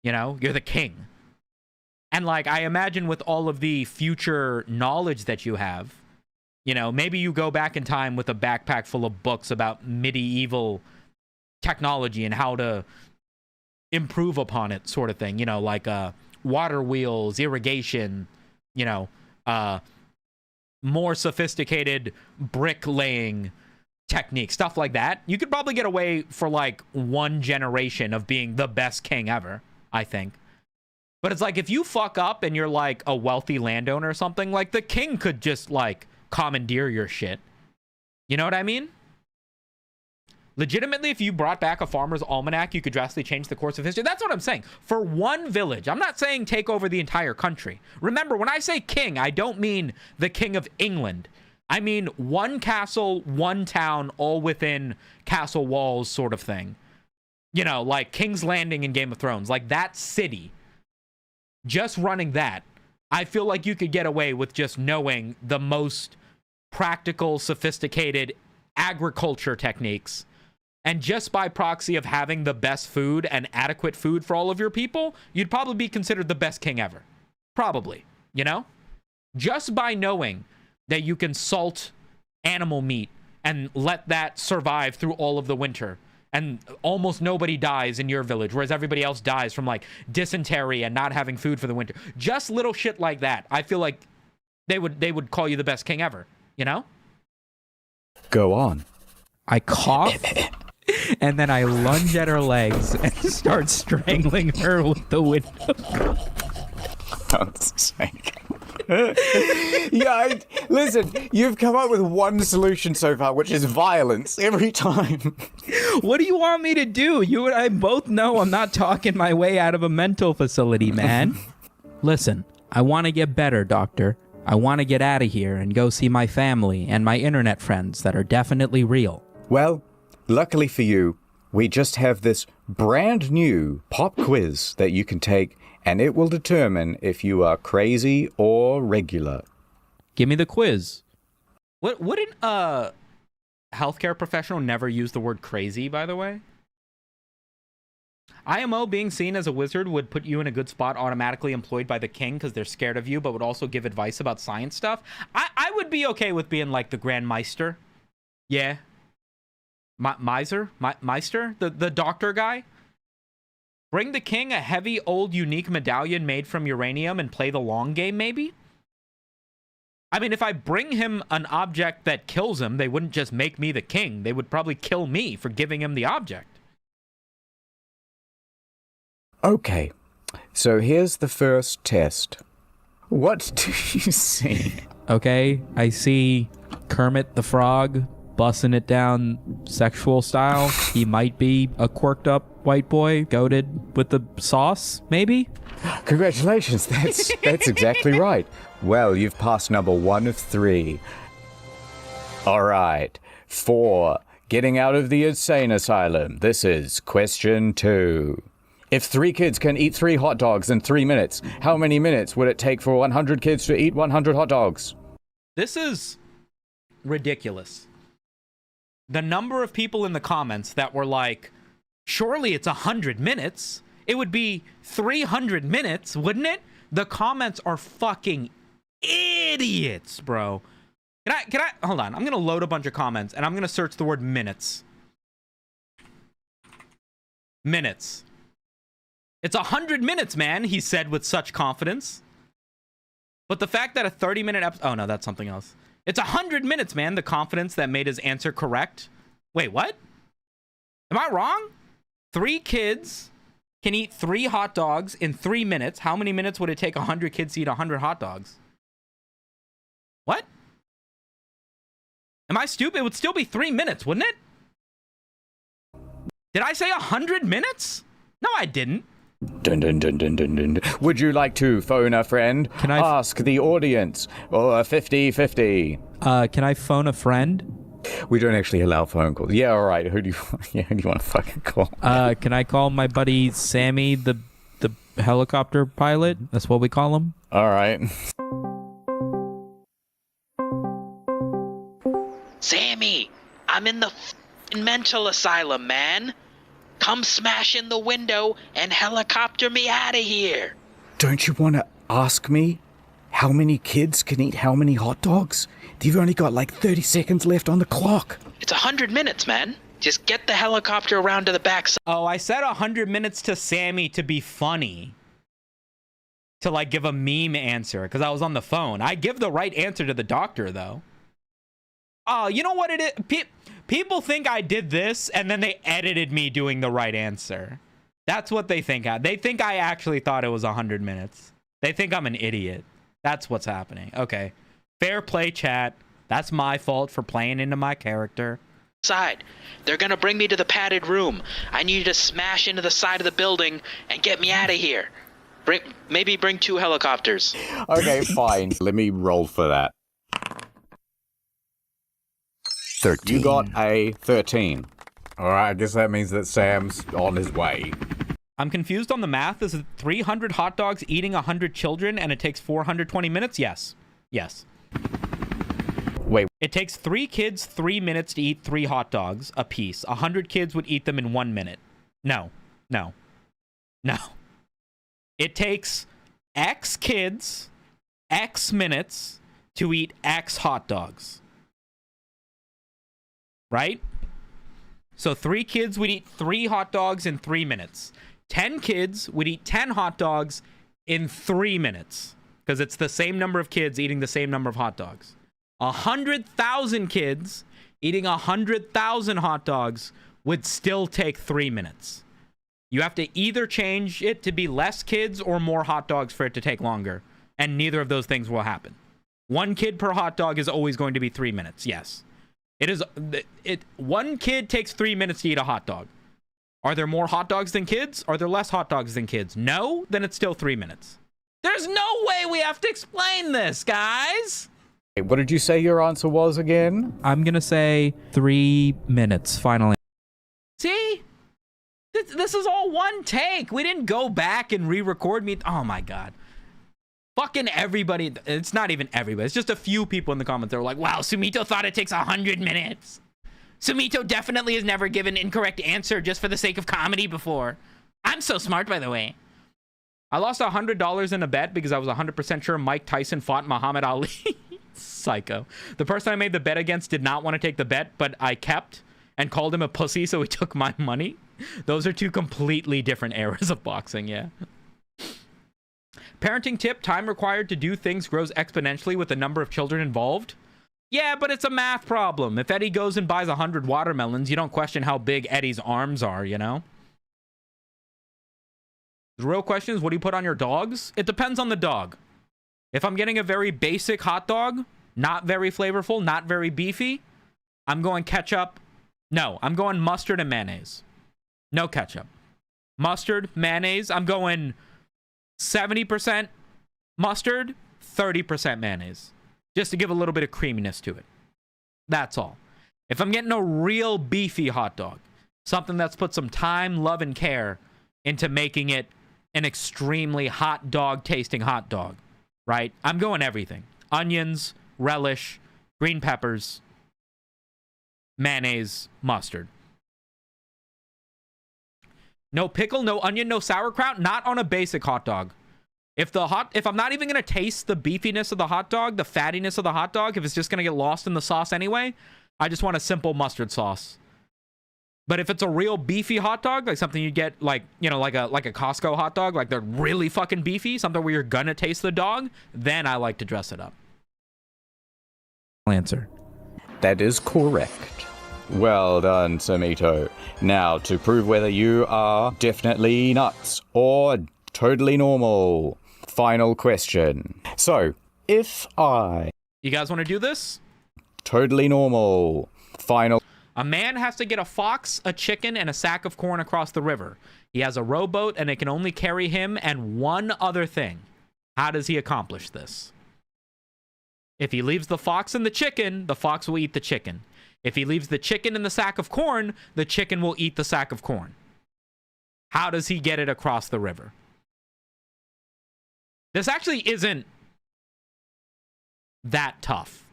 You know, you're the king. And like, I imagine with all of the future knowledge that you have, you know, maybe you go back in time with a backpack full of books about medieval technology and how to improve upon it, sort of thing. You know, like water wheels, irrigation, you know, more sophisticated bricklaying technique, stuff like that. You could probably get away for like one generation of being the best king ever, I think. But it's like, if you fuck up and you're like a wealthy landowner or something, like the king could just like commandeer your shit. You know what I mean? Legitimately, if you brought back a farmer's almanac, you could drastically change the course of history. That's what I'm saying. For one village, I'm not saying take over the entire country. Remember, when I say king, I don't mean the king of England. I mean one castle, one town, all within castle walls sort of thing. You know, like King's Landing in Game of Thrones. Like that city. Just running that, I feel like you could get away with just knowing the most practical, sophisticated agriculture techniques. And just by proxy of having the best food and adequate food for all of your people, you'd probably be considered the best king ever. Probably, you know? Just by knowing that you can salt animal meat and let that survive through all of the winter. And almost nobody dies in your village, whereas everybody else dies from like dysentery and not having food for the winter. Just little shit like that. I feel like they would call you the best king ever, you know? Go on. I cough, and then I lunge at her legs and start strangling her with the window. God's sake. Yeah, listen, you've come up with one solution so far, which is violence every time. What do you want me to do? You and I both know I'm not talking my way out of a mental facility, man. Listen, I want to get better, doctor. I want to get out of here and go see my family and my internet friends that are definitely real. Well, luckily for you, we just have this brand new pop quiz that you can take, and it will determine if you are crazy or regular. Give me the quiz. Wouldn't a healthcare professional never use the word crazy, by the way? IMO being seen as a wizard would put you in a good spot, automatically employed by the king because they're scared of you, but would also give advice about science stuff. I would be okay with being like the Grand Meister. Yeah. Meister? The doctor guy? Bring the king a heavy, old, unique medallion made from uranium and play the long game, maybe? I mean, if I bring him an object that kills him, they wouldn't just make me the king. They would probably kill me for giving him the object. Okay, so here's the first test. What do you see? Okay, I see Kermit the Frog bussing it down sexual style. He might be a quirked up white boy goated with the sauce, maybe? Congratulations, that's exactly right. Well, you've passed number 1 of 3. All right, 4. Getting out of the insane asylum. This is question 2. If 3 kids can eat 3 hot dogs in 3 minutes, how many minutes would it take for 100 kids to eat 100 hot dogs? This is ridiculous. The number of people in the comments that were like, surely it's 100 minutes. It would be 300 minutes, wouldn't it? The comments are fucking idiots, bro. Can I, hold on. I'm going to load a bunch of comments and I'm going to search the word minutes. Minutes. It's 100 minutes, man, he said with such confidence. But the fact that a 30-minute episode... Oh, no, that's something else. It's 100 minutes, man, the confidence that made his answer correct. Wait, what? Am I wrong? 3 kids can eat 3 hot dogs in 3 minutes. How many minutes would it take 100 kids to eat 100 hot dogs? What? Am I stupid? It would still be 3 minutes, wouldn't it? Did I say 100 minutes? No, I didn't. Dun, dun, dun, dun, dun, dun. Would you like to phone a friend? Can I ask the audience? Or 50-50. Can I phone a friend? We don't actually allow phone calls. Yeah, all right. Who do you want to fucking call? Can I call my buddy Sammy, the helicopter pilot? That's what we call him. All right. Sammy, I'm in the mental asylum, man. Come smash in the window and helicopter me out of here. Don't you want to ask me how many kids can eat how many hot dogs? You've only got like 30 seconds left on the clock. It's 100 minutes, man. Just get the helicopter around to the backside. Oh, I said 100 minutes to Sammy to be funny. To like give a meme answer because I was on the phone. I give the right answer to the doctor though. Oh, you know what it is? People think I did this and then they edited me doing the right answer. That's what they think. They think I actually thought it was 100 minutes. They think I'm an idiot. That's what's happening. Okay. Fair play, chat. That's my fault for playing into my character. Side. They're gonna bring me to the padded room. I need you to smash into the side of the building and get me out of here. Maybe bring 2 helicopters. Okay, fine. Let me roll for that. 13. You got a 13. All right, I guess that means that Sam's on his way. I'm confused on the math. Is it 300 hot dogs eating 100 children and it takes 420 minutes? Yes. Yes. Wait. It takes 3 kids 3 minutes to eat 3 hot dogs a piece. 100 kids would eat them in 1 minute. No. No. No. It takes X kids, X minutes to eat X hot dogs. Right? So 3 kids would eat 3 hot dogs in 3 minutes. 10 kids would eat 10 hot dogs in 3 minutes. Because it's the same number of kids eating the same number of hot dogs. 100,000 kids eating 100,000 hot dogs would still take 3 minutes. You have to either change it to be less kids or more hot dogs for it to take longer. And neither of those things will happen. 1 kid per hot dog is always going to be 3 minutes. Yes. One kid takes 3 minutes to eat a hot dog. Are there more hot dogs than kids? Are there less hot dogs than kids? No? Then it's still 3 minutes. There's no way we have to explain this, guys. Hey, what did you say your answer was again? I'm going to say 3 minutes, finally. See? This is all one take. We didn't go back and re-record me. Oh, my God. Fucking everybody. It's not even everybody. It's just a few people in the comments that were like, wow, Sumito thought it takes 100 minutes. Sumito definitely has never given incorrect answer just for the sake of comedy before. I'm so smart, by the way. I lost $100 in a bet because I was 100% sure Mike Tyson fought Muhammad Ali. Psycho. The person I made the bet against did not want to take the bet, but I kept and called him a pussy, so he took my money. Those are 2 completely different eras of boxing, yeah. Parenting tip, time required to do things grows exponentially with the number of children involved. Yeah, but it's a math problem. If Eddie goes and buys 100 watermelons, you don't question how big Eddie's arms are, you know? The real question is, what do you put on your dogs? It depends on the dog. If I'm getting a very basic hot dog, not very flavorful, not very beefy, I'm going ketchup. No, I'm going mustard and mayonnaise. No ketchup. Mustard, mayonnaise. I'm going 70% mustard, 30% mayonnaise. Just to give a little bit of creaminess to it. That's all. If I'm getting a real beefy hot dog, something that's put some time, love, and care into making it an extremely hot dog tasting hot dog, right? I'm going everything. Onions, relish, green peppers, mayonnaise, mustard. No pickle, no onion, no sauerkraut, not on a basic hot dog. If I'm not even going to taste the beefiness of the hot dog, the fattiness of the hot dog, if it's just going to get lost in the sauce anyway, I just want a simple mustard sauce. But if it's a real beefy hot dog, like something you get like, you know, like a Costco hot dog, like they're really fucking beefy, something where you're going to taste the dog, then I like to dress it up. Answer. That is correct. Well done, Samito. Now, to prove whether you are definitely nuts or totally normal, final question. So, if I... You guys want to do this? Totally normal. Final... A man has to get a fox, a chicken, and a sack of corn across the river. He has a rowboat, and it can only carry him and one other thing. How does he accomplish this? If he leaves the fox and the chicken, the fox will eat the chicken. If he leaves the chicken in the sack of corn, the chicken will eat the sack of corn. How does he get it across the river? This actually isn't that tough.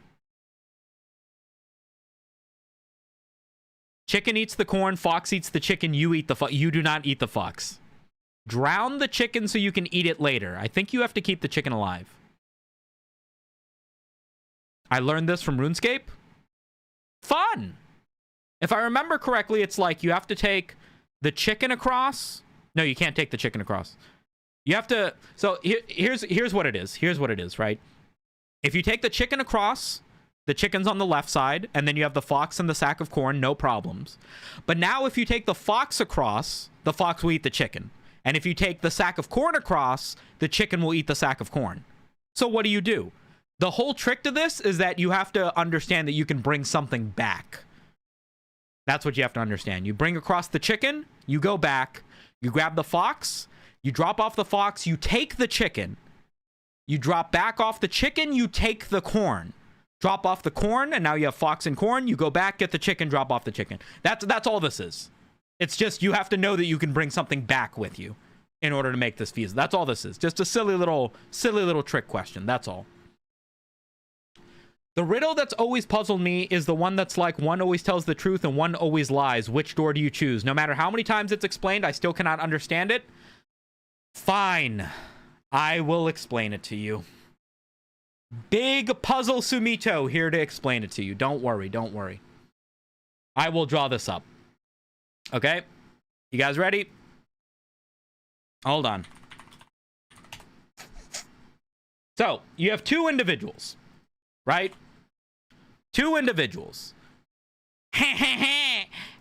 Chicken eats the corn, fox eats the chicken, you eat the fox. You do not eat the fox. Drown the chicken so you can eat it later. I think you have to keep the chicken alive. I learned this from RuneScape. Fun! If I remember correctly, it's like you have to take the chicken across. No, you can't take the chicken across. You have to... So here's what it is. Here's what it is, right? If you take the chicken across, the chicken's on the left side, and then you have the fox and the sack of corn, no problems. But now if you take the fox across, the fox will eat the chicken. And if you take the sack of corn across, the chicken will eat the sack of corn. So what do? The whole trick to this is that you have to understand that you can bring something back. That's what you have to understand. You bring across the chicken, you go back, you grab the fox, you drop off the fox, you take the chicken, you drop back off the chicken, you take the corn. Drop off the corn, and now you have fox and corn, you go back, get the chicken, drop off the chicken. That's all this is. It's just you have to know that you can bring something back with you in order to make this feasible. That's all this is. Just a silly little trick question. That's all. The riddle that's always puzzled me is the one that's like, one always tells the truth and one always lies. Which door do you choose? No matter how many times it's explained, I still cannot understand it. Fine. I will explain it to you. Big Puzzle Sumito here to explain it to you. Don't worry, don't worry. I will draw this up. Okay? You guys ready? Hold on. So, you have two individuals, right? Two individuals.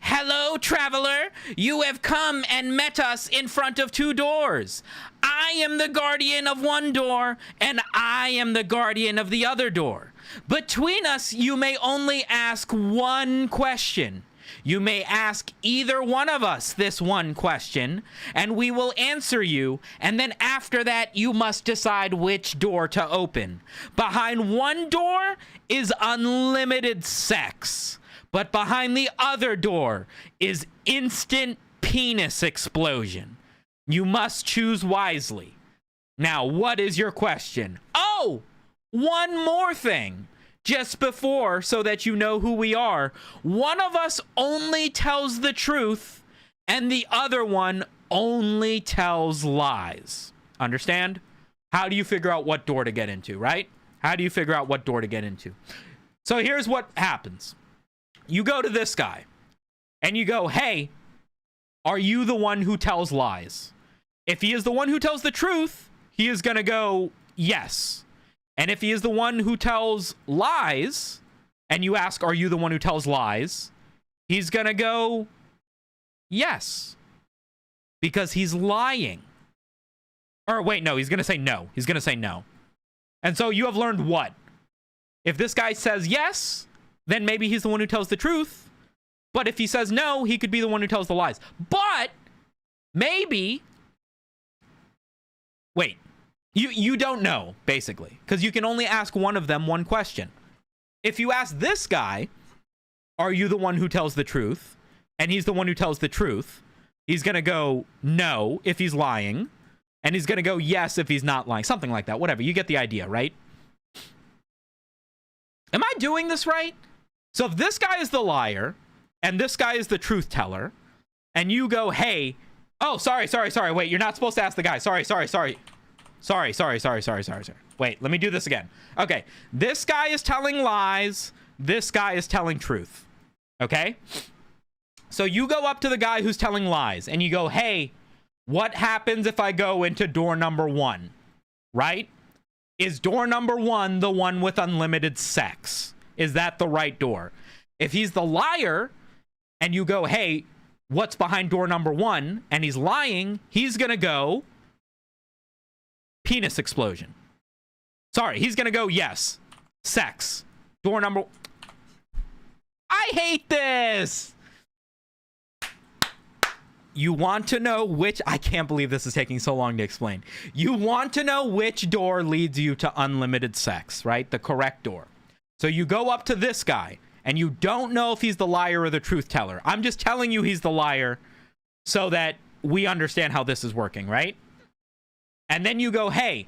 Hello, traveler. You have come and met us in front of two doors. I am the guardian of one door, and I am the guardian of the other door. Between us, you may only ask one question. You may ask either one of us this one question, and we will answer you, and then after that, you must decide which door to open. Behind one door is unlimited sex, but behind the other door is instant penis explosion. You must choose wisely. Now, what is your question? Oh, one more thing. Just before, so that you know who we are, one of us only tells the truth, and the other one only tells lies. Understand? How do you figure out what door to get into, right? How do you figure out what door to get into? So here's what happens. You go to this guy, and you go, hey, are you the one who tells lies? If he is the one who tells the truth, he is going to go, yes. And if he is the one who tells lies, and you ask, are you the one who tells lies? He's going to go, yes. Because he's lying. Or wait, no, he's going to say no. He's going to say no. And so you have learned what? If this guy says yes, then maybe he's the one who tells the truth. But if he says no, he could be the one who tells the lies. But maybe... Wait. You don't know, basically, because you can only ask one of them one question. If you ask this guy, are you the one who tells the truth? And he's the one who tells the truth. He's going to go no if he's lying. And he's going to go yes if he's not lying. Something like that. Whatever. You get the idea, right? Am I doing this right? So if this guy is the liar and this guy is the truth teller, and you go, hey, oh, sorry. Wait, you're not supposed to ask the guy. Sorry. Wait, let me do this again. Okay, this guy is telling lies. This guy is telling truth. Okay? So you go up to the guy who's telling lies and you go, hey, what happens if I go into door number 1? Right? Is door number 1 the one with unlimited sex? Is that the right door? If he's the liar and you go, hey, what's behind door number 1? And he's lying, he's going to go penis explosion. Sorry, he's going to go yes. Sex. Door number... I hate this! You want to know which... I can't believe this is taking so long to explain. You want to know which door leads you to unlimited sex, right? The correct door. So you go up to this guy, and you don't know if he's the liar or the truth teller. I'm just telling you he's the liar so that we understand how this is working, right? And then you go, hey,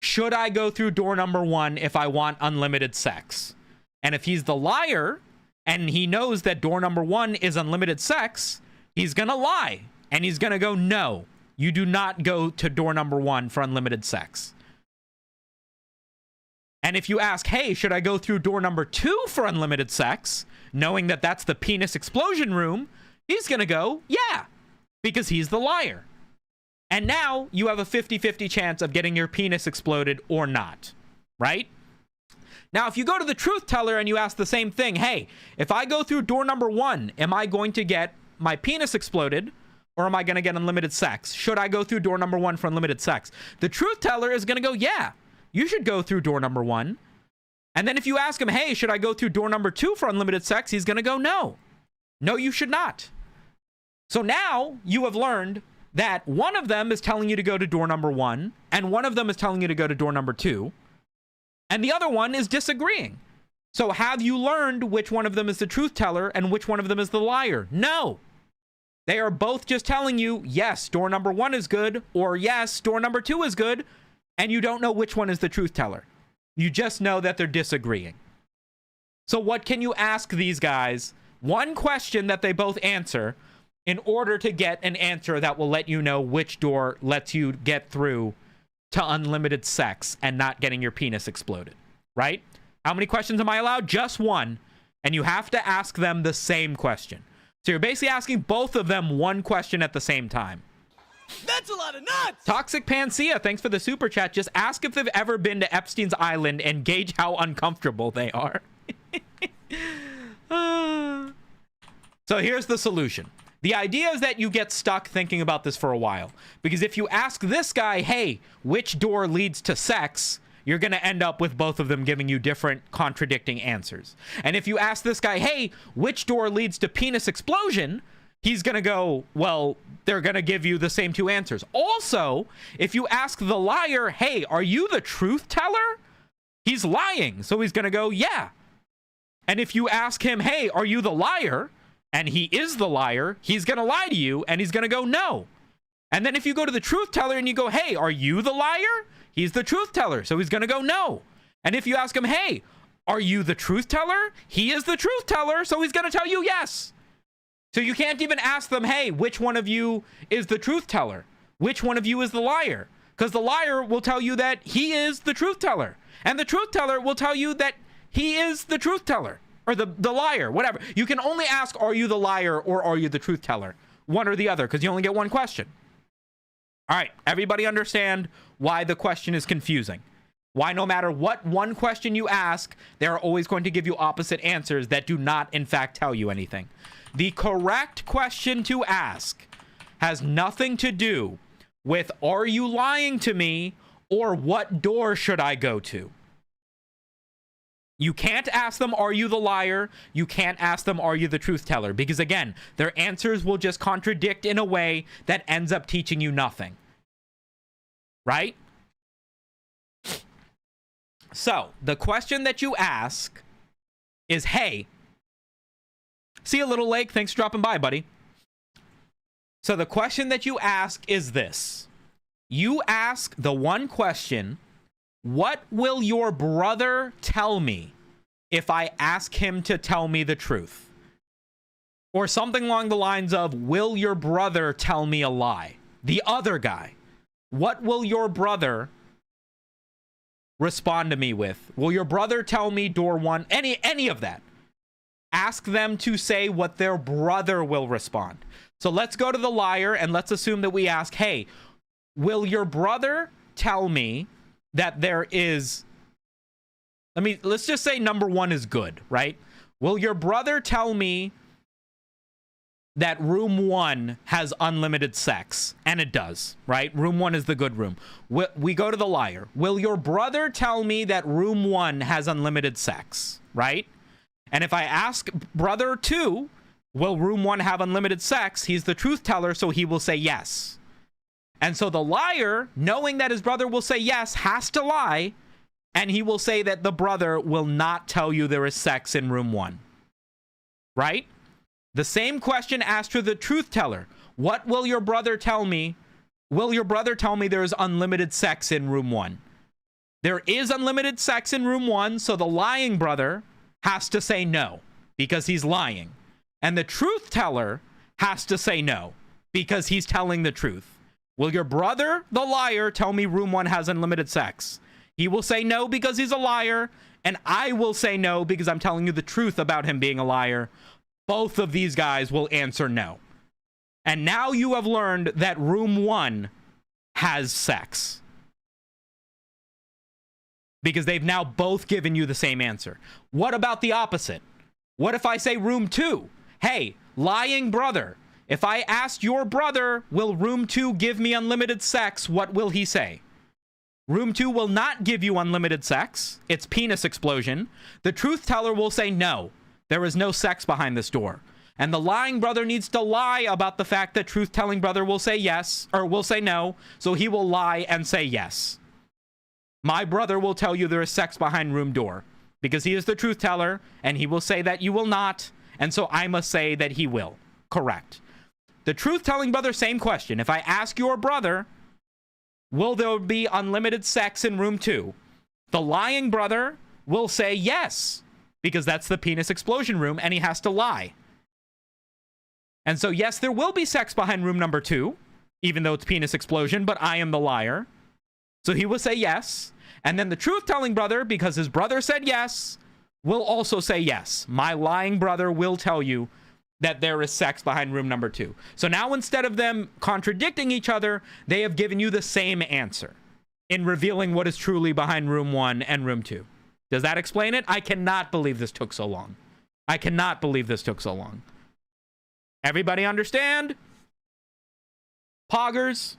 should I go through door number 1 if I want unlimited sex? And if he's the liar, and he knows that door number 1 is unlimited sex, he's going to lie. And he's going to go, no, you do not go to door number 1 for unlimited sex. And if you ask, hey, should I go through door number 2 for unlimited sex, knowing that that's the penis explosion room, he's going to go, yeah, because he's the liar. And now you have a 50-50 chance of getting your penis exploded or not, right? Now, if you go to the truth teller and you ask the same thing, hey, if I go through door number 1, am I going to get my penis exploded or am I going to get unlimited sex? Should I go through door number 1 for unlimited sex? The truth teller is going to go, yeah, you should go through door number 1. And then if you ask him, hey, should I go through door number 2 for unlimited sex? He's going to go, no. No, you should not. So now you have learned that one of them is telling you to go to door number 1, and one of them is telling you to go to door number 2, and the other one is disagreeing. So have you learned which one of them is the truth teller and which one of them is the liar? No. They are both just telling you, yes, door number 1 is good, or yes, door number 2 is good, and you don't know which one is the truth teller. You just know that they're disagreeing. So what can you ask these guys? One question that they both answer in order to get an answer that will let you know which door lets you get through to unlimited sex and not getting your penis exploded, right? How many questions am I allowed? Just one. And you have to ask them the same question. So you're basically asking both of them one question at the same time. That's a lot of nuts! Toxic Panacea, thanks for the super chat. Just ask if they've ever been to Epstein's Island and gauge how uncomfortable they are. So here's the solution. The idea is that you get stuck thinking about this for a while. Because if you ask this guy, hey, which door leads to sex, you're going to end up with both of them giving you different contradicting answers. And if you ask this guy, hey, which door leads to penis explosion, he's going to go, well, they're going to give you the same two answers. Also, if you ask the liar, hey, are you the truth teller? He's lying. So he's going to go, yeah. And if you ask him, hey, are you the liar? And he is the liar, he's going to lie to you, and he's going to go, no. And then if you go to the truth teller and you go, hey, are you the liar? He's the truth teller, so he's going to go, no. And if you ask him, hey, are you the truth teller? He is the truth teller, so he's going to tell you yes. So you can't even ask them, hey, which one of you is the truth teller? Which one of you is the liar? Because the liar will tell you that he is the truth teller. And the truth teller will tell you that he is the truth teller. Or the liar, whatever. You can only ask, are you the liar or are you the truth teller? One or the other, because you only get one question. All right, everybody understand why the question is confusing. Why no matter what one question you ask, they're always going to give you opposite answers that do not, in fact, tell you anything. The correct question to ask has nothing to do with, are you lying to me, or what door should I go to? You can't ask them, are you the liar? You can't ask them, are you the truth teller? Because again, their answers will just contradict in a way that ends up teaching you nothing. Right? So, the question that you ask is, hey, See you, Little Lake. Thanks for dropping by, buddy. So the question that you ask is this. You ask the one question, what will your brother tell me if I ask him to tell me the truth? Or something along the lines of, will your brother tell me a lie? The other guy. What will your brother respond to me with? Will your brother tell me door one? Any of that. Ask them to say what their brother will respond. So let's go to the liar and let's assume that we ask, hey, will your brother tell me that there is... let's just say number one is good, right? Will your brother tell me that room 1 has unlimited sex? And it does, right? Room 1 is the good room. We go to the liar. Will your brother tell me that room 1 has unlimited sex, right? And if I ask brother 2, will room 1 have unlimited sex? He's the truth teller, so he will say yes. And so the liar, knowing that his brother will say yes, has to lie, and he will say that the brother will not tell you there is sex in room 1. Right? The same question asked to the truth teller. What will your brother tell me? Will your brother tell me there is unlimited sex in room 1? There is unlimited sex in room 1, so the lying brother has to say no, because he's lying. And the truth teller has to say no, because he's telling the truth. Will your brother, the liar, tell me room 1 has unlimited sex? He will say no because he's a liar, and I will say no because I'm telling you the truth about him being a liar. Both of these guys will answer no. And now you have learned that room 1 has sex. Because they've now both given you the same answer. What about the opposite? What if I say room 2? Hey, lying brother, if I asked your brother, will room 2 give me unlimited sex, what will he say? Room 2 will not give you unlimited sex. It's penis explosion. The truth teller will say no. There is no sex behind this door. And the lying brother needs to lie about the fact that truth-telling brother will say yes, or will say no, so he will lie and say yes. My brother will tell you there is sex behind room door, because he is the truth teller, and he will say that you will not, and so I must say that he will. Correct. The truth-telling brother, same question. If I ask your brother, will there be unlimited sex in room 2? The lying brother will say yes, because that's the penis explosion room, and he has to lie. And so, yes, there will be sex behind room number 2, even though it's penis explosion, but I am the liar. So he will say yes. And then the truth-telling brother, because his brother said yes, will also say yes. My lying brother will tell you that there is sex behind room number 2. So now instead of them contradicting each other, they have given you the same answer in revealing what is truly behind room 1 and room 2. Does that explain it? I cannot believe this took so long. I cannot believe this took so long. Everybody understand? Poggers?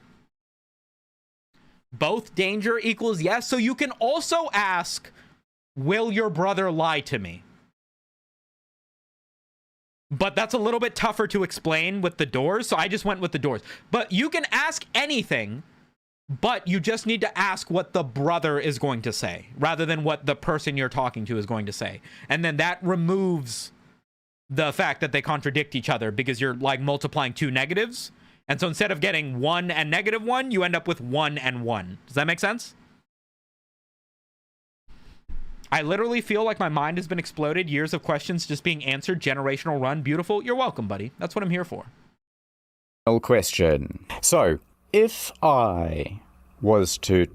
Both danger equals yes. So you can also ask, will your brother lie to me? But that's a little bit tougher to explain with the doors, so I just went with the doors. But you can ask anything, but you just need to ask what the brother is going to say, rather than what the person you're talking to is going to say. And then that removes the fact that they contradict each other, because you're like multiplying two negatives. And so instead of getting 1 and -1, you end up with 1 and 1. Does that make sense? I literally feel like my mind has been exploded. Years of questions just being answered. Generational run. Beautiful. You're welcome, buddy. That's what I'm here for. Question. So, if I was to...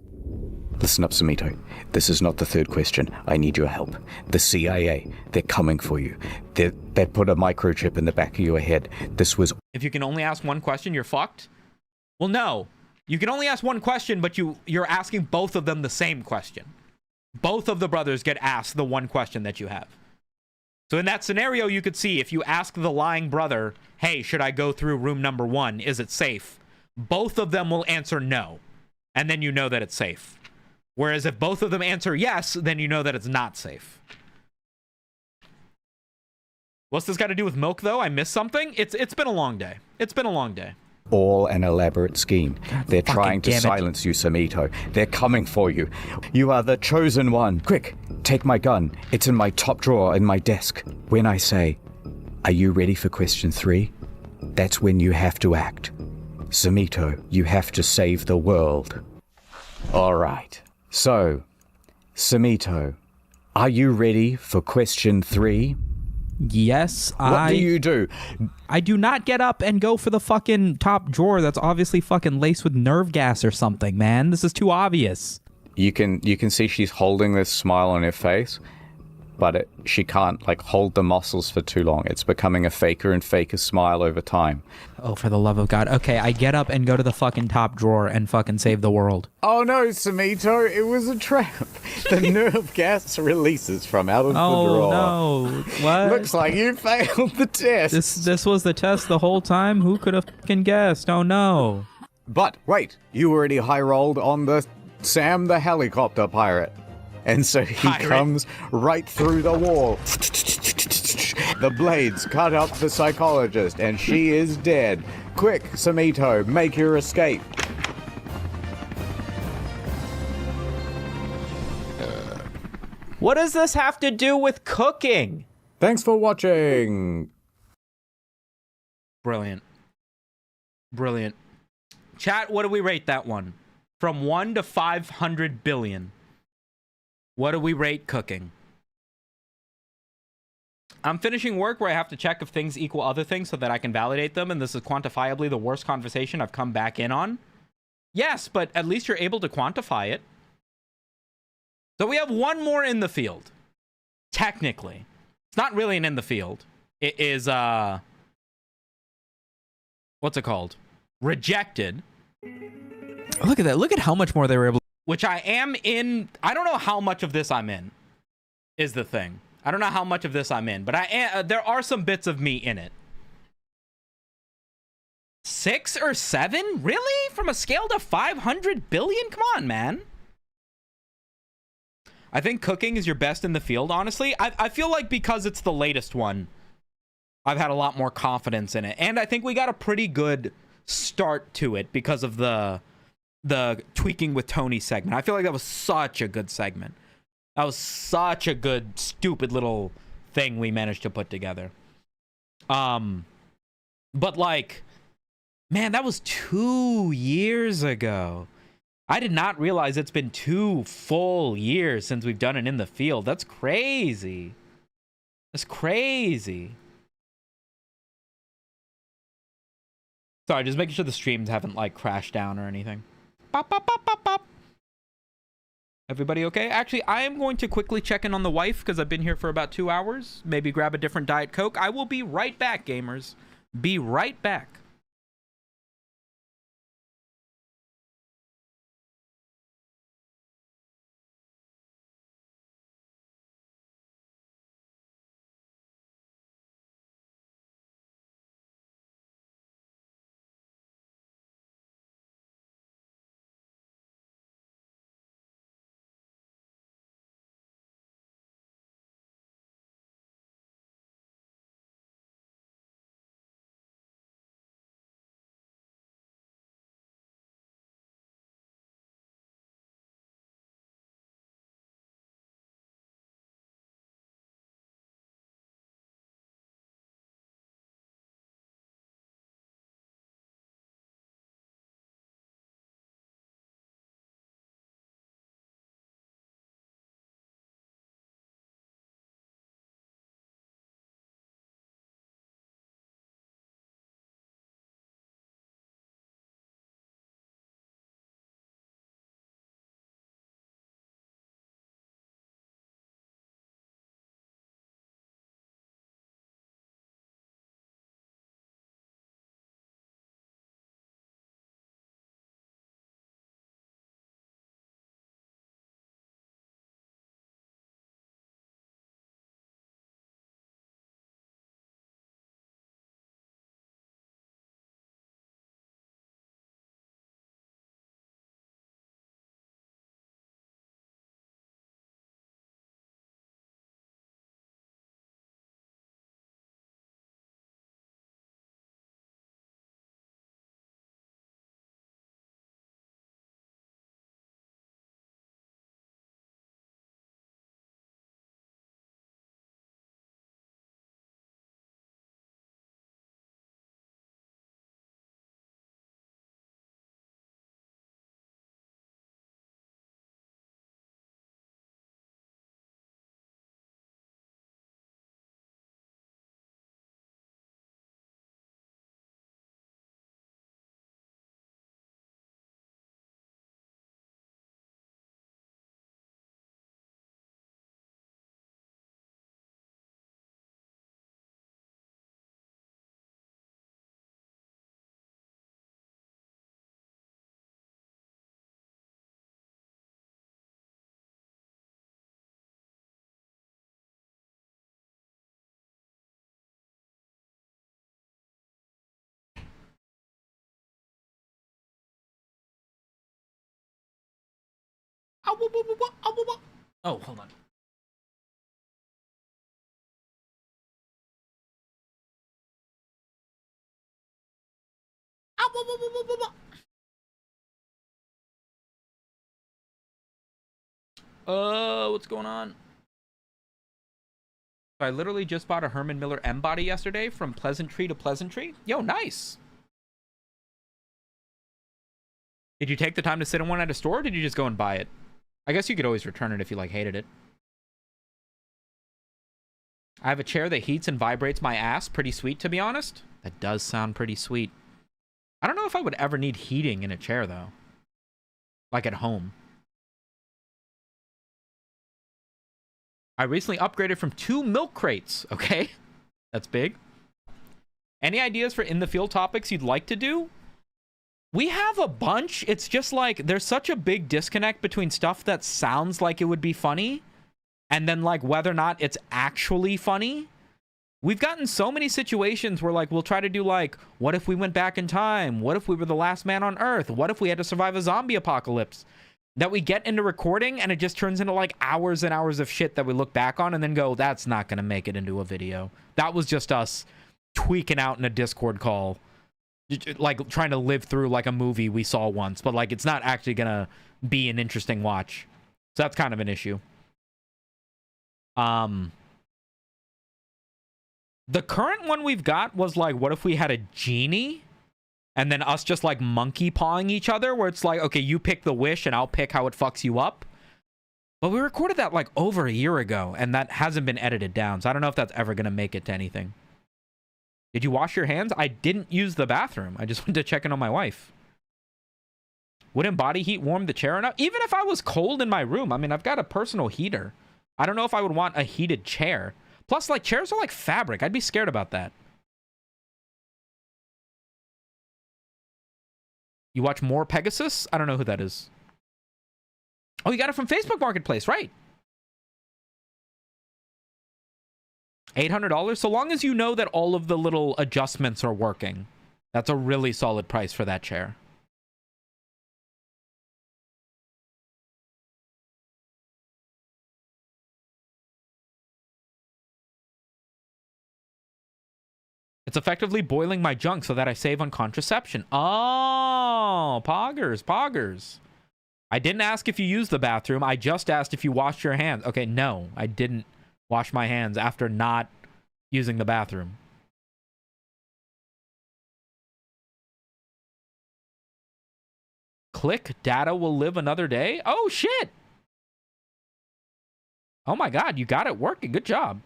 Listen up, Samito. This is not the third question. I need your help. The CIA, they're coming for you. They put a microchip in the back of your head. This was... If you can only ask one question, you're fucked? Well, no. You can only ask one question, but you're asking both of them the same question. Both of the brothers get asked the one question that you have. So in that scenario, you could see if you ask the lying brother, hey, should I go through room number 1? Is it safe? Both of them will answer no. And then you know that it's safe. Whereas if both of them answer yes, then you know that it's not safe. What's this got to do with milk, though? I missed something? It's been a long day. It's been a long day. All an elaborate scheme. They're trying to silence you, Samito. They're coming for you. You are the chosen one. Quick, take my gun. It's in my top drawer in my desk. When I say, Are you ready for question 3? That's when you have to act. Samito, you have to save the world. All right. So, Samito, are you ready for question 3? Yes, What do you do? I do not get up and go for the fucking top drawer that's obviously fucking laced with nerve gas or something, man. This is too obvious. You can see she's holding this smile on her face, but she can't like hold the muscles for too long. It's becoming a faker and faker smile over time. Oh, for the love of God. Okay, I get up and go to the fucking top drawer and fucking save the world. Oh no, Samito, it was a trap. The nerve gas releases from out of the drawer. Oh no, what? Looks like you failed the test. This was the test the whole time? Who could have fucking guessed? Oh no. But wait, you already high rolled on the Sam the helicopter pirate. And so he comes right through the wall. The blades cut up the psychologist, and she is dead. Quick, Samito, make your escape. What does this have to do with cooking? Thanks for watching. Brilliant. Brilliant. Chat, what do we rate that one? From 1 to 500 billion. What do we rate cooking? I'm finishing work where I have to check if things equal other things so that I can validate them, and this is quantifiably the worst conversation I've come back in on. Yes, but at least you're able to quantify it. So we have one more in the field. Technically. It's not really an in the field. It is, what's it called? Rejected. Look at that. Look at how much more they were able to... Which I am in. I don't know how much of this I'm in, is the thing. I don't know how much of this I'm in, but there are some bits of me in it. 6 or 7? Really? From a scale to 500 billion? Come on, man. I think cooking is your best in the field, honestly. I feel like because it's the latest one, I've had a lot more confidence in it. And I think we got a pretty good start to it because of the Tweaking with Tony segment. I feel like that was such a good segment. That was such a good, stupid little thing we managed to put together. But like, man, that was 2 years ago. I did not realize it's been 2 full years since we've done it in the field. That's crazy. That's crazy. Sorry, just making sure the streams haven't like crashed down or anything. Pop, pop, pop, pop, pop. Everybody okay? Actually, I am going to quickly check in on the wife because I've been here for about 2 hours. Maybe grab a different Diet Coke. I will be right back, gamers. Be right back. Oh, hold on. What's going on? I literally just bought a Herman Miller M body yesterday from Pleasantry to Pleasantry. Yo, nice. Did you take the time to sit in one at a store, or did you just go and buy it? I guess you could always return it if you like hated it. I have a chair that heats and vibrates my ass. Pretty sweet, to be honest. That does sound pretty sweet. I don't know if I would ever need heating in a chair, though. Like at home. I recently upgraded from 2 milk crates. Okay. That's big. Any ideas for in the field topics you'd like to do? We have a bunch. It's just like there's such a big disconnect between stuff that sounds like it would be funny and then like whether or not it's actually funny. We've gotten so many situations where like we'll try to do like, what if we went back in time? What if we were the last man on Earth? What if we had to survive a zombie apocalypse? That we get into recording and it just turns into like hours and hours of shit that we look back on and then go, that's not going to make it into a video. That was just us tweaking out in a Discord call. Like trying to live through like a movie we saw once, but like it's not actually going to be an interesting watch. So that's kind of an issue. The current one we've got was like, what if we had a genie? And then us just like monkey pawing each other where it's like, okay, you pick the wish and I'll pick how it fucks you up. But we recorded that like over a year ago and that hasn't been edited down. So I don't know if that's ever going to make it to anything. Did you wash your hands? I didn't use the bathroom. I just went to check in on my wife. Wouldn't body heat warm the chair enough? Even if I was cold in my room, I mean, I've got a personal heater. I don't know if I would want a heated chair. Plus, like, chairs are like fabric. I'd be scared about that. You watch more Pegasus? I don't know who that is. Oh, you got it from Facebook Marketplace, right? $800? So long as you know that all of the little adjustments are working. That's a really solid price for that chair. It's effectively boiling my junk so that I save on contraception. Oh, poggers. I didn't ask if you used the bathroom. I just asked if you washed your hands. Okay, no, I didn't wash my hands after not using the bathroom. Click, data will live another day. Oh, shit. Oh, my God, you got it working. Good job.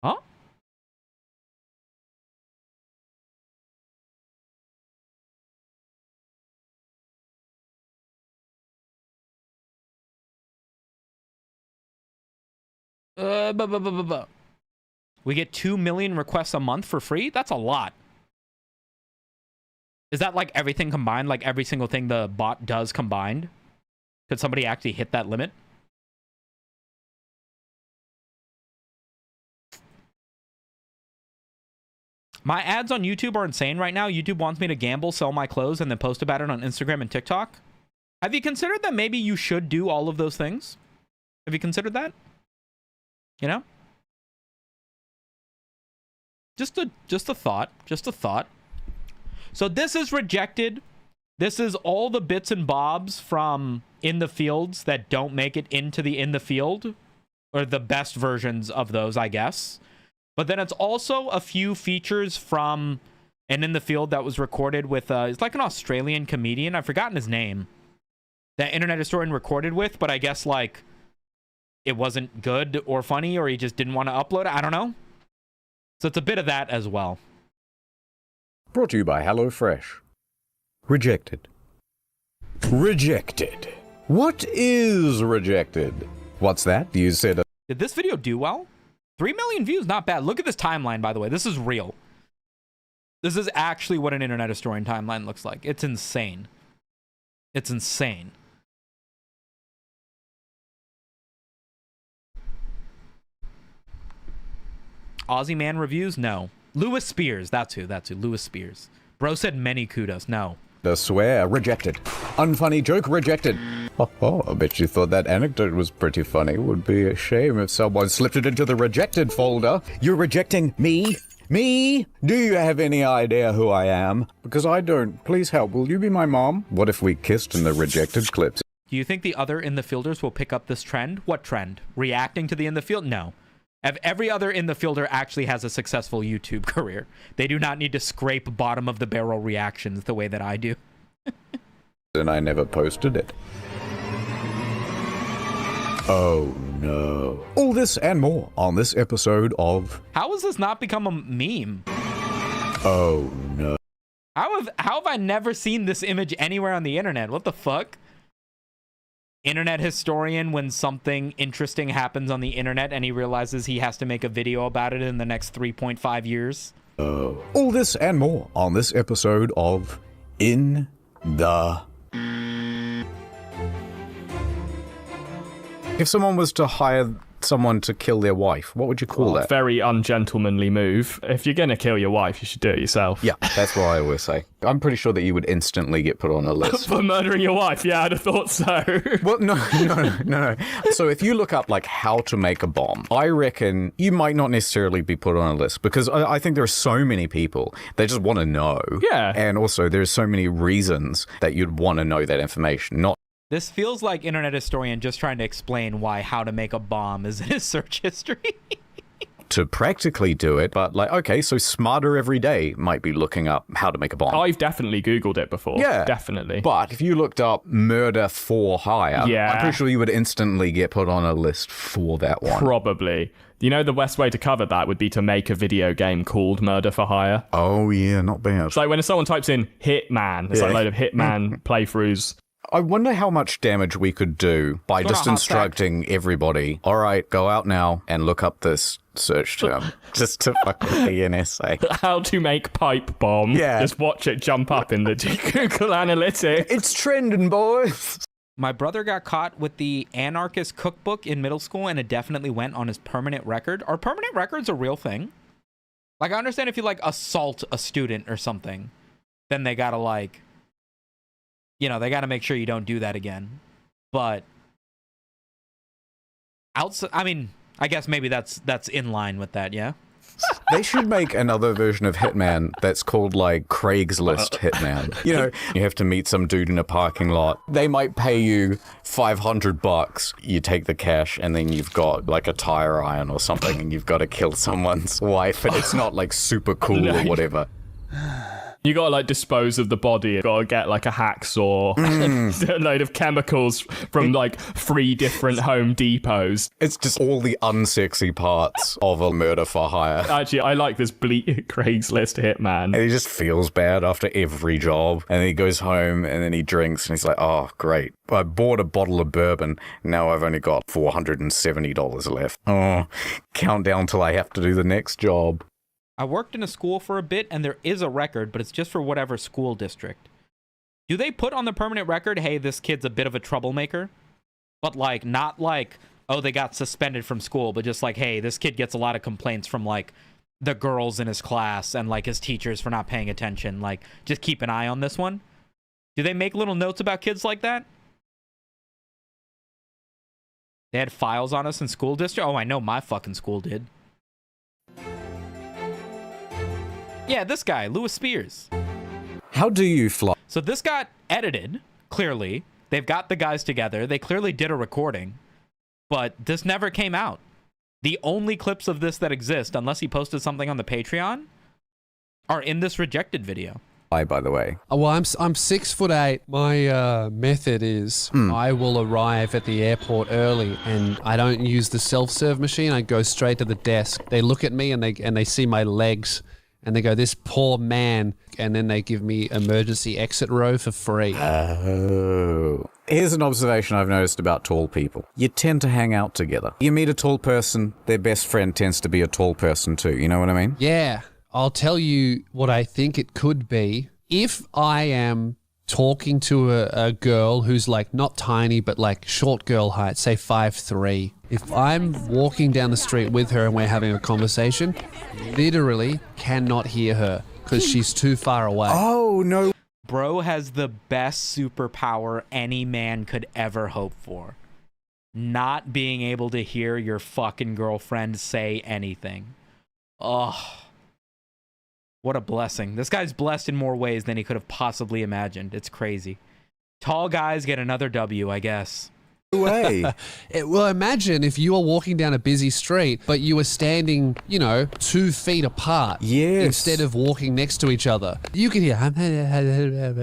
Huh? We get 2 million requests a month for free? That's a lot. Is that like everything combined? Like every single thing the bot does combined? Could somebody actually hit that limit? My ads on YouTube are insane right now. YouTube wants me to gamble, sell my clothes, and then post about it on Instagram and TikTok. Have you considered that maybe you should do all of those things? Have you considered that? You know? Just a thought. Just a thought. So this is rejected. This is all the bits and bobs from In the Fields that don't make it into the In the Field. Or the best versions of those, I guess. But then it's also a few features from an In the Field that was recorded with, it's like an Australian comedian. I've forgotten his name. That Internet Historian recorded with, but I guess like it wasn't good or funny, or he just didn't want to upload it. I don't know. So it's a bit of that as well. Brought to you by HelloFresh. Rejected. Rejected. What is rejected? What's that? You said... Did this video do well? 3 million views, not bad. Look at this timeline, by the way. This is real. This is actually what an Internet Historian timeline looks like. It's insane. It's insane. Aussie Man reviews? No. Lewis Spears. That's who. Lewis Spears. Bro said many kudos. No. The swear. Rejected. Unfunny joke rejected. Oh, I bet you thought that anecdote was pretty funny. Would be a shame if someone slipped it into the rejected folder. You're rejecting me? Me? Do you have any idea who I am? Because I don't. Please help. Will you be my mom? What if we kissed in the rejected clips? Do you think the other in the fielders will pick up this trend? What trend? Reacting to the in the field? No. Every other in the fielder actually has a successful YouTube career. They do not need to scrape bottom of the barrel reactions the way that I do. And I never posted it. Oh no. All this and more on this episode of... How has this not become a meme? Oh no. How have I never seen this image anywhere on the internet? What the fuck? Internet historian when something interesting happens on the internet and he realizes he has to make a video about it in the next 3.5 years. Oh. All this and more on this episode of In the... If someone was to hire someone to kill their wife, what would you call that? Very ungentlemanly move. If you're gonna kill your wife, you should do it yourself. Yeah, that's what I always say. I'm pretty sure that you would instantly get put on a list. For murdering your wife? Yeah, I'd have thought so. Well, no. So if you look up, like, how to make a bomb, I reckon you might not necessarily be put on a list, because I think there are so many people that just want to know. Yeah. And also, there's so many reasons that you'd want to know that information, not... This feels like internet historian just trying to explain why how to make a bomb is in his search history. To practically do it, but like, okay, so Smarter Every Day might be looking up how to make a bomb. I've definitely Googled it before. Yeah. Definitely. But if you looked up murder for hire, yeah, I'm pretty sure you would instantly get put on a list for that one. Probably. You know, the best way to cover that would be to make a video game called Murder for Hire. Oh, yeah, not bad. It's like when someone types in Hitman, it's like a load of Hitman playthroughs. I wonder how much damage we could do by just instructing everybody, all right, go out now and look up this search term, just to fuck with the NSA. How to make pipe bomb. Yeah. Just watch it jump up in the Google Analytics. It's trending, boys. My brother got caught with the anarchist cookbook in middle school, and it definitely went on his permanent record. Are permanent records a real thing? Like, I understand if you, like, assault a student or something, then they gotta, like... You know, they got to make sure you don't do that again. But outside, I mean, I guess maybe that's in line with that, yeah? They should make another version of Hitman that's called, like, Craigslist Hitman. You know, you have to meet some dude in a parking lot. They might pay you $500. You take the cash, and then you've got, like, a tire iron or something, and you've got to kill someone's wife, and it's not, like, super cool or whatever. You gotta, like, dispose of the body. You gotta get, like, a hacksaw, a load of chemicals from, like, 3 different Home Depots. It's just all the unsexy parts of a murder for hire. Actually, I like this bleak Craigslist Hitman. And he just feels bad after every job. And then he goes home and then he drinks and he's like, oh, great. I bought a bottle of bourbon. Now I've only got $470 left. Oh, count down till I have to do the next job. I worked in a school for a bit, and there is a record, but it's just for whatever school district. Do they put on the permanent record, hey, this kid's a bit of a troublemaker? But, like, not like, oh, they got suspended from school, but just like, hey, this kid gets a lot of complaints from, like, the girls in his class and, like, his teachers for not paying attention. Like, just keep an eye on this one. Do they make little notes about kids like that? They had files on us in school district? Oh, I know my fucking school did. Yeah, this guy, Lewis Spears. How do you fly? So this got edited, clearly. They've got the guys together. They clearly did a recording. But this never came out. The only clips of this that exist, unless he posted something on the Patreon, are in this rejected video. By the way. Well, I'm 6'8". My method is I will arrive at the airport early, and I don't use the self-serve machine. I go straight to the desk. They look at me and they see my legs. And they go, this poor man, and then they give me emergency exit row for free. Oh. Here's an observation I've noticed about tall people. You tend to hang out together. You meet a tall person, their best friend tends to be a tall person too, you know what I mean? Yeah. I'll tell you what I think it could be. If I am talking to a girl who's like not tiny, but like short girl height, say 5'3", if I'm walking down the street with her and we're having a conversation, literally cannot hear her because she's too far away. Oh, no. Bro has the best superpower any man could ever hope for. Not being able to hear your fucking girlfriend say anything. Oh, what a blessing. This guy's blessed in more ways than he could have possibly imagined. It's crazy. Tall guys get another W, I guess. Way. Well, imagine if you were walking down a busy street, but you were standing, 2 feet apart. Yes. Instead of walking next to each other. You could hear,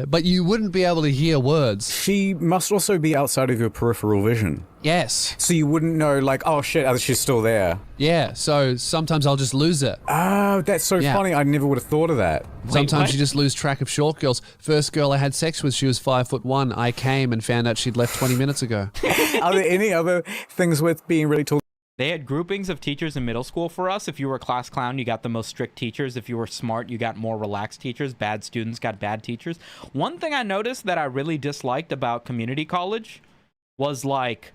but you wouldn't be able to hear words. She must also be outside of your peripheral vision. Yes. So you wouldn't know, like, oh shit, she's still there. Yeah, so sometimes I'll just lose it. Oh, that's so funny. I never would have thought of that. Sometimes you just lose track of short girls. First girl I had sex with, she was 5'1". I came and found out she'd left 20 minutes ago. Are there any other things with being really tall? They had groupings of teachers in middle school for us. If you were a class clown, you got the most strict teachers. If you were smart, you got more relaxed teachers. Bad students got bad teachers. One thing I noticed that I really disliked about community college was like,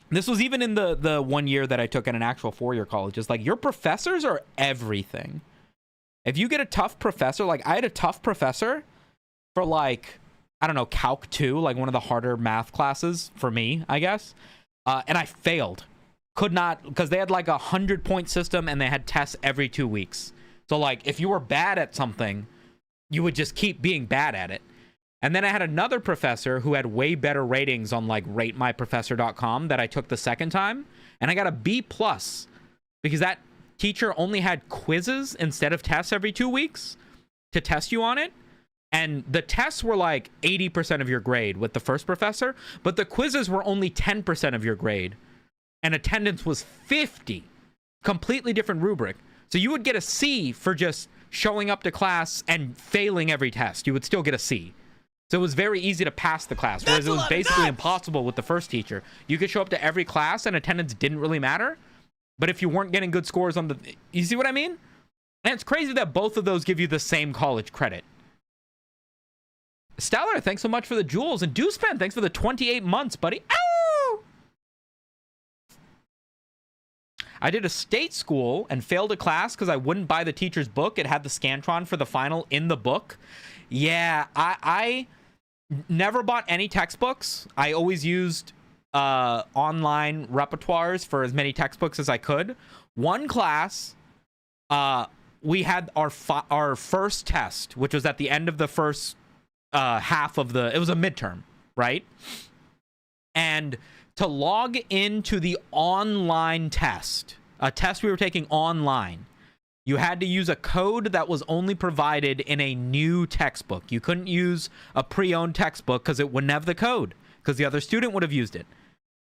this was even in the 1 year that I took at an actual 4-year college, is like your professors are everything. If you get a tough professor, like I had a tough professor for like, I don't know, Calc 2, like one of the harder math classes for me, I guess. And I failed. Could not, because they had like a 100-point system and they had tests every 2 weeks. So like if you were bad at something, you would just keep being bad at it. And then I had another professor who had way better ratings on like ratemyprofessor.com that I took the second time. And I got a B+ because that teacher only had quizzes instead of tests every 2 weeks to test you on it. And the tests were like 80% of your grade with the first professor, but the quizzes were only 10% of your grade. And attendance was 50. Completely different rubric. So you would get a C for just showing up to class and failing every test. You would still get a C. So it was very easy to pass the class, whereas it was basically impossible with the first teacher. You could show up to every class and attendance didn't really matter. But if you weren't getting good scores on the... You see what I mean? And it's crazy that both of those give you the same college credit. Stellar, thanks so much for the jewels. And Deucepen, thanks for the 28 months, buddy. Ow! I did a state school and failed a class because I wouldn't buy the teacher's book. It had the Scantron for the final in the book. Yeah, I never bought any textbooks. I always used online repertoires for as many textbooks as I could. One class, we had our first test, which was at the end of the first half of it was a midterm, right? And to log into the online test, a test we were taking online, you had to use a code that was only provided in a new textbook. You couldn't use a pre-owned textbook because it wouldn't have the code because the other student would have used it.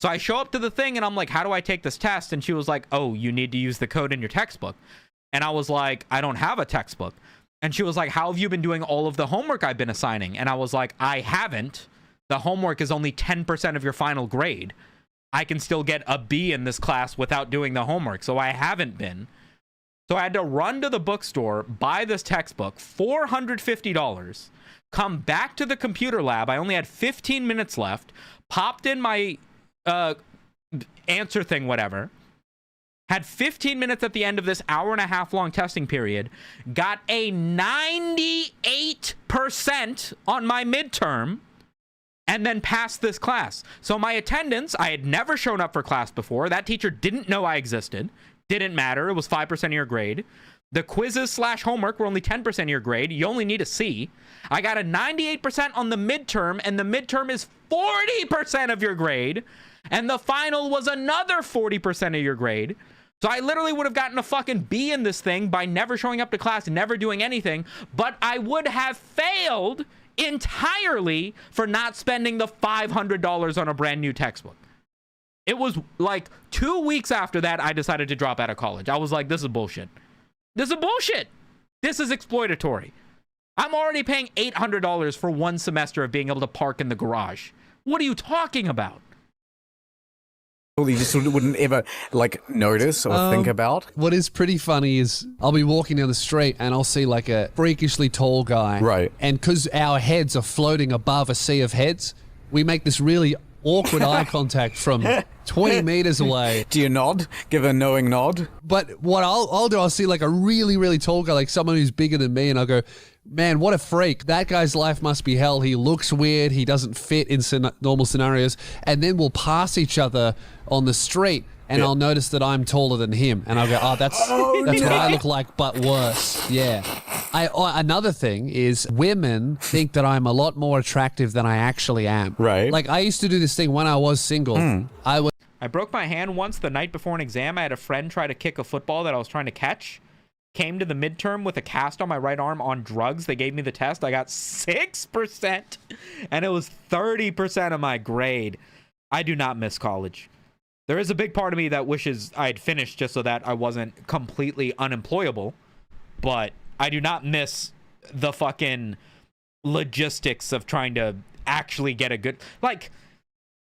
So I show up to the thing and I'm like, how do I take this test? And she was like, oh, you need to use the code in your textbook. And I was like, I don't have a textbook. And she was like, how have you been doing all of the homework I've been assigning? And I was like, I haven't. The homework is only 10% of your final grade. I can still get a B in this class without doing the homework. So I haven't been. So I had to run to the bookstore, buy this textbook, $450, come back to the computer lab. I only had 15 minutes left, popped in my answer thing, whatever, had 15 minutes at the end of this hour-and-a-half long testing period, got a 98% on my midterm, and then passed this class. So my attendance, I had never shown up for class before. That teacher didn't know I existed. Didn't matter. It was 5% of your grade. The quizzes / homework were only 10% of your grade. You only need a C. I got a 98% on the midterm, and the midterm is 40% of your grade. And the final was another 40% of your grade. So I literally would have gotten a fucking B in this thing by never showing up to class and never doing anything. But I would have failed entirely for not spending the $500 on a brand new textbook. It was like 2 weeks after that, I decided to drop out of college. I was like, this is bullshit. This is bullshit. This is exploitatory. I'm already paying $800 for 1 semester of being able to park in the garage. What are you talking about? You just wouldn't ever like notice or think about. What is pretty funny is I'll be walking down the street and I'll see like a freakishly tall guy. Right. And because our heads are floating above a sea of heads, we make this really awkward eye contact from 20 meters away. Do you nod? Give a knowing nod? But what I'll do, I'll see like a really, really tall guy, like someone who's bigger than me, and I'll go, man, what a freak. That guy's life must be hell. He looks weird. He doesn't fit in normal scenarios. And then we'll pass each other on the street, and I'll notice that I'm taller than him. And I'll go, oh, that's what I look like, but worse. Yeah. Another thing is women think that I'm a lot more attractive than I actually am. Right. Like, I used to do this thing when I was single. I broke my hand once the night before an exam. I had a friend try to kick a football that I was trying to catch. Came to the midterm with a cast on my right arm on drugs. They gave me the test. I got 6%, and it was 30% of my grade. I do not miss college. There is a big part of me that wishes I had finished just so that I wasn't completely unemployable, but I do not miss the fucking logistics of trying to actually get a good, like,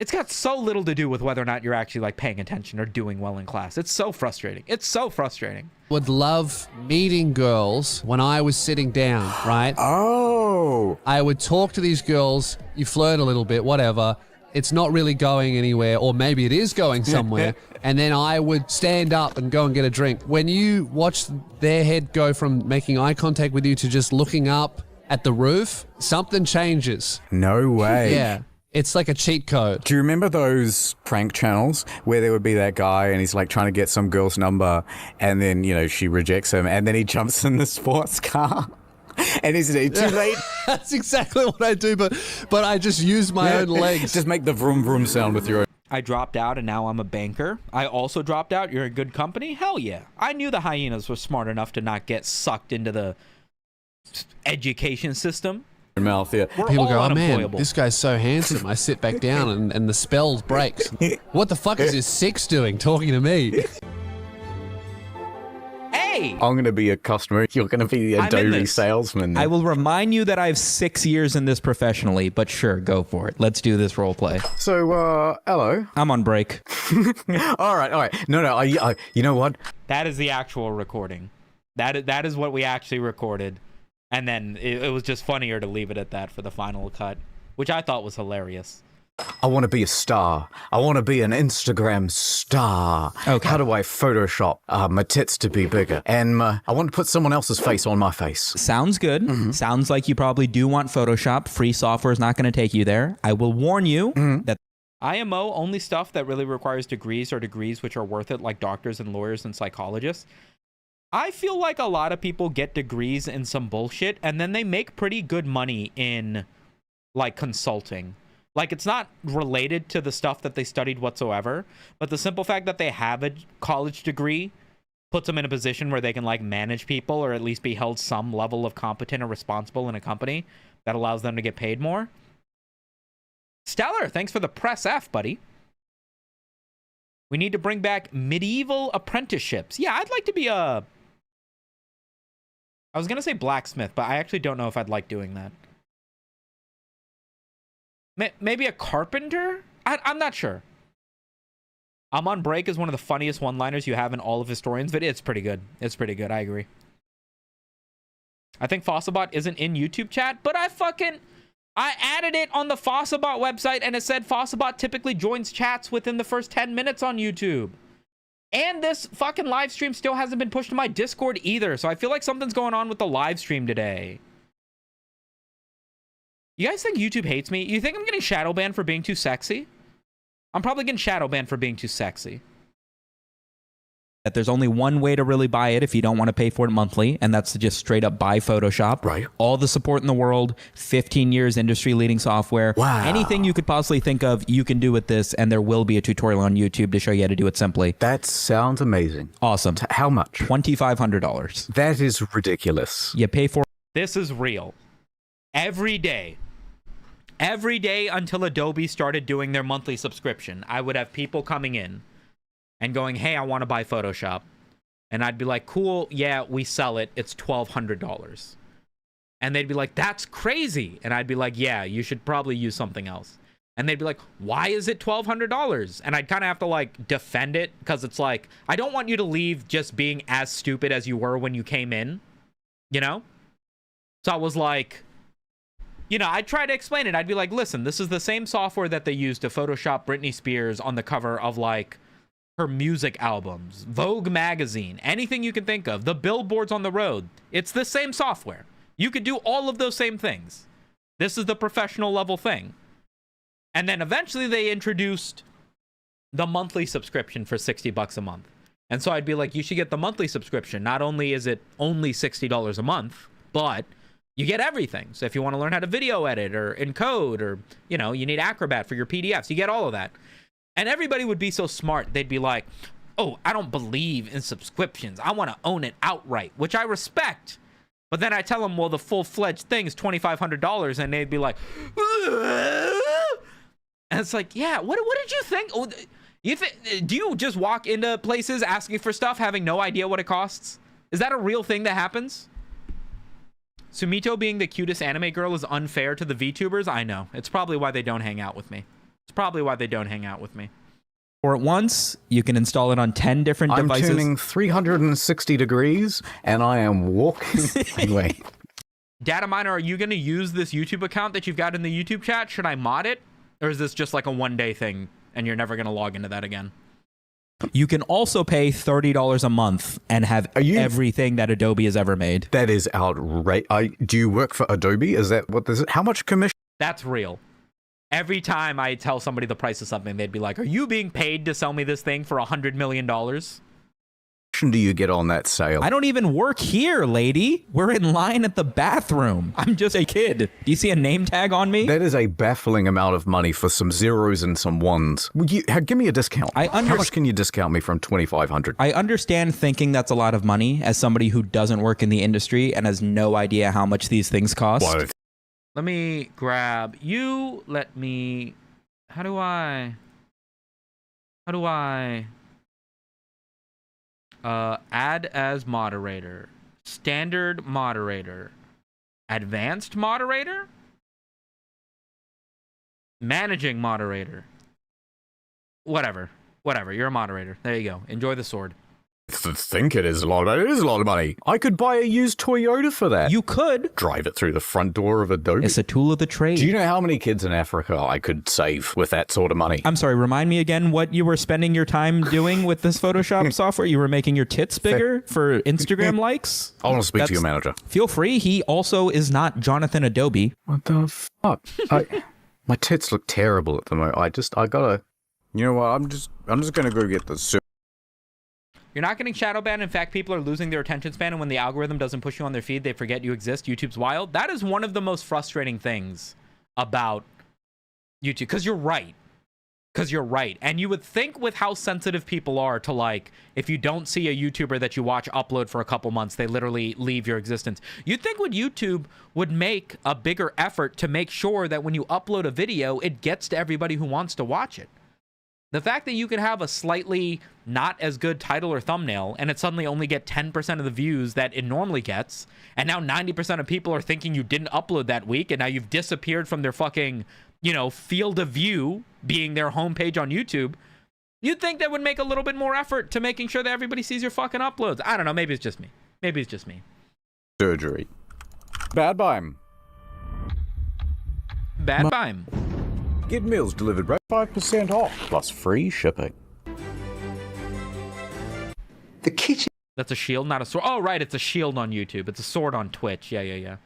it's got so little to do with whether or not you're actually like paying attention or doing well in class. It's so frustrating. It's so frustrating. Would love meeting girls when I was sitting down, right? Oh. I would talk to these girls, you flirt a little bit, whatever. It's not really going anywhere, or maybe it is going somewhere, and then I would stand up and go and get a drink. When you watch their head go from making eye contact with you to just looking up at the roof, something changes. No way. Yeah. It's like a cheat code. Do you remember those prank channels where there would be that guy and he's like trying to get some girl's number and then, you know, she rejects him and then he jumps in the sports car and isn't it too late? That's exactly what I do, but I just use my own legs. Just make the vroom vroom sound with your own. I dropped out and now I'm a banker. I also dropped out. You're a good company? Hell yeah. I knew the hyenas were smart enough to not get sucked into the education system. Mouth, yeah. People go, oh man, this guy's so handsome. I sit back down and the spell breaks. What the fuck is this six doing talking to me? Hey! I'm going to be a customer. You're going to be the Adobe salesman. I will remind you that I have 6 years in this professionally, but sure, go for it. Let's do this role play. So, hello. I'm on break. All right. No, you know what? That is the actual recording. That is what we actually recorded. And then it was just funnier to leave it at that for the final cut, which I thought was hilarious. I want to be a star. I want to be an Instagram star. Okay. How do I Photoshop my tits to be bigger? And I want to put someone else's face on my face. Sounds good. Sounds like you probably do want Photoshop. Free software is not going to take you there. I will warn you that IMO, only stuff that really requires degrees or degrees which are worth it, like doctors and lawyers and psychologists. I feel like a lot of people get degrees in some bullshit and then they make pretty good money in like consulting. Like it's not related to the stuff that they studied whatsoever, but the simple fact that they have a college degree puts them in a position where they can like manage people or at least be held some level of competent or responsible in a company that allows them to get paid more. Stellar, thanks for the press F, buddy. We need to bring back medieval apprenticeships. Yeah, I'd like to be a... I was going to say blacksmith, but I actually don't know if I'd like doing that. Maybe a carpenter? I'm not sure. I'm on break is one of the funniest one-liners you have in all of Historians, but it's pretty good. It's pretty good. I agree. I think Fossabot isn't in YouTube chat, but I added it on the Fossabot website and it said Fossabot typically joins chats within the first 10 minutes on YouTube. And this fucking live stream still hasn't been pushed to my Discord either. So I feel like something's going on with the live stream today. You guys think YouTube hates me? You think I'm getting shadow banned for being too sexy? I'm probably getting shadow banned for being too sexy. That there's only one way to really buy it if you don't want to pay for it monthly, and that's to just straight up buy Photoshop. Right. All the support in the world, 15 years industry-leading software. Wow. Anything you could possibly think of, you can do with this, and there will be a tutorial on YouTube to show you how to do it simply. That sounds amazing. Awesome. How much? $2,500. That is ridiculous. You pay for... This is real. Every day until Adobe started doing their monthly subscription, I would have people coming in and going, hey, I want to buy Photoshop. And I'd be like, cool, yeah, we sell it. It's $1,200. And they'd be like, that's crazy. And I'd be like, yeah, you should probably use something else. And they'd be like, why is it $1,200? And I'd kind of have to like defend it because it's like, I don't want you to leave just being as stupid as you were when you came in, you know? So I was like, you know, I'd try to explain it. I'd be like, listen, this is the same software that they use to Photoshop Britney Spears on the cover of like her music albums, Vogue magazine, anything you can think of, the billboards on the road. It's the same software. You could do all of those same things. This is the professional level thing. And then eventually they introduced the monthly subscription for $60 a month. And so I'd be like, you should get the monthly subscription. Not only is it only $60 a month, but you get everything. So if you want to learn how to video edit or encode, or, you know, you need Acrobat for your PDFs, you get all of that. And everybody would be so smart. They'd be like, oh, I don't believe in subscriptions. I want to own it outright, which I respect. But then I tell them, well, the full-fledged thing is $2,500, and they'd be like, and it's like, yeah, what did you think? Oh, do you just walk into places asking for stuff, having no idea what it costs? Is that a real thing that happens? Sumito being the cutest anime girl is unfair to the VTubers. I know. It's probably why they don't hang out with me. It's probably why they don't hang out with me. Or at once, you can install it on 10 different devices. I'm tuning 360 degrees, and I am walking away. Data Miner, are you going to use this YouTube account that you've got in the YouTube chat? Should I mod it? Or is this just like a one-day thing, and you're never going to log into that again? You can also pay $30 a month and have everything that Adobe has ever made. That is outrageous. Do you work for Adobe? Is that what this is? How much commission? That's real. Every time I tell somebody the price of something, they'd be like, are you being paid to sell me this thing for $100 million? Do you get on that sale? I don't even work here, lady. We're in line at the bathroom. I'm just a kid. Do you see a name tag on me? That is a baffling amount of money for some zeros and some ones. Give me a discount. How much can you discount me from $2,500? I understand thinking that's a lot of money as somebody who doesn't work in the industry and has no idea how much these things cost. What? Let me grab you. Let me... How do I... add as moderator, standard moderator, advanced moderator, managing moderator. Whatever. You're a moderator. There you go. Enjoy the sword. I think it is a lot of money. It is a lot of money. I could buy a used Toyota for that. You could. Drive it through the front door of Adobe. It's a tool of the trade. Do you know how many kids in Africa I could save with that sort of money? I'm sorry, remind me again what you were spending your time doing with this Photoshop software? You were making your tits bigger for Instagram likes? I want to speak to your manager. Feel free. He also is not Jonathan Adobe. What the fuck? My tits look terrible at the moment. I gotta... You know what? I'm just gonna go get the... You're not getting shadow banned. In fact, people are losing their attention span, and when the algorithm doesn't push you on their feed, they forget you exist. YouTube's wild. That is one of the most frustrating things about YouTube, because you're right. And you would think with how sensitive people are to, like, if you don't see a YouTuber that you watch upload for a couple months, they literally leave your existence. You'd think YouTube would make a bigger effort to make sure that when you upload a video, it gets to everybody who wants to watch it. The fact that you could have a slightly not as good title or thumbnail and it suddenly only get 10% of the views that it normally gets, and now 90% of people are thinking you didn't upload that week, and now you've disappeared from their fucking, field of view being their homepage on YouTube, you'd think that would make a little bit more effort to making sure that everybody sees your fucking uploads. I don't know. Maybe it's just me. Surgery. Bad Bime. Get meals delivered, bro. 5% off. Plus free shipping. The kitchen. That's a shield, not a sword. Oh, right. It's a shield on YouTube. It's a sword on Twitch. Yeah.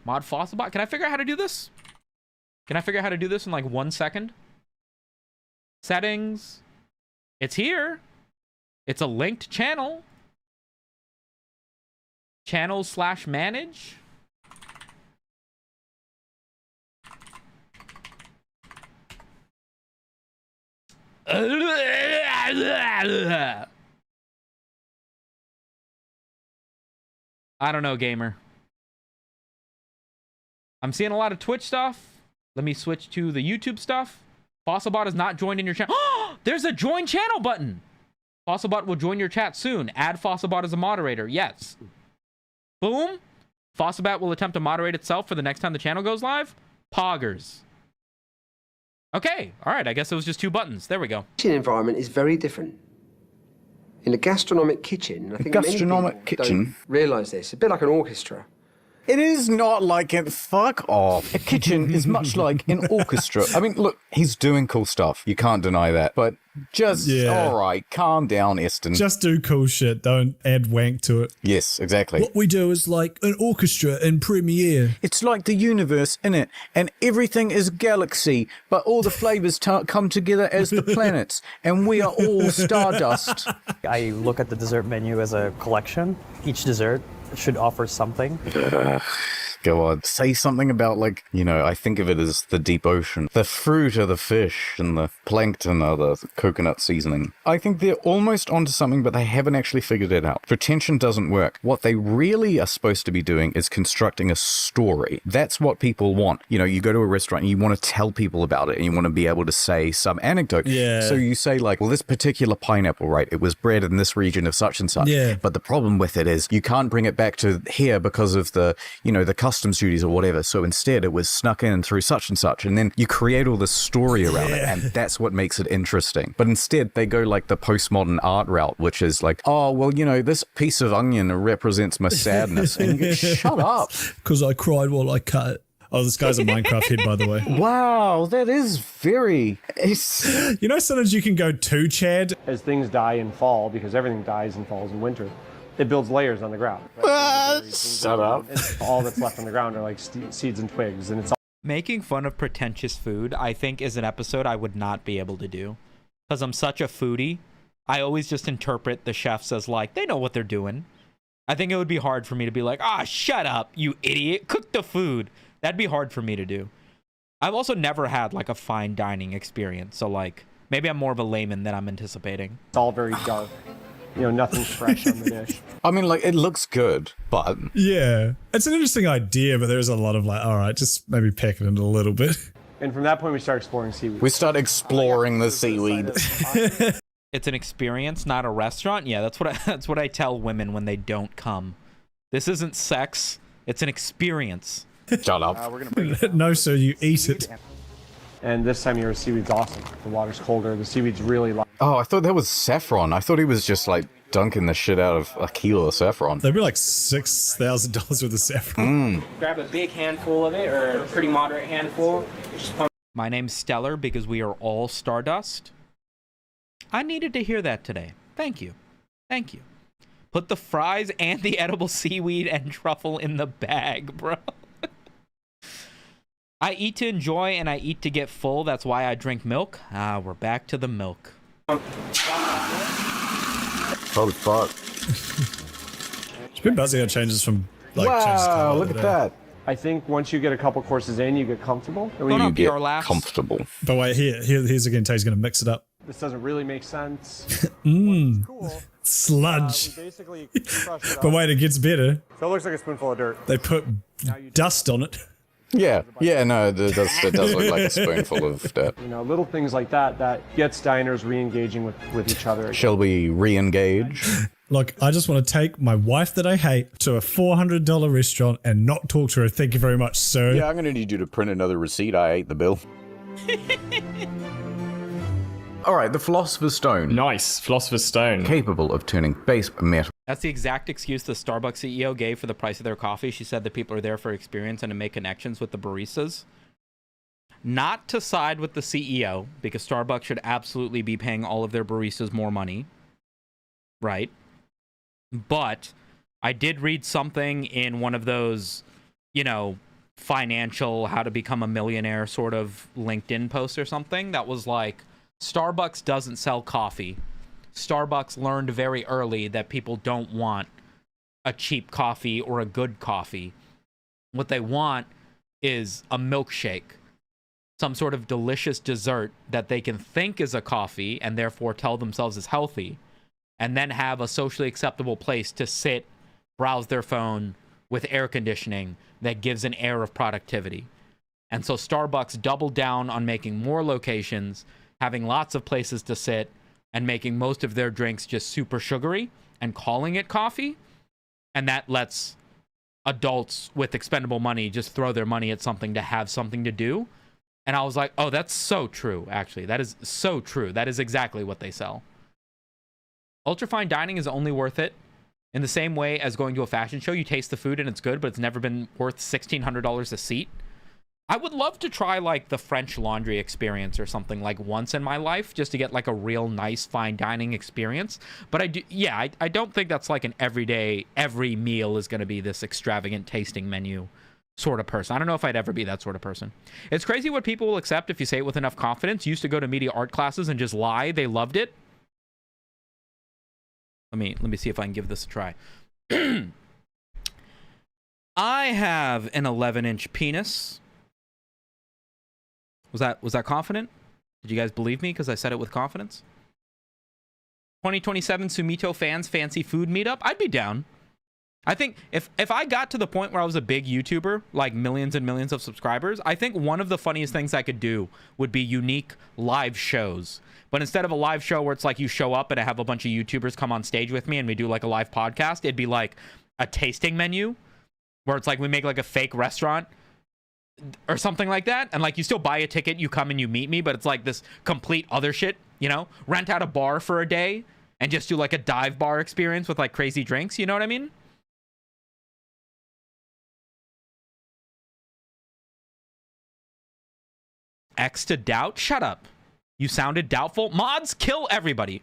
Mod Fossilbot. Can I figure out how to do this? In like 1 second? Settings. It's here. It's a linked channel. Channels/manage. I don't know, gamer. I'm seeing a lot of Twitch stuff. Let me switch to the YouTube stuff. Fossilbot is not joined in your channel. There's a join channel button. Fossilbot will join your chat soon. Add Fossilbot as a moderator. Yes. Boom. Fossilbot will attempt to moderate itself for the next time the channel goes live. Poggers. Okay, all right, I guess it was just 2 buttons. There we go. The kitchen environment is very different. In a gastronomic kitchen, I think many people don't realise this. It's a bit like an orchestra. It is not like it. Fuck off. A kitchen is much like an orchestra. I mean, look, he's doing cool stuff. You can't deny that. But just, all right, calm down, Eston. Just do cool shit. Don't add wank to it. Yes, exactly. What we do is like an orchestra in Premiere. It's like the universe, innit? And everything is galaxy, but all the flavors come together as the planets, and we are all stardust. I look at the dessert menu as a collection. Each dessert should offer something. Go on. Say something about, like, you know, I think of it as the deep ocean. The fruit are the fish, and the plankton are the coconut seasoning. I think they're almost onto something, but they haven't actually figured it out. Pretension doesn't work. What they really are supposed to be doing is constructing a story. That's what people want. You know, you go to a restaurant and you want to tell people about it, and you want to be able to say some anecdote. Yeah. So you say, like, well, this particular pineapple, right, it was bred in this region of such and such. Yeah. But the problem with it is you can't bring it back to here because of the, you know, the customs duties or whatever. So instead it was snuck in through such and such. And then you create all this story around it. And that's what makes it interesting. But instead they go like the postmodern art route, which is like, oh, well, you know, this piece of onion represents my sadness. And you go, shut up. Because I cried while I cut it. Oh, this guy's a Minecraft head, by the way. Wow, that is very... You know, sometimes you can go too Chad. As things die and fall, because everything dies and falls in winter, it builds layers on the ground. Right? Shut up. All that's left on the ground are like seeds and twigs, and it's all... Making fun of pretentious food, I think, is an episode I would not be able to do. Because I'm such a foodie. I always just interpret the chefs as like, they know what they're doing. I think it would be hard for me to be like, shut up, you idiot. Cook the food. That'd be hard for me to do. I've also never had like a fine dining experience. So like, maybe I'm more of a layman than I'm anticipating. It's all very dark. You know, nothing's fresh on the dish. I mean, like, it looks good, but... Yeah. It's an interesting idea, but there's a lot of like, all right, just maybe pack it in a little bit. And from that point, we start exploring seaweed. We start exploring the seaweed. It's an experience, not a restaurant. Yeah, that's what I tell women when they don't come. This isn't sex. It's an experience. Shut up. We're gonna bring it No, sir, you eat it. And this time of year, seaweed's awesome. The water's colder. The seaweed's really light. Oh, I thought that was saffron. I thought he was just like dunking the shit out of a kilo of saffron. They'd be like $6,000 worth of saffron. Grab a big handful of it, or a pretty moderate handful. My name's Stellar because we are all Stardust. I needed to hear that today. Thank you. Thank you. Put the fries and the edible seaweed and truffle in the bag, bro. I eat to enjoy and I eat to get full. That's why I drink milk. We're back to the milk. Holy fuck. It's been buzzing how it changes from like wow, look at that. I think once you get a couple courses in, you get comfortable. You get comfortable. But wait, here's again, Tay's going to mix it up. This doesn't really make sense. Cool. Sludge. Basically crush it But wait, it gets better. So it looks like a spoonful of dirt. They put dust on it. Yeah, no, it does look like a spoonful of dirt. You know, little things like that gets diners re-engaging with each other. Shall we re-engage? Look, I just want to take my wife that I hate to a $400 restaurant and not talk to her. Thank you very much, sir. Yeah, I'm going to need you to print another receipt. I ate the bill. All right, the Philosopher's Stone. Nice, Philosopher's Stone. Capable of turning base metal. That's the exact excuse the Starbucks CEO gave for the price of their coffee. She said that people are there for experience and to make connections with the baristas. Not to side with the CEO, because Starbucks should absolutely be paying all of their baristas more money. Right? But I did read something in one of those, you know, financial, how to become a millionaire sort of LinkedIn posts or something that was like, Starbucks doesn't sell coffee. Starbucks learned very early that people don't want a cheap coffee or a good coffee. What they want is a milkshake, some sort of delicious dessert that they can think is a coffee and therefore tell themselves is healthy, and then have a socially acceptable place to sit, browse their phone with air conditioning that gives an air of productivity. And so Starbucks doubled down on making more locations, having lots of places to sit, and making most of their drinks just super sugary and calling it coffee. And that lets adults with expendable money just throw their money at something to have something to do. And I was like, oh, that's so true, actually. That is so true. That is exactly what they sell. Ultra fine dining is only worth it In the same way as going to a fashion show, you taste the food and it's good, but it's never been worth $1,600 a seat. I would love to try like the French Laundry experience or something like once in my life, just to get like a real nice fine dining experience. But I don't think that's like an everyday, every meal is going to be this extravagant tasting menu sort of person. I don't know if I'd ever be that sort of person. It's crazy what people will accept if you say it with enough confidence. Used to go to media art classes and just lie. They loved it. Let me see if I can give this a try. I have an 11-inch penis. Was that confident? Did you guys believe me because I said it with confidence? 2027 Sumito fans fancy food meetup? I'd be down. I think if I got to the point where I was a big YouTuber, like millions and millions of subscribers, I think one of the funniest things I could do would be unique live shows. But instead of a live show where it's like you show up and I have a bunch of YouTubers come on stage with me and we do like a live podcast, it'd be like a tasting menu where it's like we make like a fake restaurant or something like that. And like you still buy a ticket, you come and you meet me, but it's like this complete other shit, you know? Rent out a bar for a day and just do like a dive bar experience with like crazy drinks, you know what I mean? X to doubt? Shut up. You sounded doubtful. Mods, kill everybody.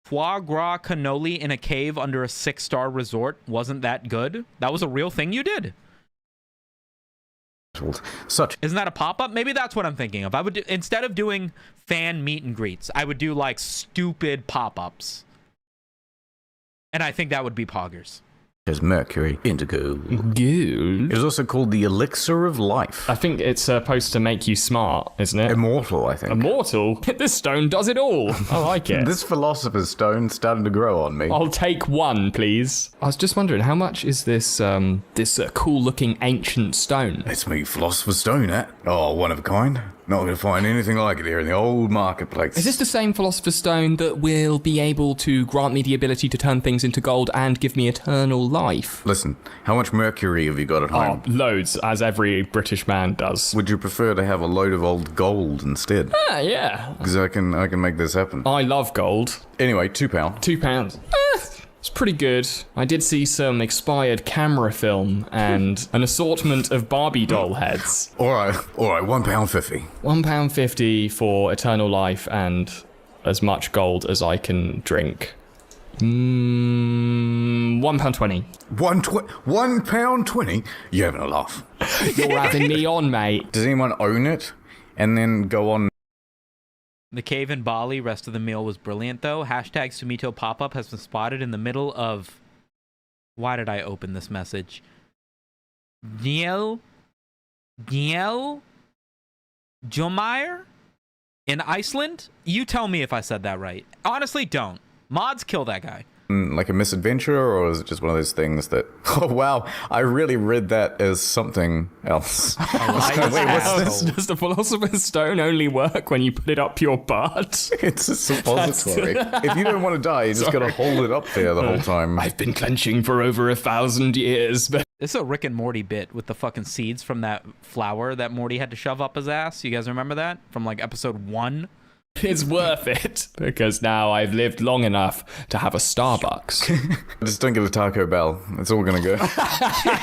Foie gras cannoli in a cave under a 6-star resort. Wasn't that good? That was a real thing you did. Isn't that a pop-up? Maybe that's what I'm thinking of. I would do, instead of doing fan meet and greets, I would do like stupid pop-ups. And I think that would be poggers. There's mercury, indigo. Good. It's also called the elixir of life. I think it's supposed to make you smart, isn't it? Immortal, I think. Immortal? This stone does it all. I like it. This philosopher's stone's starting to grow on me. I'll take one, please. I was just wondering, how much is this cool-looking ancient stone? It's me, philosopher's stone, eh? Oh, one of a kind. Not going to find anything like it here in the old marketplace. Is this the same philosopher's stone that will be able to grant me the ability to turn things into gold and give me eternal life? Listen, how much mercury have you got at home? Oh, loads, as every British man does. Would you prefer to have a load of old gold instead? Yeah. Because I can make this happen. I love gold. Anyway, £2. £2. It's pretty good. I did see some expired camera film and an assortment of Barbie doll heads. All right, £1.50. £1.50 for eternal life and as much gold as I can drink. £1.20. £1.20? You're having a laugh. You're having me on, mate. Does anyone own it and then go on? The cave in Bali, rest of the meal was brilliant though. Hashtag Sumito pop-up has been spotted in the middle of... Why did I open this message? Niel Jomir in Iceland? You tell me if I said that right. Honestly, don't. Mods, kill that guy. Like a misadventure, or is it just one of those things that... Oh, wow, I really read that as something else. Wait, what's this? Does the philosopher's stone only work when you put it up your butt? It's a suppository. If you don't want to die, you just got to hold it up there the whole time. I've been clenching for over 1,000 years, but... This is a Rick and Morty bit with the fucking seeds from that flower that Morty had to shove up his ass. You guys remember that? From like episode 1? It's worth it, because now I've lived long enough to have a Starbucks. Just don't get a Taco Bell. It's all gonna go.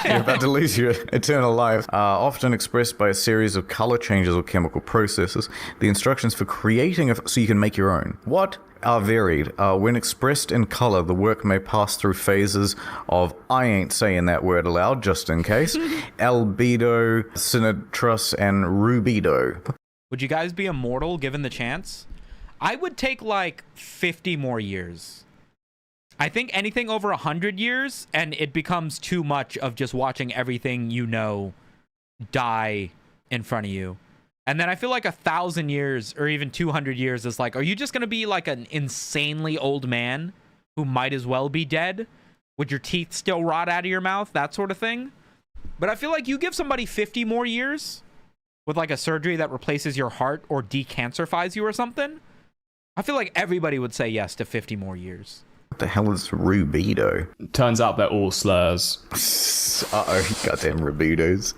You're about to lose your eternal life. Often expressed by a series of color changes or chemical processes, the instructions for creating so you can make your own. What? Are varied. When expressed in color, the work may pass through phases of, I ain't saying that word aloud, just in case, albedo, sinitrus, and rubido. Would you guys be immortal given the chance? I would take like 50 more years. I think anything over 100 years and it becomes too much of just watching everything you know die in front of you. And then I feel like 1,000 years or even 200 years is like, are you just going to be like an insanely old man who might as well be dead? Would your teeth still rot out of your mouth? That sort of thing. But I feel like you give somebody 50 more years with like a surgery that replaces your heart or decancerfies you or something, I feel like everybody would say yes to 50 more years. What the hell is rubido? Turns out they're all slurs. Uh-oh, goddamn rubidos.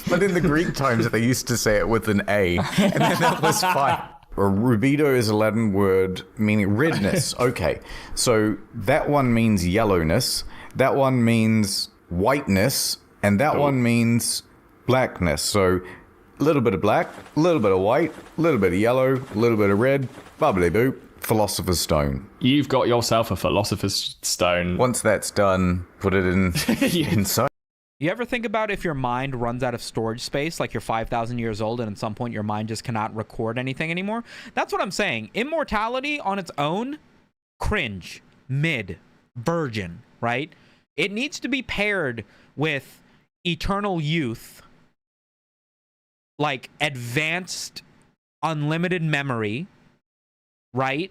But in the Greek times, they used to say it with an A, and then that was fine. Rubido is a Latin word meaning redness. Okay, so that one means yellowness, that one means whiteness, and that one means blackness. So a little bit of black, a little bit of white, a little bit of yellow, a little bit of red, bubbly boop, Philosopher's Stone. You've got yourself a Philosopher's Stone. Once that's done, put it in inside. You ever think about if your mind runs out of storage space, like you're 5,000 years old and at some point your mind just cannot record anything anymore? That's what I'm saying. Immortality on its own, cringe, mid, virgin, right? It needs to be paired with eternal youth, like advanced, unlimited memory, right?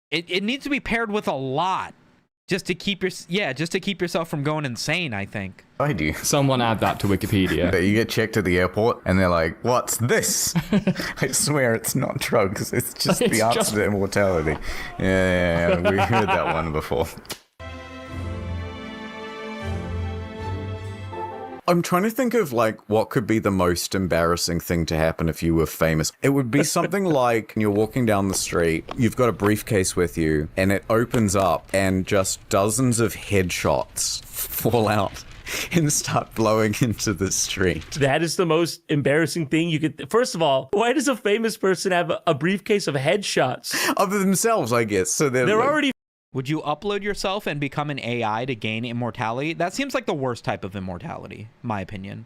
It needs to be paired with a lot. Just to keep yourself from going insane, I think. I do. Someone add that to Wikipedia. You get checked at the airport and they're like, what's this? I swear it's not drugs. It's just the answer to immortality. Yeah, we heard that one before. I'm trying to think of like what could be the most embarrassing thing to happen if you were famous. It would be something like you're walking down the street, you've got a briefcase with you, and it opens up and just dozens of headshots fall out and start blowing into the street. That is the most embarrassing thing you could... First of all, why does a famous person have a briefcase of headshots? Of themselves, I guess. So they're like, already... Would you upload yourself and become an AI to gain immortality? That seems like the worst type of immortality, my opinion.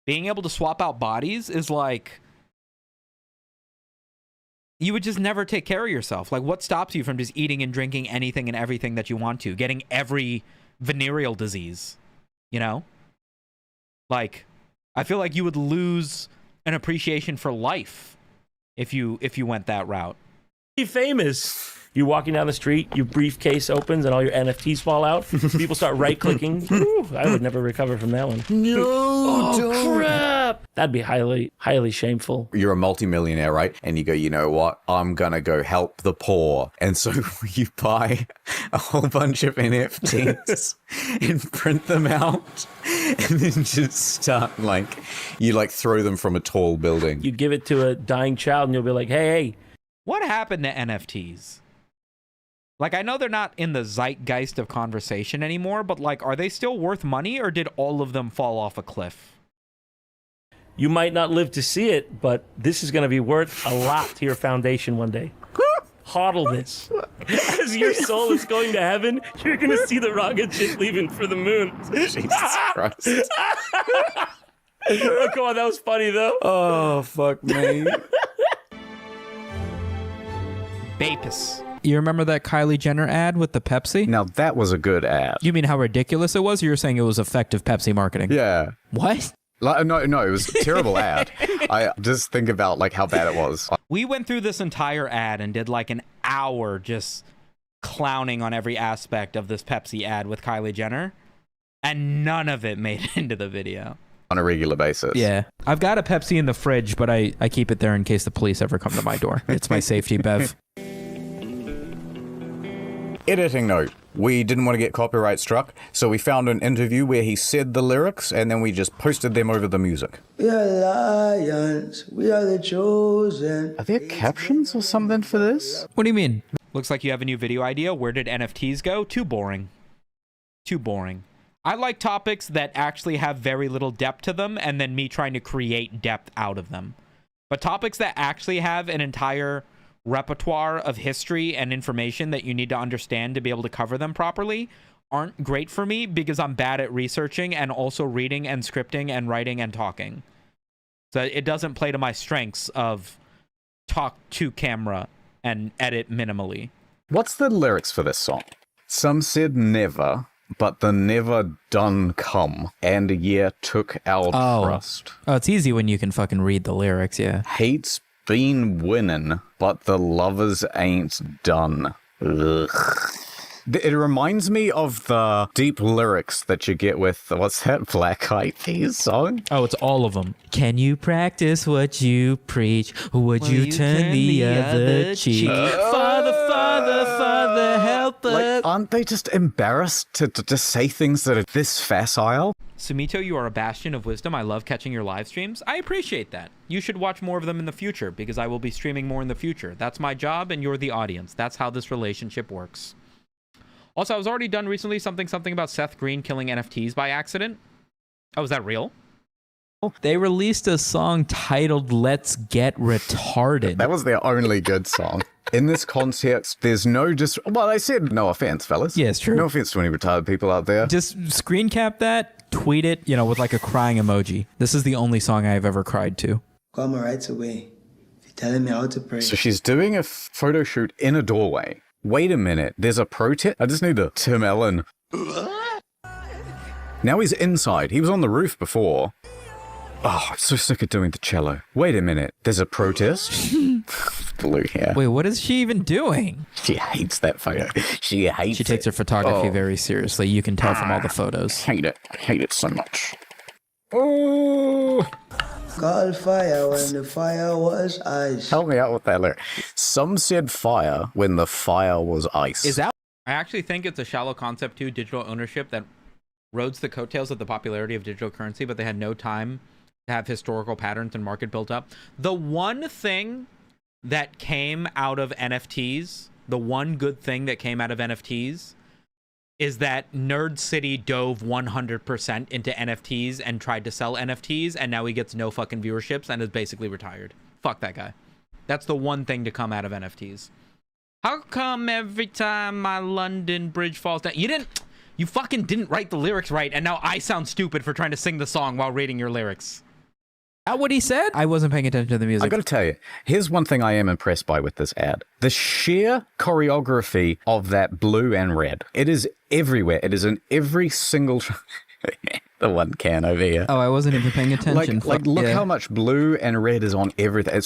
Being able to swap out bodies is like... You would just never take care of yourself. Like, what stops you from just eating and drinking anything and everything that you want to? Getting every venereal disease, you know? Like, I feel like you would lose an appreciation for life if you went that route. Be famous. You're walking down the street, your briefcase opens, and all your NFTs fall out. People start right-clicking. Ooh, I would never recover from that one. No, don't. Crap! That'd be highly, highly shameful. You're a multimillionaire, right? And you go, you know what? I'm gonna go help the poor. And so you buy a whole bunch of NFTs and print them out, and then just start you throw them from a tall building. You give it to a dying child, and you'll be like, hey. What happened to NFTs? Like, I know they're not in the zeitgeist of conversation anymore, but, like, are they still worth money, or did all of them fall off a cliff? You might not live to see it, but this is going to be worth a lot to your foundation one day. Hodl this. As your soul is going to heaven, you're going to see the rocket ship leaving for the moon. Jesus Christ. Oh, come on, that was funny, though. Oh, fuck me. Bapus. You remember that Kylie Jenner ad with the Pepsi? Now, that was a good ad. You mean how ridiculous it was, or you're saying it was effective Pepsi marketing? Yeah. What? No, it was a terrible ad. I just think about, how bad it was. We went through this entire ad and did, an hour just clowning on every aspect of this Pepsi ad with Kylie Jenner, and none of it made it into the video. On a regular basis. Yeah. I've got a Pepsi in the fridge, but I keep it there in case the police ever come to my door. It's my safety, Bev. Editing note. We didn't want to get copyright struck, so we found an interview where he said the lyrics, and then we just posted them over the music. We are lions. We are the chosen. Are there captions or something for this? What do you mean? Looks like you have a new video idea. Where did NFTs go? Too boring. Too boring. I like topics that actually have very little depth to them, and then me trying to create depth out of them. But topics that actually have an entire repertoire of history and information that you need to understand to be able to cover them properly aren't great for me, because I'm bad at researching and also reading and scripting and writing and talking. So it doesn't play to my strengths of talk to camera and edit minimally. What's the lyrics for this song? Some said never, but the never done come, and a year took our trust. Oh, it's easy when you can fucking read the lyrics, yeah. Hate's been winning, but the lovers ain't done. Ugh. It reminds me of the deep lyrics that you get with, what's that, Black Eyed Peas song? Oh, it's all of them. Can you practice what you preach? Would you turn the other cheek? Father, Father, Father, help help it. Like, aren't they just embarrassed to say things that are this facile? Sumito, you are a bastion of wisdom. I love catching your live streams. I appreciate that. You should watch more of them in the future because I will be streaming more in the future. That's my job and you're the audience. That's how this relationship works. Also, I was already done recently something about Seth Green killing NFTs by accident. Oh, is that real? They released a song titled Let's Get Retarded. That was their only good song. In this context, there's no well, I said no offense, fellas. Yeah, it's true. No offense to any retarded people out there. Just screen cap that, tweet it, with like a crying emoji. This is the only song I've ever cried to. Got my rights away. You're telling me how to pray. So she's doing a photo shoot in a doorway. Wait a minute, there's a protest? I just need a Tim Allen. Now he's inside. He was on the roof before. Oh, I'm so sick of doing the cello. Wait a minute, there's a protest? Blue hair. Wait, what is she even doing? She hates that photo. She hates She takes her photography very seriously. You can tell from all the photos. Hate it. I hate it so much. Oh. Call fire when the fire was ice. Help me out with that lyric. Some said fire when the fire was ice. Is that? I actually think it's a shallow concept too, digital ownership that rodes the coattails of the popularity of digital currency, but they had no time to have historical patterns and market built up. The one thing that came out of NFTs, the one good thing that came out of NFTs is that Nerd City dove 100% into NFTs and tried to sell NFTs, and now he gets no fucking viewerships and is basically retired. Fuck that guy. That's the one thing to come out of NFTs. How come every time my London Bridge falls down? You fucking didn't write the lyrics right, and now I sound stupid for trying to sing the song while reading your lyrics. Is that what he said? I wasn't paying attention to the music. I gotta tell you, here's one thing I am impressed by with this ad. The sheer choreography of that blue and red. It is everywhere. It is in every single... the one can over here. Oh, I wasn't even paying attention. Look how much blue and red is on everything.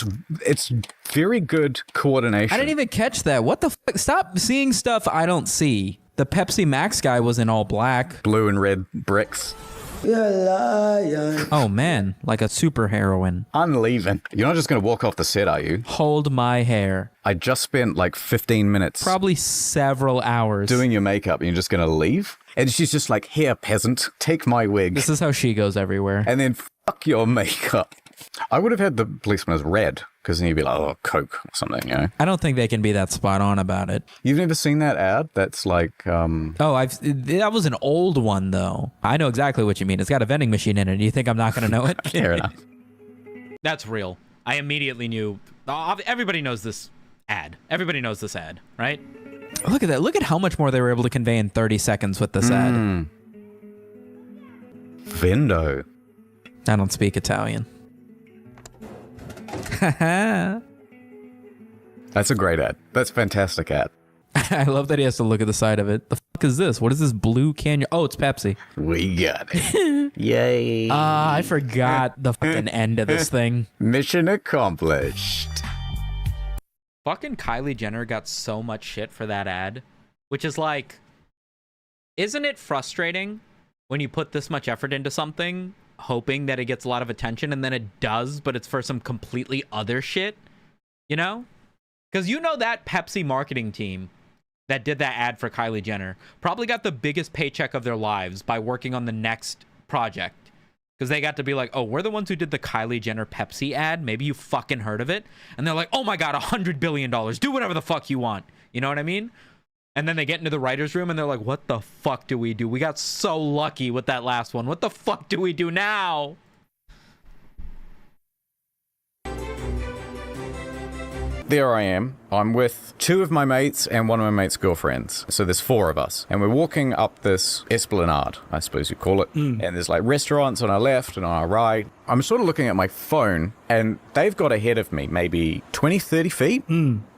It's very good coordination. I didn't even catch that. What the fuck? Stop seeing stuff I don't see. The Pepsi Max guy was in all black. Blue and red bricks. Oh man, like a super heroine. I'm leaving. You're not just going to walk off the set, are you? Hold my hair. I just spent like 15 minutes. Probably several hours. Doing your makeup and you're just going to leave? And she's just like, here, peasant, take my wig. This is how she goes everywhere. And then fuck your makeup. I would have had the policeman as red, because then you'd be like, oh, Coke or something, I don't think they can be that spot on about it. You've never seen that ad? That's like, Oh, that was an old one, though. I know exactly what you mean. It's got a vending machine in it. Do you think I'm not going to know it? Fair enough. That's real. I immediately knew. Everybody knows this ad. Everybody knows this ad, right? Look at that. Look at how much more they were able to convey in 30 seconds with this ad. Vendo. I don't speak Italian. That's a great ad. That's a fantastic ad. I love that he has to look at the side of it. The fuck is this? What is this blue can? Oh, it's Pepsi. We got it. Yay. I forgot the fucking end of this thing. Mission accomplished. Fucking Kylie Jenner got so much shit for that ad, which is like, isn't it frustrating when you put this much effort into something hoping that it gets a lot of attention and then it does, but it's for some completely other shit, because that Pepsi marketing team that did that ad for Kylie Jenner probably got the biggest paycheck of their lives by working on the next project, because they got to be like, oh, we're the ones who did the Kylie Jenner Pepsi ad, maybe you fucking heard of it, and they're like, oh my god, $100 billion, do whatever the fuck you want, you know what I mean? And then they get into the writer's room and they're like, what the fuck do we do? We got so lucky with that last one. What the fuck do we do now? There I am. I'm with two of my mates and one of my mates' girlfriends. So there's four of us. And we're walking up this esplanade, I suppose you call it. And there's like restaurants on our left and on our right. I'm sort of looking at my phone and they've got ahead of me, maybe 20, 30 feet.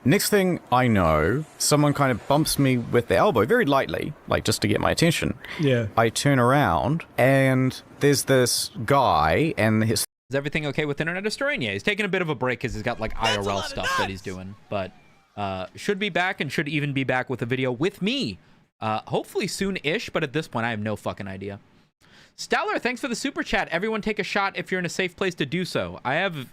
Next thing I know, someone kind of bumps me with their elbow very lightly, like just to get my attention. Yeah. I turn around and there's this guy and his... Is everything okay with Internet Historian? Yeah, he's taking a bit of a break because he's got like IRL stuff that he's doing. But should be back and should even be back with a video with me. Hopefully soon-ish, but at this point I have no fucking idea. Stellar, thanks for the super chat. Everyone take a shot if you're in a safe place to do so. I have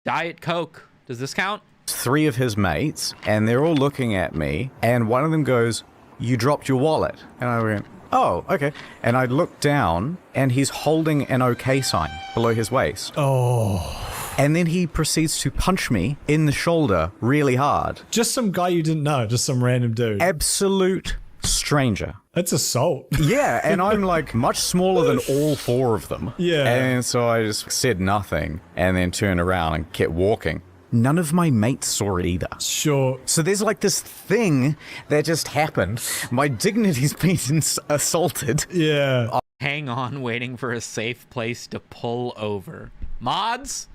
Diet Coke. Does this count? 3 of his mates, and they're all looking at me, and one of them goes, "You dropped your wallet." And I went, "Oh, okay." And I looked down, and he's holding an OK sign below his waist. Oh. And then he proceeds to punch me in the shoulder really hard. Just some guy you didn't know, just some random dude. Absolute stranger. That's assault. Yeah, and I'm like much smaller than all 4 of them. Yeah. And so I just said nothing and then turned around and kept walking. None of my mates saw it either. Sure. So there's like this thing that just happened. My dignity's been assaulted. Yeah. Hang on, waiting for a safe place to pull over. Mods,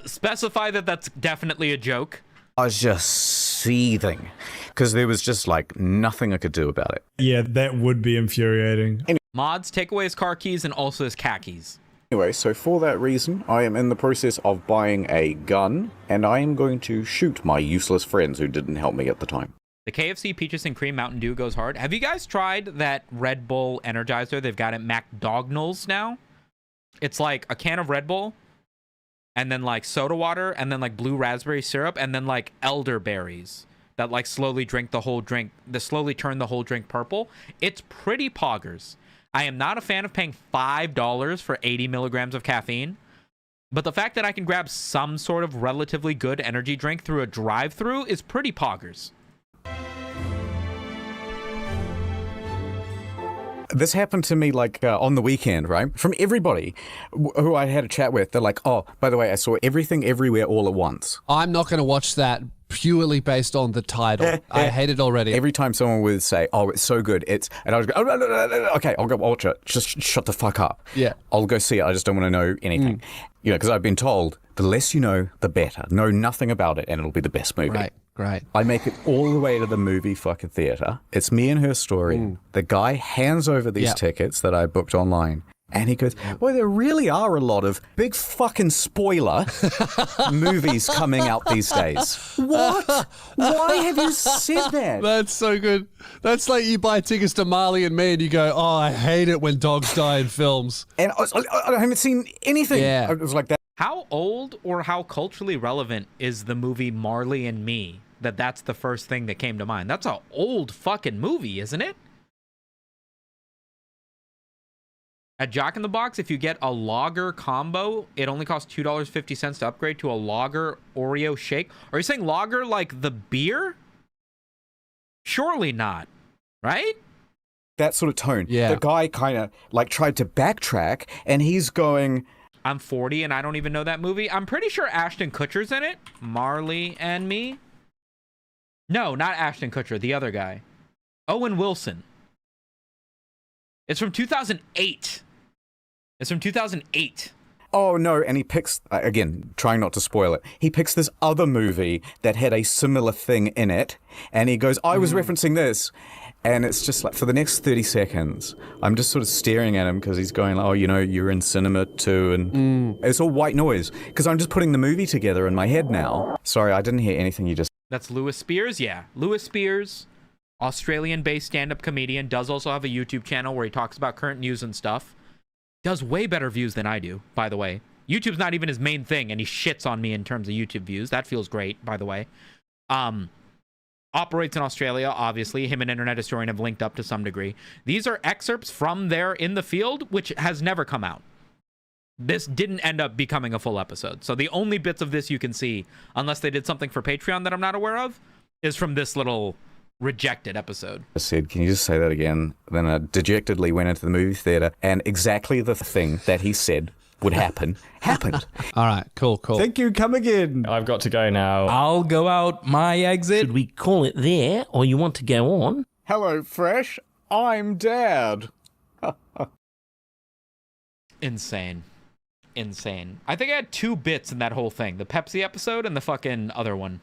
specify that that's definitely a joke. I was just seething because there was just like nothing I could do about it. Yeah, that would be infuriating. Mods, take away his car keys and also his cat keys. Anyway, so for that reason, I am in the process of buying a gun, and I am going to shoot my useless friends who didn't help me at the time. The KFC Peaches and Cream Mountain Dew goes hard. Have you guys tried that Red Bull Energizer they've got at McDonald's now? It's like a can of Red Bull, and then like soda water, and then like blue raspberry syrup, and then like elderberries that like slowly turn the whole drink purple. It's pretty poggers. I am not a fan of paying $5 for 80 milligrams of caffeine, but the fact that I can grab some sort of relatively good energy drink through a drive-thru is pretty poggers. This happened to me like on the weekend, right? From everybody who I had a chat with, they're like, "Oh, by the way, I saw Everything Everywhere All at Once." I'm not going to watch that purely based on the title. I hate it already. Every time someone would say, "Oh, it's so good," and I would go, "Oh, no, okay, I'll go watch it. Just shut the fuck up." Yeah. I'll go see it. I just don't want to know anything. You know, because I've been told the less you know, the better. Know nothing about it, and it'll be the best movie. Right. Great. I make it all the way to the movie fucking theater. It's me and her story. The guy hands over these tickets that I booked online. And he goes, "Well, there really are a lot of big fucking spoiler movies coming out these days." What? Why have you said that? That's so good. That's like you buy tickets to Marley and Me and you go, "Oh, I hate it when dogs die in films." And I haven't seen anything. Yeah. It was like that. How old or how culturally relevant is the movie Marley and Me that's the first thing that came to mind? That's an old fucking movie, isn't it? At Jack in the Box, if you get a lager combo, it only costs $2.50 to upgrade to a lager Oreo shake. Are you saying lager like the beer? Surely not, right? That sort of tone. Yeah. The guy kind of like tried to backtrack and he's going, "I'm 40 and I don't even know that movie." I'm pretty sure Ashton Kutcher's in it. Marley and Me. No, not Ashton Kutcher, the other guy. Owen Wilson. It's from 2008. It's from 2008. "Oh no," and he picks, again, trying not to spoil it, he picks this other movie that had a similar thing in it, and he goes, "I was referencing this," and it's just like, for the next 30 seconds, I'm just sort of staring at him because he's going, "Oh, you know, you're in cinema too," and it's all white noise, because I'm just putting the movie together in my head now. Sorry, I didn't hear anything you just... That's Lewis Spears? Yeah. Lewis Spears, Australian-based stand-up comedian, does also have a YouTube channel where he talks about current news and stuff. Does way better views than I do, by the way. YouTube's not even his main thing, and he shits on me in terms of YouTube views. That feels great, by the way. Operates in Australia, obviously. Him and Internet Historian have linked up to some degree. These are excerpts from their In the Field, which has never come out. This didn't end up becoming a full episode. So the only bits of this you can see, unless they did something for Patreon that I'm not aware of, is from this little rejected episode. I said, "Can you just say that again?" Then I dejectedly went into the movie theater, and exactly the thing that he said would happen happened. All right, cool. Thank you, come again. I've got to go now. I'll go out my exit. Should we call it there, or you want to go on? Hello, Fresh. I'm Dad. Insane. I think I had 2 bits in that whole thing. The Pepsi episode and the fucking other one.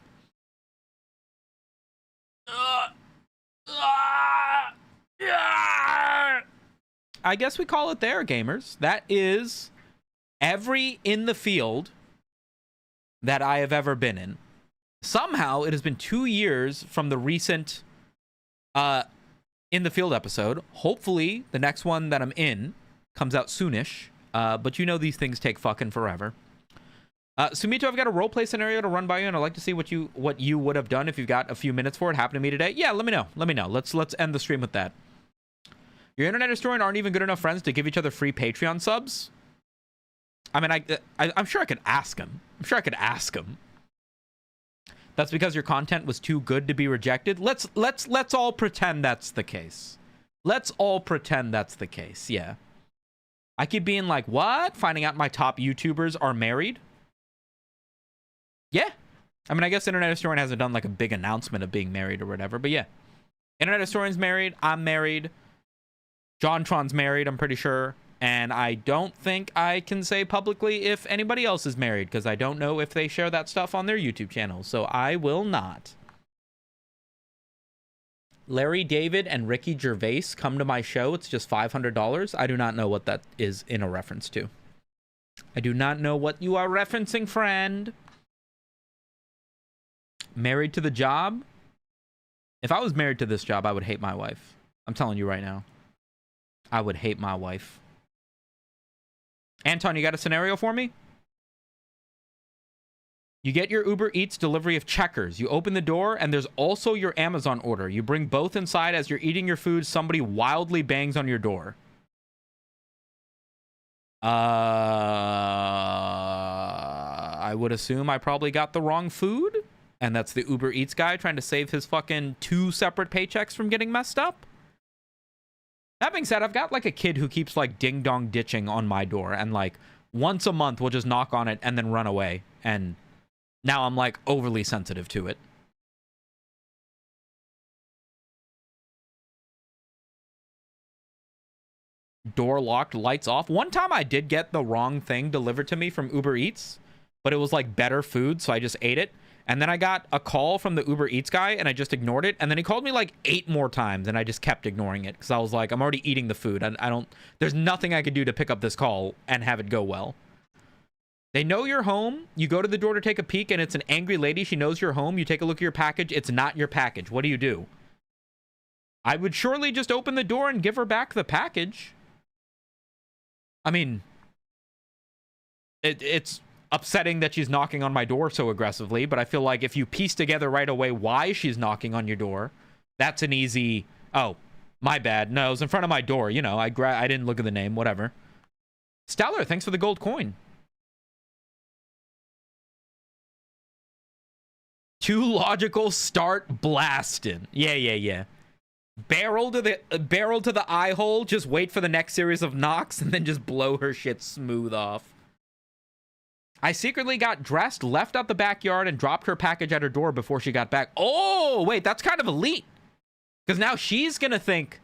I guess we call it there, gamers. That is every In the Field that I have ever been in. Somehow, it has been 2 years from the recent In the Field episode. Hopefully, the next one that I'm in comes out soonish. But you know these things take fucking forever. Sumito, I've got a roleplay scenario to run by you, and I'd like to see what you would have done if you've got a few minutes for it. Happened to me today. Yeah, let me know. Let me know. Let's end the stream with that. Your internet historian aren't even good enough friends to give each other free Patreon subs. I mean, I'm sure I could ask him. I'm sure I could ask him. That's because your content was too good to be rejected. Let's all pretend that's the case. Let's all pretend that's the case. Yeah. I keep being like, what? Finding out my top YouTubers are married. Yeah. I mean, I guess Internet Historian hasn't done like a big announcement of being married or whatever, but yeah. Internet Historian's married. I'm married. JonTron's married, I'm pretty sure. And I don't think I can say publicly if anybody else is married, because I don't know if they share that stuff on their YouTube channel. So I will not. Larry David and Ricky Gervais come to my show. It's just $500. I do not know what that is in a reference to. I do not know what you are referencing, friend. Married to the job? If I was married to this job, I would hate my wife. I'm telling you right now. I would hate my wife. Anton, you got a scenario for me? You get your Uber Eats delivery of Checkers. You open the door, and there's also your Amazon order. You bring both inside. As you're eating your food, somebody wildly bangs on your door. I would assume I probably got the wrong food, and that's the Uber Eats guy trying to save his fucking 2 separate paychecks from getting messed up. That being said, I've got like a kid who keeps like ding-dong ditching on my door, and like once a month we'll just knock on it and then run away, and now I'm like overly sensitive to it. Door locked, lights off. One time I did get the wrong thing delivered to me from Uber Eats, but it was like better food, so I just ate it. And then I got a call from the Uber Eats guy, and I just ignored it. And then he called me like 8 more times, and I just kept ignoring it because I was like, I'm already eating the food. I don't. There's nothing I could do to pick up this call and have it go well. They know you're home. You go to the door to take a peek, and it's an angry lady. She knows you're home. You take a look at your package. It's not your package. What do? I would surely just open the door and give her back the package. I mean, it's upsetting that she's knocking on my door so aggressively, but I feel like if you piece together right away why she's knocking on your door, that's an easy, oh, my bad. No, it was in front of my door. You know, I didn't look at the name, whatever. Stellar, thanks for the gold coin. Too logical, start blasting. Yeah. Barrel to the eye hole, just wait for the next series of knocks, and then just blow her shit smooth off. I secretly got dressed, left out the backyard, and dropped her package at her door before she got back. Oh, wait, that's kind of elite. Because now she's going to think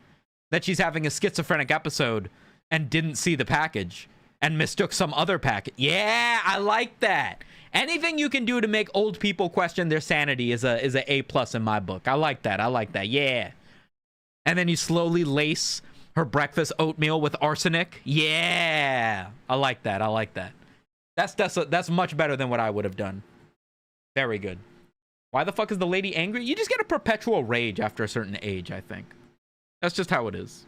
that she's having a schizophrenic episode and didn't see the package and mistook some other package. Yeah, I like that. Anything you can do to make old people question their sanity is a A+ in my book. I like that. Yeah. And then you slowly lace her breakfast oatmeal with arsenic. Yeah. I like that. That's much better than what I would have done. Very good. Why the fuck is the lady angry? You just get a perpetual rage after a certain age, I think. That's just how it is.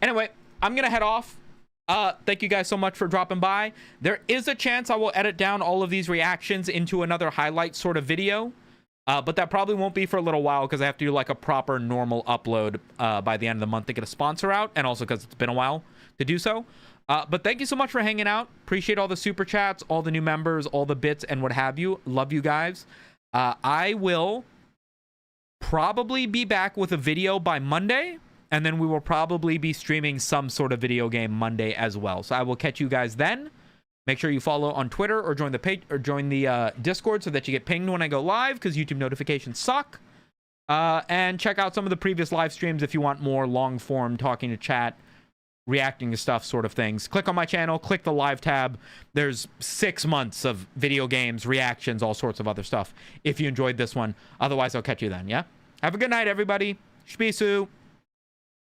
Anyway, I'm going to head off. Thank you guys so much for dropping by. There is a chance I will edit down all of these reactions into another highlight sort of video. But that probably won't be for a little while because I have to do like a proper normal upload by the end of the month to get a sponsor out, and also because it's been a while to do so. But thank you so much for hanging out. Appreciate all the super chats, all the new members, all the bits, and what have you. Love you guys. I will probably be back with a video by Monday, and then we will probably be streaming some sort of video game Monday as well. So I will catch you guys then. Make sure you follow on Twitter or join the page or join the Discord so that you get pinged when I go live, because YouTube notifications suck. And check out some of the previous live streams if you want more long form talking to chat, reacting to stuff sort of things. Click on my channel, click the live tab. There's 6 months of video games, reactions, all sorts of other stuff if you enjoyed this one. Otherwise, I'll catch you then, yeah? Have a good night, everybody. Shpisu.